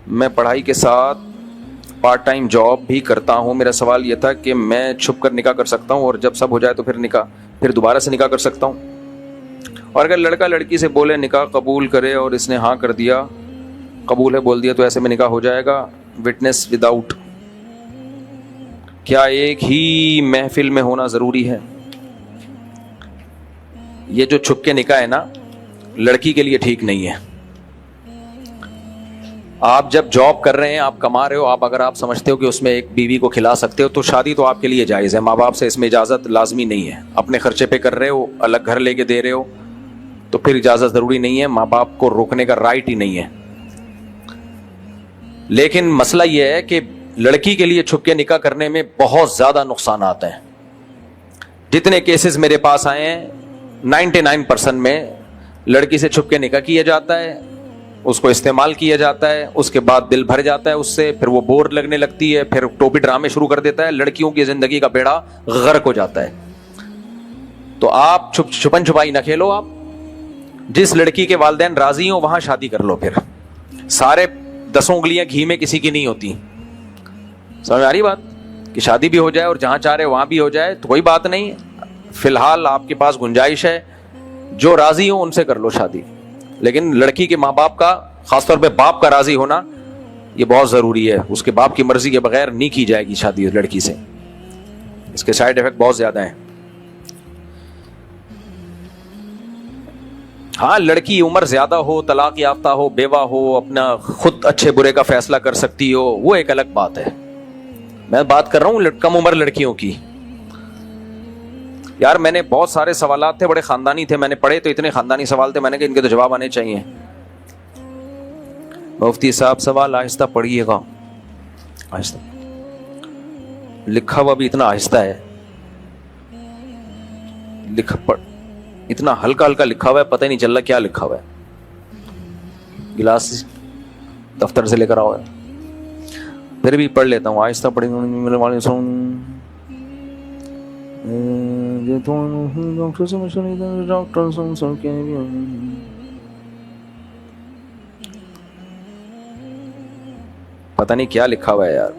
میں پڑھائی کے ساتھ پارٹ ٹائم جاب بھی کرتا ہوں. میرا سوال یہ تھا کہ میں چھپ کر نکاح کر سکتا ہوں اور جب سب ہو جائے تو پھر دوبارہ سے نکاح کر سکتا ہوں؟ اور اگر لڑکا لڑکی سے بولے نکاح قبول کرے اور اس نے ہاں کر دیا، قبول ہے بول دیا، تو ایسے میں نکاح ہو جائے گا وٹنس وداؤٹ؟ کیا ایک ہی محفل میں ہونا ضروری ہے؟ یہ جو چھپ کے نکاح ہے نا لڑکی کے لیے ٹھیک نہیں ہے. آپ جب جاب کر رہے ہیں، آپ کما رہے ہو، اگر آپ سمجھتے ہو کہ اس میں ایک بیوی کو کھلا سکتے ہو تو شادی تو آپ کے لیے جائز ہے. ماں باپ سے اس میں اجازت لازمی نہیں ہے. اپنے خرچے پہ کر رہے ہو، الگ گھر لے کے دے رہے ہو تو پھر اجازت ضروری نہیں ہے. ماں باپ کو روکنے کا رائٹ ہی نہیں ہے. لیکن مسئلہ یہ ہے کہ لڑکی کے لیے چھپ کے نکاح کرنے میں بہت زیادہ نقصانات ہیں. جتنے کیسز میرے پاس آئے ہیں 99% میں لڑکی سے چھپ کے نکاح کیا جاتا ہے، اس کو استعمال کیا جاتا ہے، اس کے بعد دل بھر جاتا ہے اس سے، پھر وہ بور لگنے لگتی ہے، پھر ٹوپی ڈرامے شروع کر دیتا ہے. لڑکیوں کی زندگی کا بیڑا غرق ہو جاتا ہے. تو آپ چھپن چھپائی نہ کھیلو. آپ جس لڑکی کے والدین راضی ہوں وہاں شادی کر لو. پھر سارے 10 انگلیاں گھی میں کسی کی نہیں ہوتی. سمجھ آ رہی بات؟ کہ شادی بھی ہو جائے اور جہاں چاہ رہے وہاں بھی ہو جائے تو کوئی بات نہیں. فی الحال آپ کے پاس گنجائش ہے، جو راضی ہوں ان سے کر لو شادی. لیکن لڑکی کے ماں باپ کا، خاص طور پہ باپ کا راضی ہونا یہ بہت ضروری ہے. اس کے باپ کی مرضی کے بغیر نہیں کی جائے گی شادی لڑکی سے. اس کے سائیڈ ایفیکٹ بہت زیادہ ہیں. ہاں لڑکی عمر زیادہ ہو، طلاق یافتہ ہو، بیوہ ہو، اپنا خود اچھے برے کا فیصلہ کر سکتی ہو، وہ ایک الگ بات ہے. میں بات کر رہا ہوں کم عمر لڑکیوں کی. یار میں نے بہت سارے سوالات تھے، بڑے خاندانی تھے، میں نے پڑھے تو اتنے خاندانی سوال تھے، میں نے کہا ان کے تو جواب آنے چاہیے. مفتی صاحب سوال آہستہ پڑھیے گا. آہستہ لکھا ہوا بھی اتنا آہستہ ہے، اتنا ہلکا ہلکا لکھا ہوا ہے، پتہ ہی نہیں چل رہا کیا لکھا ہوا ہے. گلاس دفتر سے لے کر آؤ. پھر بھی پڑھ لیتا ہوں آہستہ پڑھیں پتہ نہیں کیا لکھا ہوا ہے یار.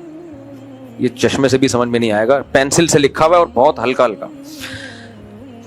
یہ چشمے سے بھی سمجھ میں نہیں آئے گا. پینسل سے لکھا ہوا ہے اور بہت ہلکا ہلکا.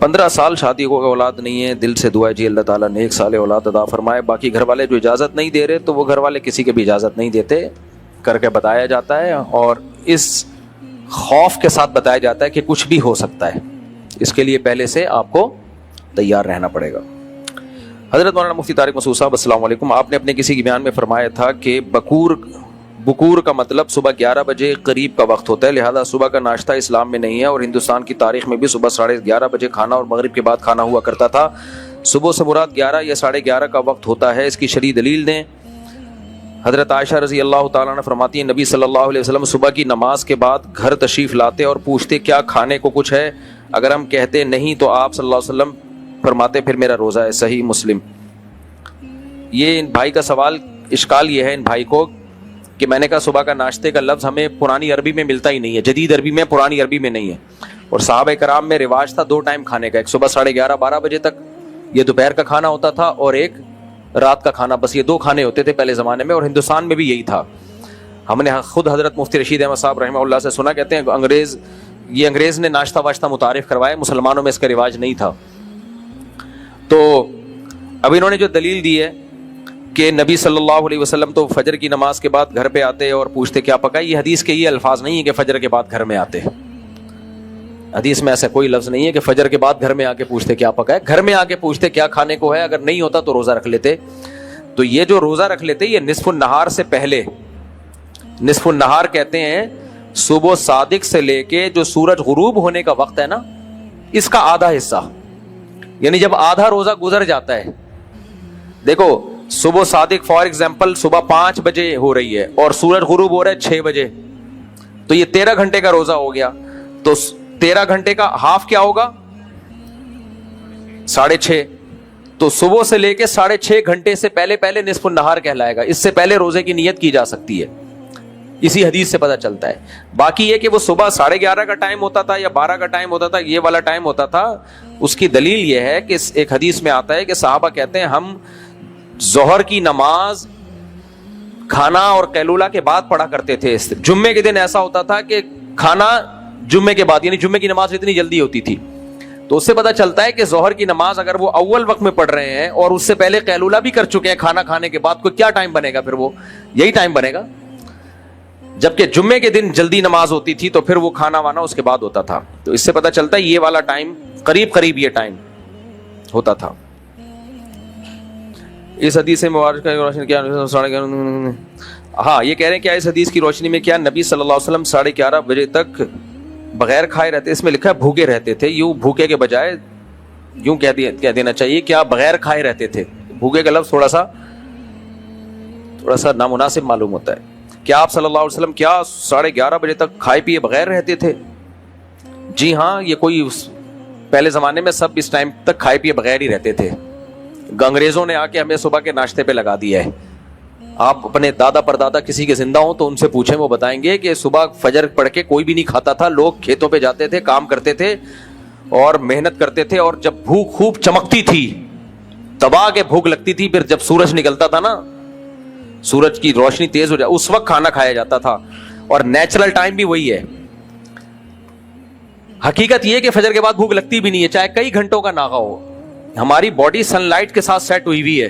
15 سال شادی کو اولاد نہیں ہے, دل سے دعا ہے جی اللہ تعالیٰ نیک صالح اولاد عطا فرمائے. باقی گھر والے جو اجازت نہیں دے رہے تو وہ گھر والے کسی کے بھی اجازت نہیں دیتے, کر کے بتایا جاتا ہے اور اس خوف کے ساتھ بتایا جاتا ہے کہ کچھ بھی ہو سکتا ہے. اس کے لیے پہلے سے آپ کو تیار رہنا پڑے گا. حضرت مولانا مفتی طارق مسعود صاحب السلام علیکم, آپ نے اپنے کسی کے بیان میں فرمایا تھا کہ بکور کا مطلب صبح 11 بجے قریب کا وقت ہوتا ہے, لہذا صبح کا ناشتہ اسلام میں نہیں ہے, اور ہندوستان کی تاریخ میں بھی صبح 11:30 بجے کھانا اور مغرب کے بعد کھانا ہوا کرتا تھا. صبح سے مراد 11 یا 11:30 کا وقت ہوتا ہے, اس کی شرعی دلیل دیں. حضرت عائشہ رضی اللہ تعالیٰ عنہ فرماتی ہیں نبی صلی اللہ علیہ وسلم صبح کی نماز کے بعد گھر تشریف لاتے اور پوچھتے کیا کھانے کو کچھ ہے, اگر ہم کہتے نہیں تو آپ صلی اللہ علیہ وسلم فرماتے پھر میرا روزہ ہے. صحیح مسلم. یہ ان بھائی کا سوال, اشکال یہ ہے ان بھائی کو کہ میں نے کہا صبح کا ناشتے کا لفظ ہمیں پرانی عربی میں ملتا ہی نہیں ہے, جدید عربی میں, پرانی عربی میں نہیں ہے. اور صحابہ کرام میں رواج تھا 2 ٹائم کھانے کا, ایک صبح 11:30-12 بجے تک یہ دوپہر کا کھانا ہوتا تھا, اور ایک رات کا کھانا. بس یہ 2 کھانے ہوتے تھے پہلے زمانے میں, اور ہندوستان میں بھی یہی تھا. ہم نے خود حضرت مفتی رشید احمد صاحب رحمہ اللہ سے سنا, کہتے ہیں انگریز نے ناشتہ واشتہ متعارف کروایا, مسلمانوں میں اس کا رواج نہیں تھا. تو اب انہوں نے جو دلیل دی ہے کہ نبی صلی اللہ علیہ وسلم تو فجر کی نماز کے بعد گھر پہ آتے اور پوچھتے کیا پکا, یہ حدیث کے یہ الفاظ نہیں ہے کہ فجر کے بعد گھر میں آتے. حدیث میں ایسا کوئی لفظ نہیں ہے کہ فجر کے بعد گھر میں آ کے پوچھتے کیا پکا ہے. گھر میں آ کے پوچھتے کیا کھانے کو ہے, اگر نہیں ہوتا تو روزہ رکھ لیتے. تو یہ جو روزہ رکھ لیتے یہ نصف النہار سے پہلے, نصف النہار کہتے ہیں صبح صادق سے لے کے جو سورج غروب ہونے کا وقت ہے نا, اس کا آدھا حصہ, یعنی جب آدھا روزہ گزر جاتا ہے. دیکھو صبح صادق فار ایگزامپل صبح 5 بجے ہو رہی ہے اور سورج غروب ہو رہا ہے 6 بجے, تو یہ 13 گھنٹے کا روزہ ہو گیا. تو 13 گھنٹے کا ہاف کیا ہوگا, 6.5. تو صبح سے لے کے 6.5 گھنٹے سے پہلے نصف النہار کہلائے گا. اس سے پہلے روزے کی نیت کی جا سکتی ہے, اسی حدیث سے پتہ چلتا ہے. باقی یہ کہ وہ صبح 11:30 کا ٹائم ہوتا تھا یا 12 کا ٹائم ہوتا تھا, یہ والا ٹائم ہوتا تھا, اس کی دلیل یہ ہے کہ ایک حدیث میں آتا ہے کہ صحابہ کہتے ہیں ہم ظہر کی نماز کھانا اور قیلولہ کے بعد پڑھا کرتے تھے. جمعے کے دن ایسا ہوتا تھا کہ کھانا جمعے کے بعد, یعنی جمعے کی نماز اتنی جلدی ہوتی تھی. تو اس سے پتہ چلتا ہے کہ ظہر کی نماز اگر وہ اول وقت میں پڑھ رہے ہیں اور اس سے پہلے قیلولہ بھی کر چکے ہیں کھانا کھانے کے بعد, کوئی کیا ٹائم بنے گا, پھر وہ یہی ٹائم بنے گا. جبکہ جمعے کے دن جلدی نماز ہوتی تھی تو پھر وہ کھانا وانا اس کے بعد ہوتا تھا. تو اس سے پتہ چلتا ہے یہ والا ٹائم قریب یہ ٹائم ہوتا تھا. اس حدیث سے مبارک کی روشنی کیا, ہاں یہ کہہ رہے ہیں کیا اس حدیث کی روشنی میں کیا نبی صلی اللہ علیہ وسلم 11:30 بجے تک بغیر کھائے رہتے, اس میں لکھا ہے بھوکے رہتے تھے, یوں بھوکے کے بجائے یوں کہہ دینا چاہیے کیا بغیر کھائے رہتے تھے. بھوکے کا لفظ تھوڑا سا نامناسب معلوم ہوتا ہے. کیا آپ صلی اللہ علیہ وسلم کیا 11:30 بجے تک کھائے پیے بغیر رہتے تھے؟ جی ہاں, یہ کوئی پہلے زمانے میں سب اس ٹائم تک کھائے پیے بغیر ہی رہتے تھے. انگریزوں نے آ کے ہمیں صبح کے ناشتے پہ لگا دیا ہے. آپ اپنے دادا پردادا کسی کے زندہ ہوں تو ان سے پوچھیں, وہ بتائیں گے کہ صبح فجر پڑھ کے کوئی بھی نہیں کھاتا تھا. لوگ کھیتوں پہ جاتے تھے, کام کرتے تھے اور محنت کرتے تھے, اور جب بھوک خوب چمکتی تھی, دبا کے بھوک لگتی تھی, پھر جب سورج نکلتا تھا نا, سورج کی روشنی تیز ہو جائے, اس وقت کھانا کھایا جاتا تھا. اور نیچرل ٹائم بھی وہی ہے. حقیقت یہ کہ فجر کے بعد بھوک لگتی بھی نہیں ہے, چاہے کئی گھنٹوں کا ناغہ ہو. ہماری باڈی سن لائٹ کے ساتھ سیٹ ہوئی ہوئی ہے.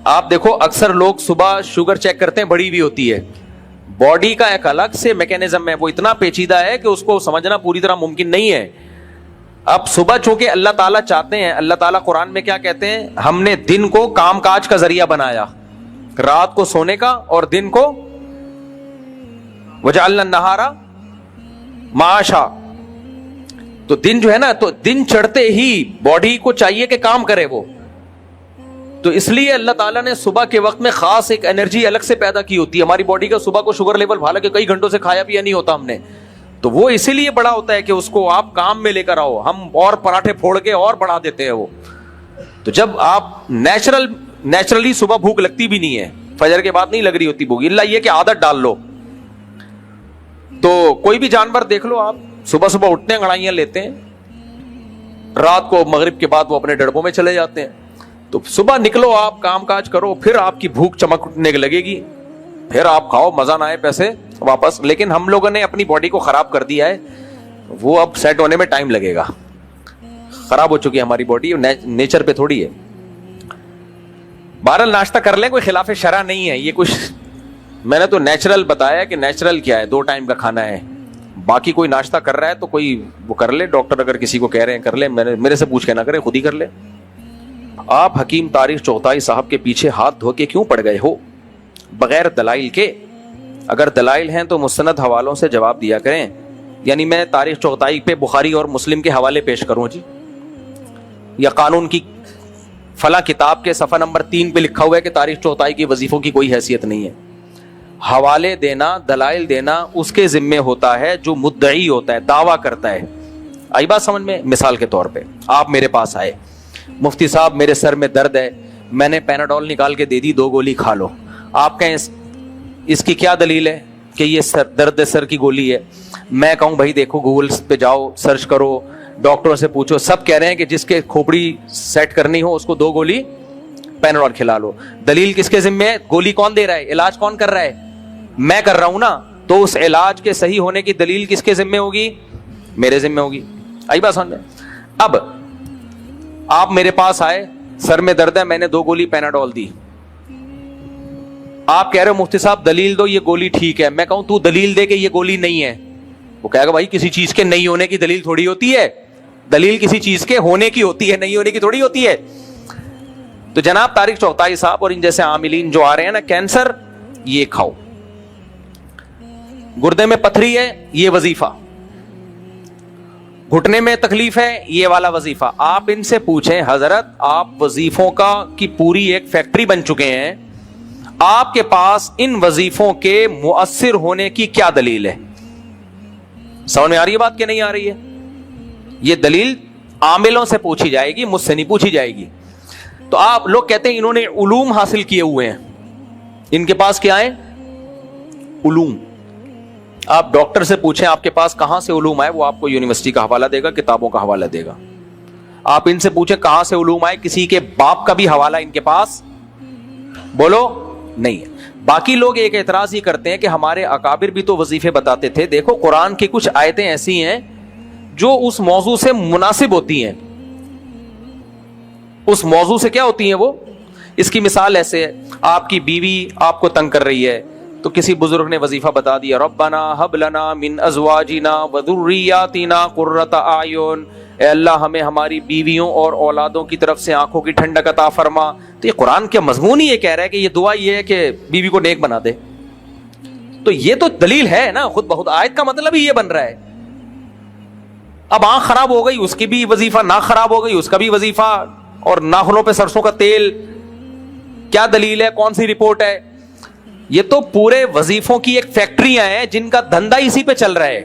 آپ دیکھو اکثر لوگ صبح شوگر چیک کرتے ہیں, بڑی ہوئی ہوتی ہے. باڈی کا ایک الگ سے میکینزم ہے, وہ اتنا پیچیدہ ہے کہ اس کو سمجھنا پوری طرح ممکن نہیں ہے. اب صبح چونکہ اللہ تعالیٰ چاہتے ہیں, اللہ تعالیٰ قرآن میں کیا کہتے ہیں, ہم نے دن کو کام کاج کا ذریعہ بنایا, رات کو سونے کا اور دن کو وجعلنا النہار معاشا. تو دن جو ہے نا, تو دن چڑھتے ہی باڈی کو چاہیے کہ کام کرے وہ. تو اس لیے اللہ تعالیٰ نے صبح کے وقت میں خاص ایک انرجی الگ سے پیدا کی ہوتی ہے ہماری باڈی کا. صبح کو شوگر لیول حالانکہ کئی گھنٹوں سے کھایا پیا نہیں ہوتا ہم نے, تو وہ اسی لیے بڑا ہوتا ہے کہ اس کو آپ کام میں لے کر آؤ. ہم اور پراٹھے پھوڑ کے اور بڑھا دیتے ہیں وہ. تو جب آپ نیچرلی صبح بھوک لگتی بھی نہیں ہے, فجر کے بعد نہیں لگ رہی ہوتی بھوک, اللہ یہ کہ عادت ڈال لو. تو کوئی بھی جانور دیکھ لو آپ, صبح اٹھتے ہیں, انگڑائیاں لیتے ہیں, رات کو مغرب کے بعد وہ اپنے ڈڑبوں میں چلے جاتے ہیں. تو صبح نکلو, آپ کام کاج کرو, پھر آپ کی بھوک چمکنے لگے گی, پھر آپ کھاؤ, مزہ نہ آئے پیسے واپس. لیکن ہم لوگوں نے اپنی باڈی کو خراب کر دیا ہے, وہ اب سیٹ ہونے میں ٹائم لگے گا. خراب ہو چکی ہے ہماری باڈی, نیچر پہ تھوڑی ہے. بہرحال ناشتہ کر لیں, کوئی خلاف شرع نہیں ہے. یہ کچھ میں نے تو نیچرل بتایا کہ نیچرل کیا ہے, 2 ٹائم کا کھانا ہے. باقی کوئی ناشتہ کر رہا ہے تو کوئی وہ کر لے, ڈاکٹر اگر کسی کو کہہ رہے ہیں کر لے, میرے سے پوچھ کے نہ کرے, خود ہی کر لے. آپ حکیم طارق چغتائی صاحب کے پیچھے ہاتھ دھو کے کیوں پڑ گئے ہو بغیر دلائل کے؟ اگر دلائل ہیں تو مستند حوالوں سے جواب دیا کریں. یعنی میں طارق چغتائی پہ بخاری اور مسلم کے حوالے پیش کروں جی, یا قانون کی فلاں کتاب کے صفحہ نمبر 3 پہ لکھا ہوا ہے کہ طارق چغتائی کی وظیفوں کی کوئی حیثیت نہیں ہے. حوالے دینا, دلائل دینا اس کے ذمے ہوتا ہے جو مدعی ہوتا ہے, دعویٰ کرتا ہے. آئی بات سمجھ میں؟ مثال کے طور پہ آپ میرے پاس آئے, مفتی صاحب میرے سر میں درد ہے, میں نے پیناڈول نکال کے دے دی, 2 گولی کھا لو. آپ کہیں اس کی کیا دلیل ہے کہ یہ درد سر کی گولی ہے؟ میں کہوں بھائی دیکھو گوگل پہ جاؤ, سرچ کرو, ڈاکٹروں سے پوچھو, سب کہہ رہے ہیں کہ جس کے کھوپڑی سیٹ کرنی ہو اس کو 2 گولی پیناڈول کھلا لو. دلیل کس کے ذمے ہے؟ گولی کون دے رہا ہے؟ علاج کون کر رہا ہے؟ میں کر رہا ہوں نا. تو اس علاج کے صحیح ہونے کی دلیل کس کے ذمے ہوگی؟ میرے ذمے ہوگی. آئی بات سمجھ. اب آپ میرے پاس آئے, سر میں درد ہے, میں نے 2 گولی پیناڈول دی. آپ کہہ رہے ہو مفتی صاحب دلیل دو, یہ گولی ٹھیک ہے. میں کہوں تو دلیل دے کہ یہ گولی نہیں ہے. وہ کہے گا بھائی کسی چیز کے نہیں ہونے کی دلیل تھوڑی ہوتی ہے, دلیل کسی چیز کے ہونے کی ہوتی ہے, نہیں ہونے کی تھوڑی ہوتی ہے. تو جناب طارق چغتائی صاحب اور ان جیسے عاملین جو آ رہے ہیں نا, کینسر یہ کھاؤ, گردے میں پتھری ہے یہ وظیفہ, گھٹنے میں تکلیف ہے یہ والا وظیفہ. آپ ان سے پوچھیں حضرت آپ وظیفوں کی پوری ایک فیکٹری بن چکے ہیں, آپ کے پاس ان وظیفوں کے مؤثر ہونے کی کیا دلیل ہے؟ سمجھ میں آ رہی ہے بات کہ نہیں آ رہی ہے؟ یہ دلیل عاملوں سے پوچھی جائے گی, مجھ سے نہیں پوچھی جائے گی. تو آپ لوگ کہتے ہیں انہوں نے علوم حاصل کیے ہوئے ہیں, ان کے پاس کیا ہے؟ علوم. آپ ڈاکٹر سے پوچھیں آپ کے پاس کہاں سے علوم آئے, وہ آپ کو یونیورسٹی کا حوالہ دے گا, کتابوں کا حوالہ دے گا. آپ ان سے پوچھیں کہاں سے علوم آئے, کسی کے باپ کا بھی حوالہ ان کے پاس بولو نہیں ہے. باقی لوگ ایک اعتراض یہ کرتے ہیں کہ ہمارے اکابر بھی تو وظیفے بتاتے تھے. دیکھو قرآن کی کچھ آیتیں ایسی ہیں جو اس موضوع سے مناسب ہوتی ہیں. اس موضوع سے کیا ہوتی ہیں وہ؟ اس کی مثال ایسے ہے, آپ کی بیوی آپ کو تنگ کر رہی ہے تو کسی بزرگ نے وظیفہ بتا دیا, ربنا ہب لنا من ازواجنا وذریاتنا قرۃ اعین, اے اللہ ہمیں ہماری بیویوں اور اولادوں کی طرف سے آنکھوں کی ٹھنڈک عطا فرما. تو یہ قرآن کا مضمون ہی یہ کہہ رہا ہے کہ یہ دعا یہ ہے کہ بیوی کو نیک بنا دے. تو یہ تو دلیل ہے نا خود بخود, آیت کا مطلب ہی یہ بن رہا ہے. اب آنکھ خراب ہو گئی اس کی بھی وظیفہ, ناک خراب ہو گئی اس کا بھی وظیفہ, اور ناخنوں پہ سرسوں کا تیل, کیا دلیل ہے, کون سی رپورٹ ہے؟ یہ تو پورے وظیفوں کی ایک فیکٹریاں ہیں جن کا دھندا اسی پہ چل رہا ہے.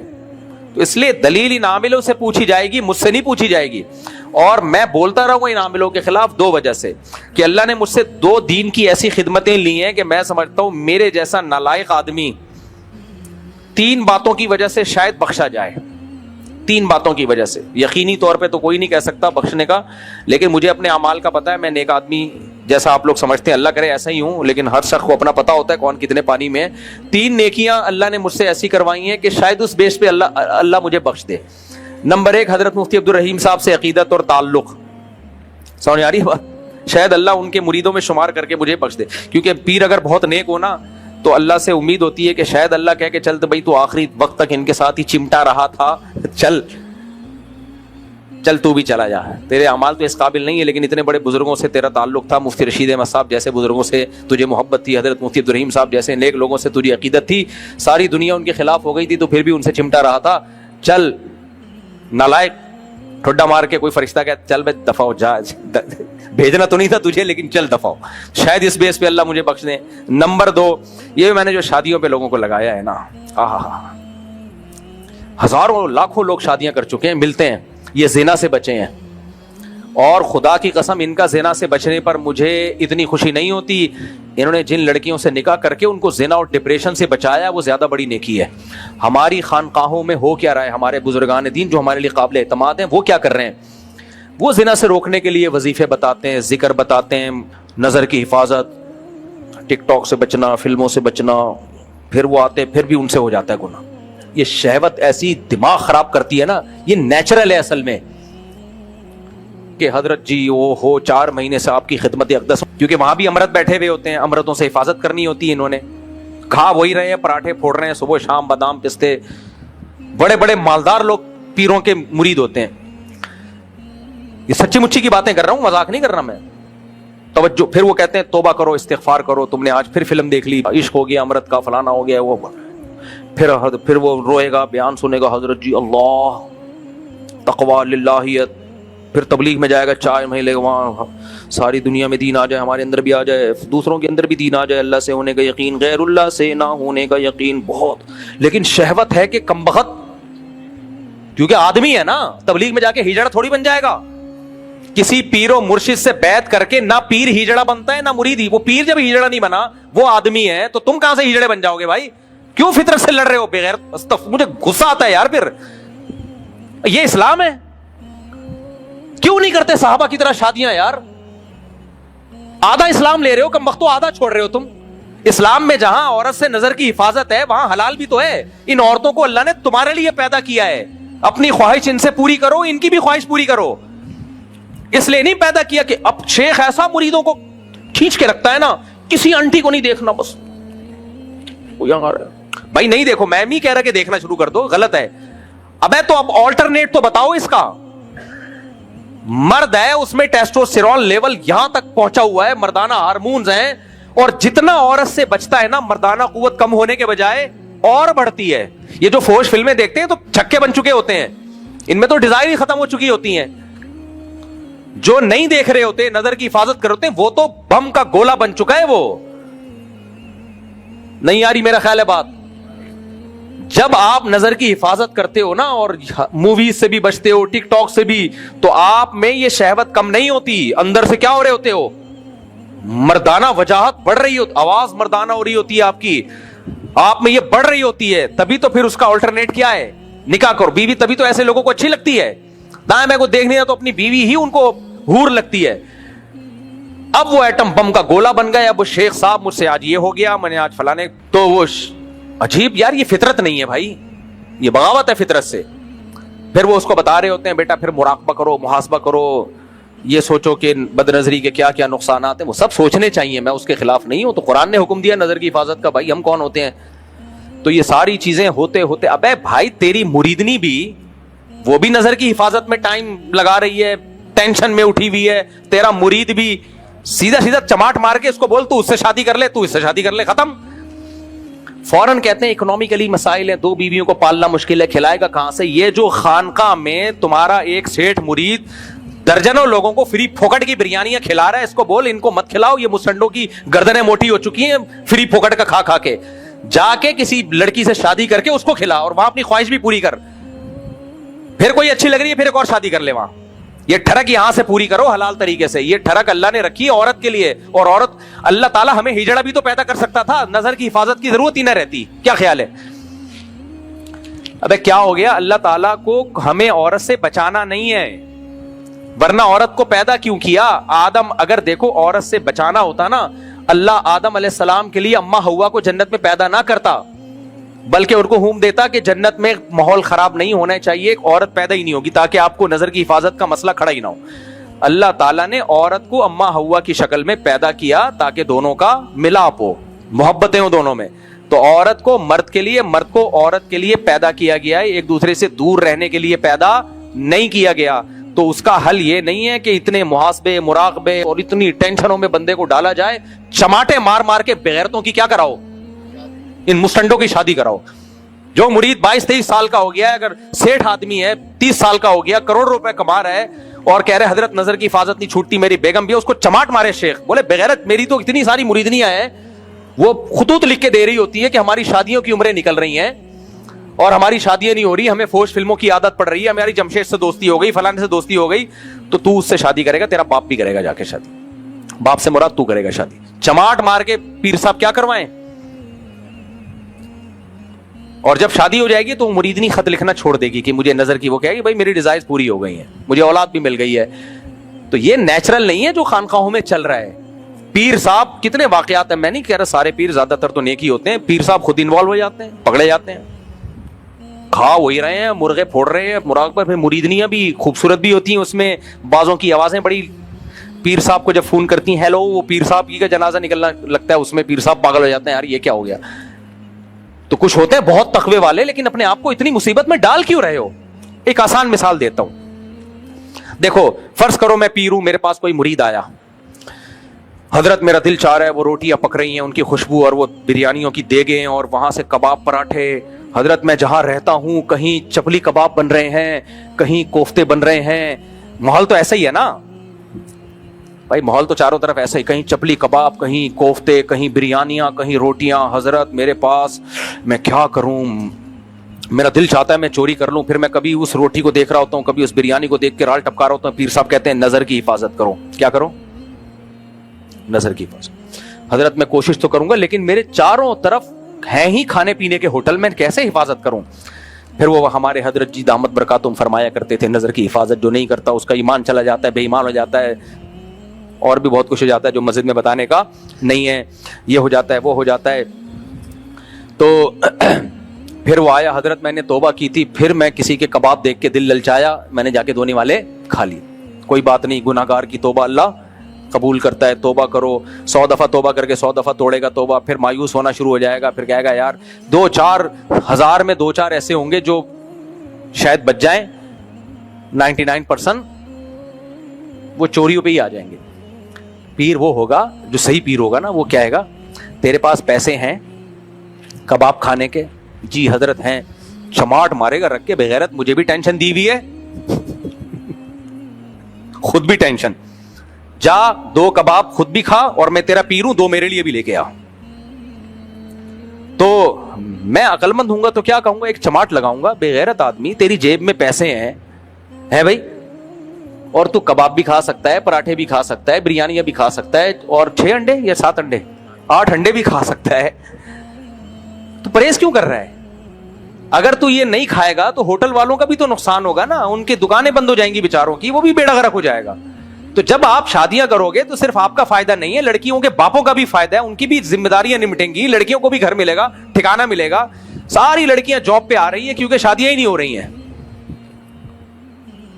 تو اس لیے دلیل ان عاملوں سے پوچھی جائے گی, مجھ سے نہیں پوچھی جائے گی. اور میں بولتا رہوں گا ان عاملوں کے خلاف 2 وجہ سے, کہ اللہ نے مجھ سے 2 دین کی ایسی خدمتیں لی ہیں کہ میں سمجھتا ہوں میرے جیسا نالائق آدمی 3 باتوں کی وجہ سے شاید بخشا جائے. 3 باتوں کی وجہ سے. یقینی طور پہ تو کوئی نہیں کہہ سکتا بخشنے کا, لیکن مجھے اپنے اعمال کا پتہ ہے. میں نیک آدمی جیسا آپ لوگ سمجھتے ہیں, اللہ کرے ایسا ہی ہوں, لیکن ہر شخص کو اپنا پتہ ہوتا ہے کون کتنے پانی میں ہے. 3 نیکیاں اللہ نے مجھ سے ایسی کروائی ہیں کہ شاید اس بیس پہ اللہ مجھے بخش دے. نمبر 1, حضرت مفتی عبدالرحیم صاحب سے عقیدت اور تعلق. سمجھ آ رہی ہے بات؟ شاید اللہ ان کے مریدوں میں شمار کر کے مجھے بخش دے, کیونکہ پیر اگر بہت نیک ہو نا تو اللہ سے امید ہوتی ہے کہ شاید اللہ کہہ کے چل تو بھائی تو آخری وقت تک ان کے ساتھ ہی چمٹا رہا تھا, چل تو بھی چلا جا. تیرے اعمال تو اس قابل نہیں ہے, لیکن اتنے بڑے بزرگوں سے تیرا تعلق تھا, مفتی رشید احمد صاحب جیسے بزرگوں سے تجھے محبت تھی, حضرت مفتی عبدالرحیم صاحب جیسے نیک لوگوں سے تجھے عقیدت تھی, ساری دنیا ان کے خلاف ہو گئی تھی تو پھر بھی ان سے چمٹا رہا تھا. چل نالائق, ٹھڈا مار کے کوئی فرشتہ کہتا چل بے دفع ہو جا, بھیجنا تو نہیں تھا تجھے لیکن چل دفع ہو, شاید اس بیس پہ اللہ مجھے بخش دے. نمبر 2, یہ میں نے جو شادیوں پہ لوگوں کو لگایا ہے نا, ہزاروں لاکھوں لوگ شادیاں کر چکے ہیں, ملتے ہیں, یہ زنا سے بچے ہیں. اور خدا کی قسم ان کا زنا سے بچنے پر مجھے اتنی خوشی نہیں ہوتی. انہوں نے جن لڑکیوں سے نکاح کر کے ان کو زنا اور ڈپریشن سے بچایا وہ زیادہ بڑی نیکی ہے. ہماری خانقاہوں میں ہو کیا رہا ہے, ہمارے بزرگان دین جو ہمارے لیے قابل اعتماد ہیں وہ کیا کر رہے ہیں؟ وہ زنا سے روکنے کے لیے وظیفے بتاتے ہیں, ذکر بتاتے ہیں, نظر کی حفاظت, ٹک ٹاک سے بچنا, فلموں سے بچنا. پھر وہ آتے ہیں پھر بھی ان سے ہو جاتا ہے گناہ. یہ شہوت ایسی دماغ خراب کرتی ہے نا, یہ نیچرل ہے اصل میں. کہ حضرت جی وہ ہو 4 مہینے سے آپ کی خدمت اقدس، کیونکہ وہاں بھی امرت بیٹھے ہوئے ہوتے ہیں، امرتوں سے حفاظت کرنی ہوتی ہے، انہوں نے کھا وہی رہے ہیں، پراٹھے پھوڑ رہے ہیں صبح شام، بادام پستے، بڑے بڑے مالدار لوگ پیروں کے مرید ہوتے ہیں. یہ سچی مچی کی باتیں کر رہا ہوں، مذاق نہیں کر رہا میں. توجہ. پھر وہ کہتے ہیں توبہ کرو، استغفار کرو، تم نے آج پھر فلم دیکھ لی، عشق ہو گیا امرت کا، فلانا ہو گیا، وہ پھر وہ روئے گا، بیان سنے گا، حضرت جی اللہ تقویٰ للہیت. پھر تبلیغ میں جائے گا، 4 مہینے وہاں ساری دنیا میں دین آ جائے، ہمارے اندر بھی آ جائے، دوسروں کے اندر بھی دین آ جائے، اللہ سے ہونے کا یقین، غیر اللہ سے نہ ہونے کا یقین بہت. لیکن شہوت ہے کہ کمبخت، کیونکہ آدمی ہے نا، تبلیغ میں جا کے ہجڑا تھوڑی بن جائے گا. کسی پیر و مرشد سے بیعت کر کے نہ پیر ہجڑا بنتا ہے نہ مرید ہی. وہ پیر جب ہجڑا نہیں بنا، وہ آدمی ہے، تو تم کہاں سے ہجڑے بن جاؤ گے بھائی؟ کیوں فطرت سے لڑ رہے ہو بغیر؟ مجھے غصہ آتا ہے یار. پھر یہ اسلام ہے؟ کیوں نہیں کرتے صحابہ کی طرح شادیاں یار؟ آدھا اسلام لے رہے ہو، کم وقت تو آدھا چھوڑ رہے ہو تم. اسلام میں جہاں عورت سے نظر کی حفاظت ہے وہاں حلال بھی تو ہے. ان عورتوں کو اللہ نے تمہارے لیے پیدا کیا ہے، اپنی خواہش ان سے پوری کرو، ان کی بھی خواہش پوری کرو. اس لیے نہیں پیدا کیا کہ اب شیخ ایسا مریدوں کو کھینچ کے رکھتا ہے نا، کسی آنٹی کو نہیں دیکھنا، بس بھائی نہیں دیکھو. میں نہیں کہہ رہا کہ دیکھنا شروع کر دو، غلط ہے. ابے تو اب آلٹرنیٹ تو بتاؤ اس کا. مرد ہے، اس میں ٹیسٹوسٹیرون لیول یہاں تک پہنچا ہوا ہے، مردانہ ہارمونز ہیں، اور جتنا عورت سے بچتا ہے نا، مردانہ قوت کم ہونے کے بجائے اور بڑھتی ہے. یہ جو فوش فلمیں دیکھتے ہیں تو چھکے بن چکے ہوتے ہیں، ان میں تو ڈیزائر ہی ختم ہو چکی ہوتی ہیں. جو نہیں دیکھ رہے ہوتے، نظر کی حفاظت کر ہوتے ہیں، وہ تو بم کا گولہ بن چکا ہے. وہ نہیں آ رہی میرا خیال ہے بات. جب آپ نظر کی حفاظت کرتے ہو نا، اور موویز سے بھی بچتے ہو، ٹک ٹاک سے بھی، تو آپ میں یہ شہوت کم نہیں ہوتی. اندر سے کیا ہو رہے ہوتے ہو؟ مردانہ وجاہت بڑھ رہی ہوتی، آواز مردانہ ہو رہی ہوتی ہے آپ کی، آپ میں یہ بڑھ رہی ہوتی ہے. تبھی تو پھر اس کا آلٹرنیٹ کیا ہے؟ نکاح کرو. بیوی تبھی تو ایسے لوگوں کو اچھی لگتی ہے. دائیں میں کو دیکھنے تو اپنی بیوی ہی ان کو حور لگتی ہے. اب وہ ایٹم بم کا گولہ بن گئے. اب وہ شیخ صاحب مجھ سے آج یہ ہو گیا، میں نے آج فلانے، تو وہ عجیب یار. یہ فطرت نہیں ہے بھائی، یہ بغاوت ہے فطرت سے. پھر وہ اس کو بتا رہے ہوتے ہیں بیٹا پھر مراقبہ کرو، محاسبہ کرو، یہ سوچو کہ بد نظری کے کیا کیا نقصانات ہیں. وہ سب سوچنے چاہیے، میں اس کے خلاف نہیں ہوں. تو قرآن نے حکم دیا نظر کی حفاظت کا، بھائی ہم کون ہوتے ہیں؟ تو یہ ساری چیزیں ہوتے ہوتے، ابے بھائی تیری مریدنی بھی، وہ بھی نظر کی حفاظت میں ٹائم لگا رہی ہے، ٹینشن میں اٹھی ہوئی ہے. تیرا مرید بھی سیدھا سیدھا چماٹ مار کے اس کو بول تو اس سے شادی کر لے، تو اس سے شادی کر لے، ختم. فوراً کہتے ہیں اکنومیکلی مسائل ہیں، 2 بیویوں کو پالنا مشکل ہے، کھلائے گا کہاں سے؟ یہ جو خانقاہ میں تمہارا ایک سیٹھ مرید درجنوں لوگوں کو فری پھوکٹ کی بریانیاں کھلا رہا ہے، اس کو بول ان کو مت کھلاؤ، یہ مسنڈوں کی گردنیں موٹی ہو چکی ہیں فری پھوکٹ کا کھا کھا کے. جا کے کسی لڑکی سے شادی کر کے اس کو کھلا، اور وہاں اپنی خواہش بھی پوری کر. پھر کوئی اچھی لگ رہی ہے پھر ایک اور شادی کر لے وہاں. یہ ٹھڑک یہاں سے پوری کرو حلال طریقے سے. یہ ٹھڑک اللہ نے رکھی ہے عورت کے لیے، اور عورت، اللہ تعالیٰ ہمیں ہجڑا بھی تو پیدا کر سکتا تھا، نظر کی حفاظت کی ضرورت ہی نہ رہتی. کیا خیال ہے؟ ابے کیا ہو گیا؟ اللہ تعالیٰ کو ہمیں عورت سے بچانا نہیں ہے، ورنہ عورت کو پیدا کیوں کیا؟ آدم، اگر دیکھو عورت سے بچانا ہوتا نا، اللہ آدم علیہ السلام کے لیے اماں حوا کو جنت میں پیدا نہ کرتا، بلکہ ان کو حکم دیتا کہ جنت میں ماحول خراب نہیں ہونا چاہیے، ایک عورت پیدا ہی نہیں ہوگی تاکہ آپ کو نظر کی حفاظت کا مسئلہ کھڑا ہی نہ ہو. اللہ تعالیٰ نے عورت کو اماں حوا کی شکل میں پیدا کیا تاکہ دونوں کا ملاپ ہو، محبتیں ہوں دونوں میں. تو عورت کو مرد کے لیے، مرد کو عورت کے لیے پیدا کیا گیا ہے، ایک دوسرے سے دور رہنے کے لیے پیدا نہیں کیا گیا. تو اس کا حل یہ نہیں ہے کہ اتنے محاسبے، مراقبے اور اتنی ٹینشنوں میں بندے کو ڈالا جائے. چماٹے مار مار کے بغیرتوں کی کیا کراؤ؟ ان مسٹنڈوں کی شادی کراؤ. جو مرید 22-23 سال کا ہو گیا ہے، اگر سیٹھ آدمی ہے 30 سال کا ہو گیا، کروڑ روپے کما رہا ہے، اور کہہ رہے حضرت نظر کی حفاظت نہیں چھوٹتی، میری بیگم بھی ہے، اس کو چماٹ مارے شیخ. بولے بغیرت، میری تو اتنی ساری مریدنیاں ہیں، وہ خطوط لکھ کے دے رہی ہوتی ہے کہ ہماری شادیوں کی عمریں نکل رہی ہیں اور ہماری شادیاں نہیں ہو رہی، ہمیں فوش فلموں کی عادت پڑ رہی ہے، ہماری جمشید سے دوستی ہو گئی، فلانے سے دوستی ہو گئی، تو اس سے شادی کرے گا، تیرا باپ بھی کرے گا جا کے شادی. باپ سے مراد تو کرے گا شادی. چماٹ مار کے پیر صاحب کیا کروائیں؟ اور جب شادی ہو جائے گی تو مریدنی خط لکھنا چھوڑ دے گی کہ مجھے نظر کی، وہ کہے گی بھائی میری ڈیزائرز پوری ہو گئی ہیں، مجھے اولاد بھی مل گئی ہے. تو یہ نیچرل نہیں ہے جو خانقاہوں میں چل رہا ہے. پیر صاحب کتنے واقعات ہیں، میں نہیں کہہ رہا سارے پیر، زیادہ تر تو نیک ہی ہوتے ہیں، پیر صاحب خود انوالو ہو جاتے ہیں، پکڑے جاتے ہیں. کھا وہی رہے ہیں, مرغے پھوڑ رہے ہیں مراغ پر. پھر مریدنیاں بھی خوبصورت بھی ہوتی ہیں اس میں, بعضوں کی آوازیں بڑی, پیر صاحب کو جب فون کرتی ہیں ہیلو, وہ پیر صاحب کی کا جنازہ نکلنا لگتا ہے اس میں, پیر صاحب پاگل ہو جاتے ہیں یار یہ کیا ہو گیا. تو کچھ ہوتے ہیں بہت تقوی والے, لیکن اپنے آپ کو اتنی مصیبت میں ڈال کیوں رہے ہو؟ ایک آسان مثال دیتا ہوں. دیکھو فرض کرو میں پیر ہوں, میرے پاس کوئی مرید آیا, حضرت میرا دل چاہ رہا ہے, وہ روٹیاں پک رہی ہیں, ان کی خوشبو اور وہ بریانیوں کی دیگیں اور وہاں سے کباب پراٹھے. حضرت میں جہاں رہتا ہوں کہیں چپلی کباب بن رہے ہیں, کہیں کوفتے بن رہے ہیں, ماحول تو ایسا ہی ہے نا بھائی, ماحول تو چاروں طرف ایسا ہی, کہیں چپلی کباب, کہیں کوفتے, کہیں بریانیاں, کہیں روٹیاں. حضرت میرے پاس, میں کیا کروں, میرا دل چاہتا ہے میں چوری کر لوں. پھر میں کبھی اس روٹی کو دیکھ رہا ہوتا ہوں, کبھی اس بریانی کو دیکھ کے رال ٹپکا رہا ہوتا ہوں. پیر صاحب کہتے ہیں نظر کی حفاظت کرو. کیا کرو؟ نظر کی حفاظت. حضرت میں کوشش تو کروں گا, لیکن میرے چاروں طرف ہیں ہی کھانے پینے کے ہوٹل, میں کیسے حفاظت کروں؟ پھر وہ ہمارے حضرت جی دامت برکاتہم فرمایا کرتے تھے, نظر کی حفاظت جو نہیں کرتا اس کا ایمان چلا جاتا ہے, بے ایمان ہو جاتا ہے, اور بھی بہت کچھ ہو جاتا ہے جو مسجد میں بتانے کا نہیں ہے, یہ ہو جاتا ہے وہ ہو جاتا ہے. تو پھر وہ آیا, حضرت میں نے توبہ کی تھی, پھر میں کسی کے کباب دیکھ کے دل للچایا, میں نے جا کے دھونے والے کھا لیے. کوئی بات نہیں, گناہ گار کی توبہ اللہ قبول کرتا ہے, توبہ کرو. 100 دفعہ توبہ کر کے 100 دفعہ توڑے گا توبہ, پھر مایوس ہونا شروع ہو جائے گا, پھر کہے گا یار 2-4 ہزار میں 2-4 ایسے ہوں گے جو شاید بچ جائیں, 99% وہ چوریوں پہ ہی آ جائیں گے. پیر وہ ہوگا جو صحیح پیر ہوگا نا, وہ کہے گا تیرے پاس پیسے ہیں کباب کھانے کے؟ جی حضرت ہیں. چماٹ مارے گا رکھ کے, بغیرت, مجھے بھی ٹینشن دی ہوئی ہے, خود بھی ٹینشن. جا 2 کباب خود بھی کھا, اور میں تیرا پیر ہوں 2 میرے لیے بھی لے کے آ. تو میں عقل مند ہوں گا تو کیا کہوں گا, ایک چماٹ لگاؤں گا, بغیرت آدمی تیری جیب میں پیسے ہیں بھائی, اور تو کباب بھی کھا سکتا ہے, پراٹھے بھی کھا سکتا ہے, بریانیاں بھی کھا سکتا ہے, اور 6 انڈے یا 7 انڈے 8 انڈے بھی کھا سکتا ہے, تو پرہیز کیوں کر رہا ہے؟ اگر تو یہ نہیں کھائے گا تو ہوٹل والوں کا بھی تو نقصان ہوگا نا, ان کی دکانیں بند ہو جائیں گی بیچاروں کی, وہ بھی بیڑا غرق ہو جائے گا. تو جب آپ شادیاں کرو گے تو صرف آپ کا فائدہ نہیں ہے, لڑکیوں کے باپوں کا بھی فائدہ ہے, ان کی بھی ذمہ داریاں نمٹیں گی, لڑکیوں کو بھی گھر ملے گا, ٹھکانہ ملے گا. ساری لڑکیاں جاب پہ آ رہی ہیں کیونکہ شادیاں ہی نہیں ہو رہی ہیں,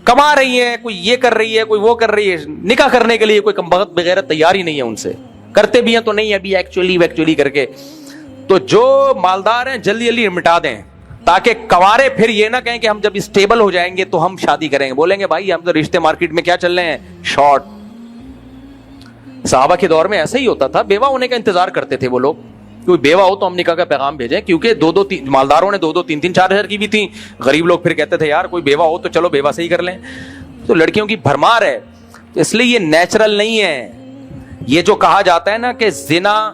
کما رہی ہیں, کوئی یہ کر رہی ہے, کوئی وہ کر رہی ہے, نکاح کرنے کے لیے کوئی کمبخت بغیرت تیار ہی نہیں ہے ان سے, کرتے بھی ہیں تو نہیں ابھی ایکچولی کر کے. تو جو مالدار ہیں جلدی جلدی مٹا دیں, تاکہ کوارے پھر یہ نہ کہیں کہ ہم جب اسٹیبل ہو جائیں گے تو ہم شادی کریں گے. بولیں گے بھائی ہم تو رشتے مارکیٹ میں کیا چل رہے ہیں, شارٹ. صحابہ کے دور میں ایسا ہی ہوتا تھا, بیوہ ہونے کا انتظار کرتے تھے وہ لوگ, کوئی بیوہ ہو تو ہم نکاح کا پیغام بھیجیں, کیونکہ 2-2 مالداروں نے 2-2 3-3 4 ہزار کی بھی تھی, غریب لوگ پھر کہتے تھے یار کوئی بیوہ ہو تو چلو بیوہ سے ہی کر لیں. تو لڑکیوں کی بھرمار ہے, اس لیے یہ نیچرل نہیں ہے. یہ جو کہا جاتا ہے نا کہ زنا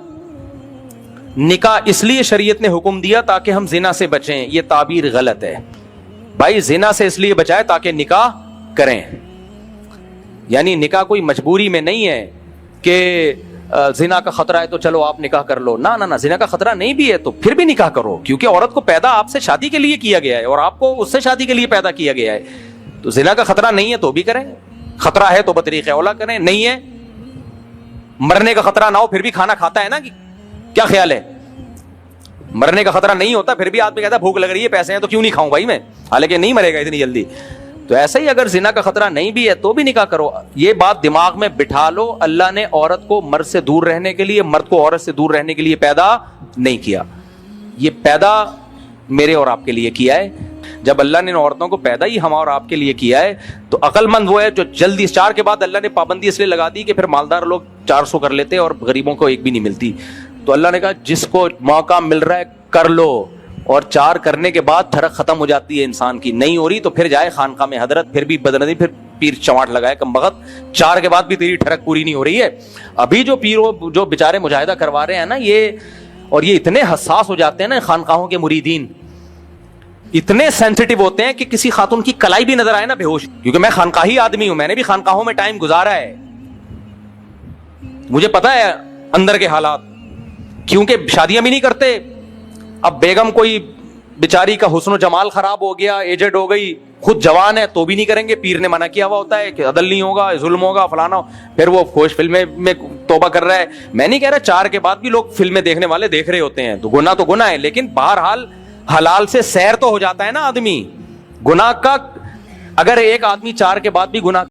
نکاح اس لیے شریعت نے حکم دیا تاکہ ہم زنا سے بچیں, یہ تعبیر غلط ہے بھائی. زنا سے اس لیے بچائے تاکہ نکاح کریں, یعنی نکاح کوئی مجبوری میں نہیں ہے کہ زنا کا خطرہ ہے تو چلو آپ نکاح کر لو. نہ, زنا کا خطرہ نہیں بھی ہے تو پھر بھی نکاح کرو, کیونکہ عورت کو پیدا آپ سے شادی کے لیے کیا گیا ہے اور آپ کو اس سے شادی کے لیے پیدا کیا گیا ہے. تو زنا کا خطرہ نہیں ہے تو بھی کریں, خطرہ ہے تو بطریق اولا کریں, نہیں ہے مرنے کا خطرہ نہ ہو پھر بھی کھانا کھاتا ہے نا, کیا خیال ہے؟ مرنے کا خطرہ نہیں ہوتا پھر بھی آدمی کہتا ہے بھوک لگ رہی ہے, پیسے ہیں تو کیوں نہیں کھاؤں بھائی میں, حالانکہ نہیں مرے گا اتنی جلدی. تو ایسا ہی اگر زنا کا خطرہ نہیں بھی ہے تو بھی نکاح کرو. یہ بات دماغ میں بٹھا لو, اللہ نے عورت کو مرد سے دور رہنے کے لیے, مرد کو عورت سے دور رہنے کے لیے پیدا نہیں کیا, یہ پیدا میرے اور آپ کے لیے کیا ہے. جب اللہ نے عورتوں کو پیدا ہی ہم اور آپ کے لیے کیا ہے تو عقل مند وہ ہے جو جلدی 4 کے بعد اللہ نے پابندی اس لیے لگا دی کہ پھر مالدار لوگ 400 کر لیتے اور غریبوں کو ایک بھی نہیں ملتی. تو اللہ نے کہا جس کو موقع مل رہا ہے کر لو, اور 4 کرنے کے بعد تھرک ختم ہو جاتی ہے انسان کی, نہیں ہو رہی تو پھر جائے خانقاہ میں حضرت, پھر بھی بدنظری, پھر پیر چماٹ لگائے کمبخت, 4 کے بعد بھی تیری ٹھڑک پوری نہیں ہو رہی ہے. ابھی جو پیروں جو بیچارے مجاہدہ کروا رہے ہیں نا یہ, اور یہ اتنے حساس ہو جاتے ہیں نا خانقاہوں کے مریدین, اتنے سینسٹیو ہوتے ہیں کہ کسی خاتون کی کلائی بھی نظر آئے نا بے ہوش, کیونکہ میں خانقاہی آدمی ہوں, میں نے بھی خانقاہوں میں ٹائم گزارا ہے, مجھے پتا ہے اندر کے حالات, کیونکہ شادیاں بھی نہیں کرتے. اب بیگم کوئی بیچاری کا حسن و جمال خراب ہو گیا, ایجڈ ہو گئی, خود جوان ہے تو بھی نہیں کریں گے, پیر نے منع کیا ہوا ہوتا ہے کہ عدل نہیں ہوگا, ظلم ہوگا, فلانا, پھر وہ خوش فلمیں میں توبہ کر رہا ہے. میں نہیں کہہ رہا 4 کے بعد بھی لوگ فلمیں دیکھنے والے دیکھ رہے ہوتے ہیں, تو گناہ ہے, لیکن بہرحال حلال سے سیر تو ہو جاتا ہے نا آدمی. گناہ کا اگر ایک آدمی 4 کے بعد بھی گناہ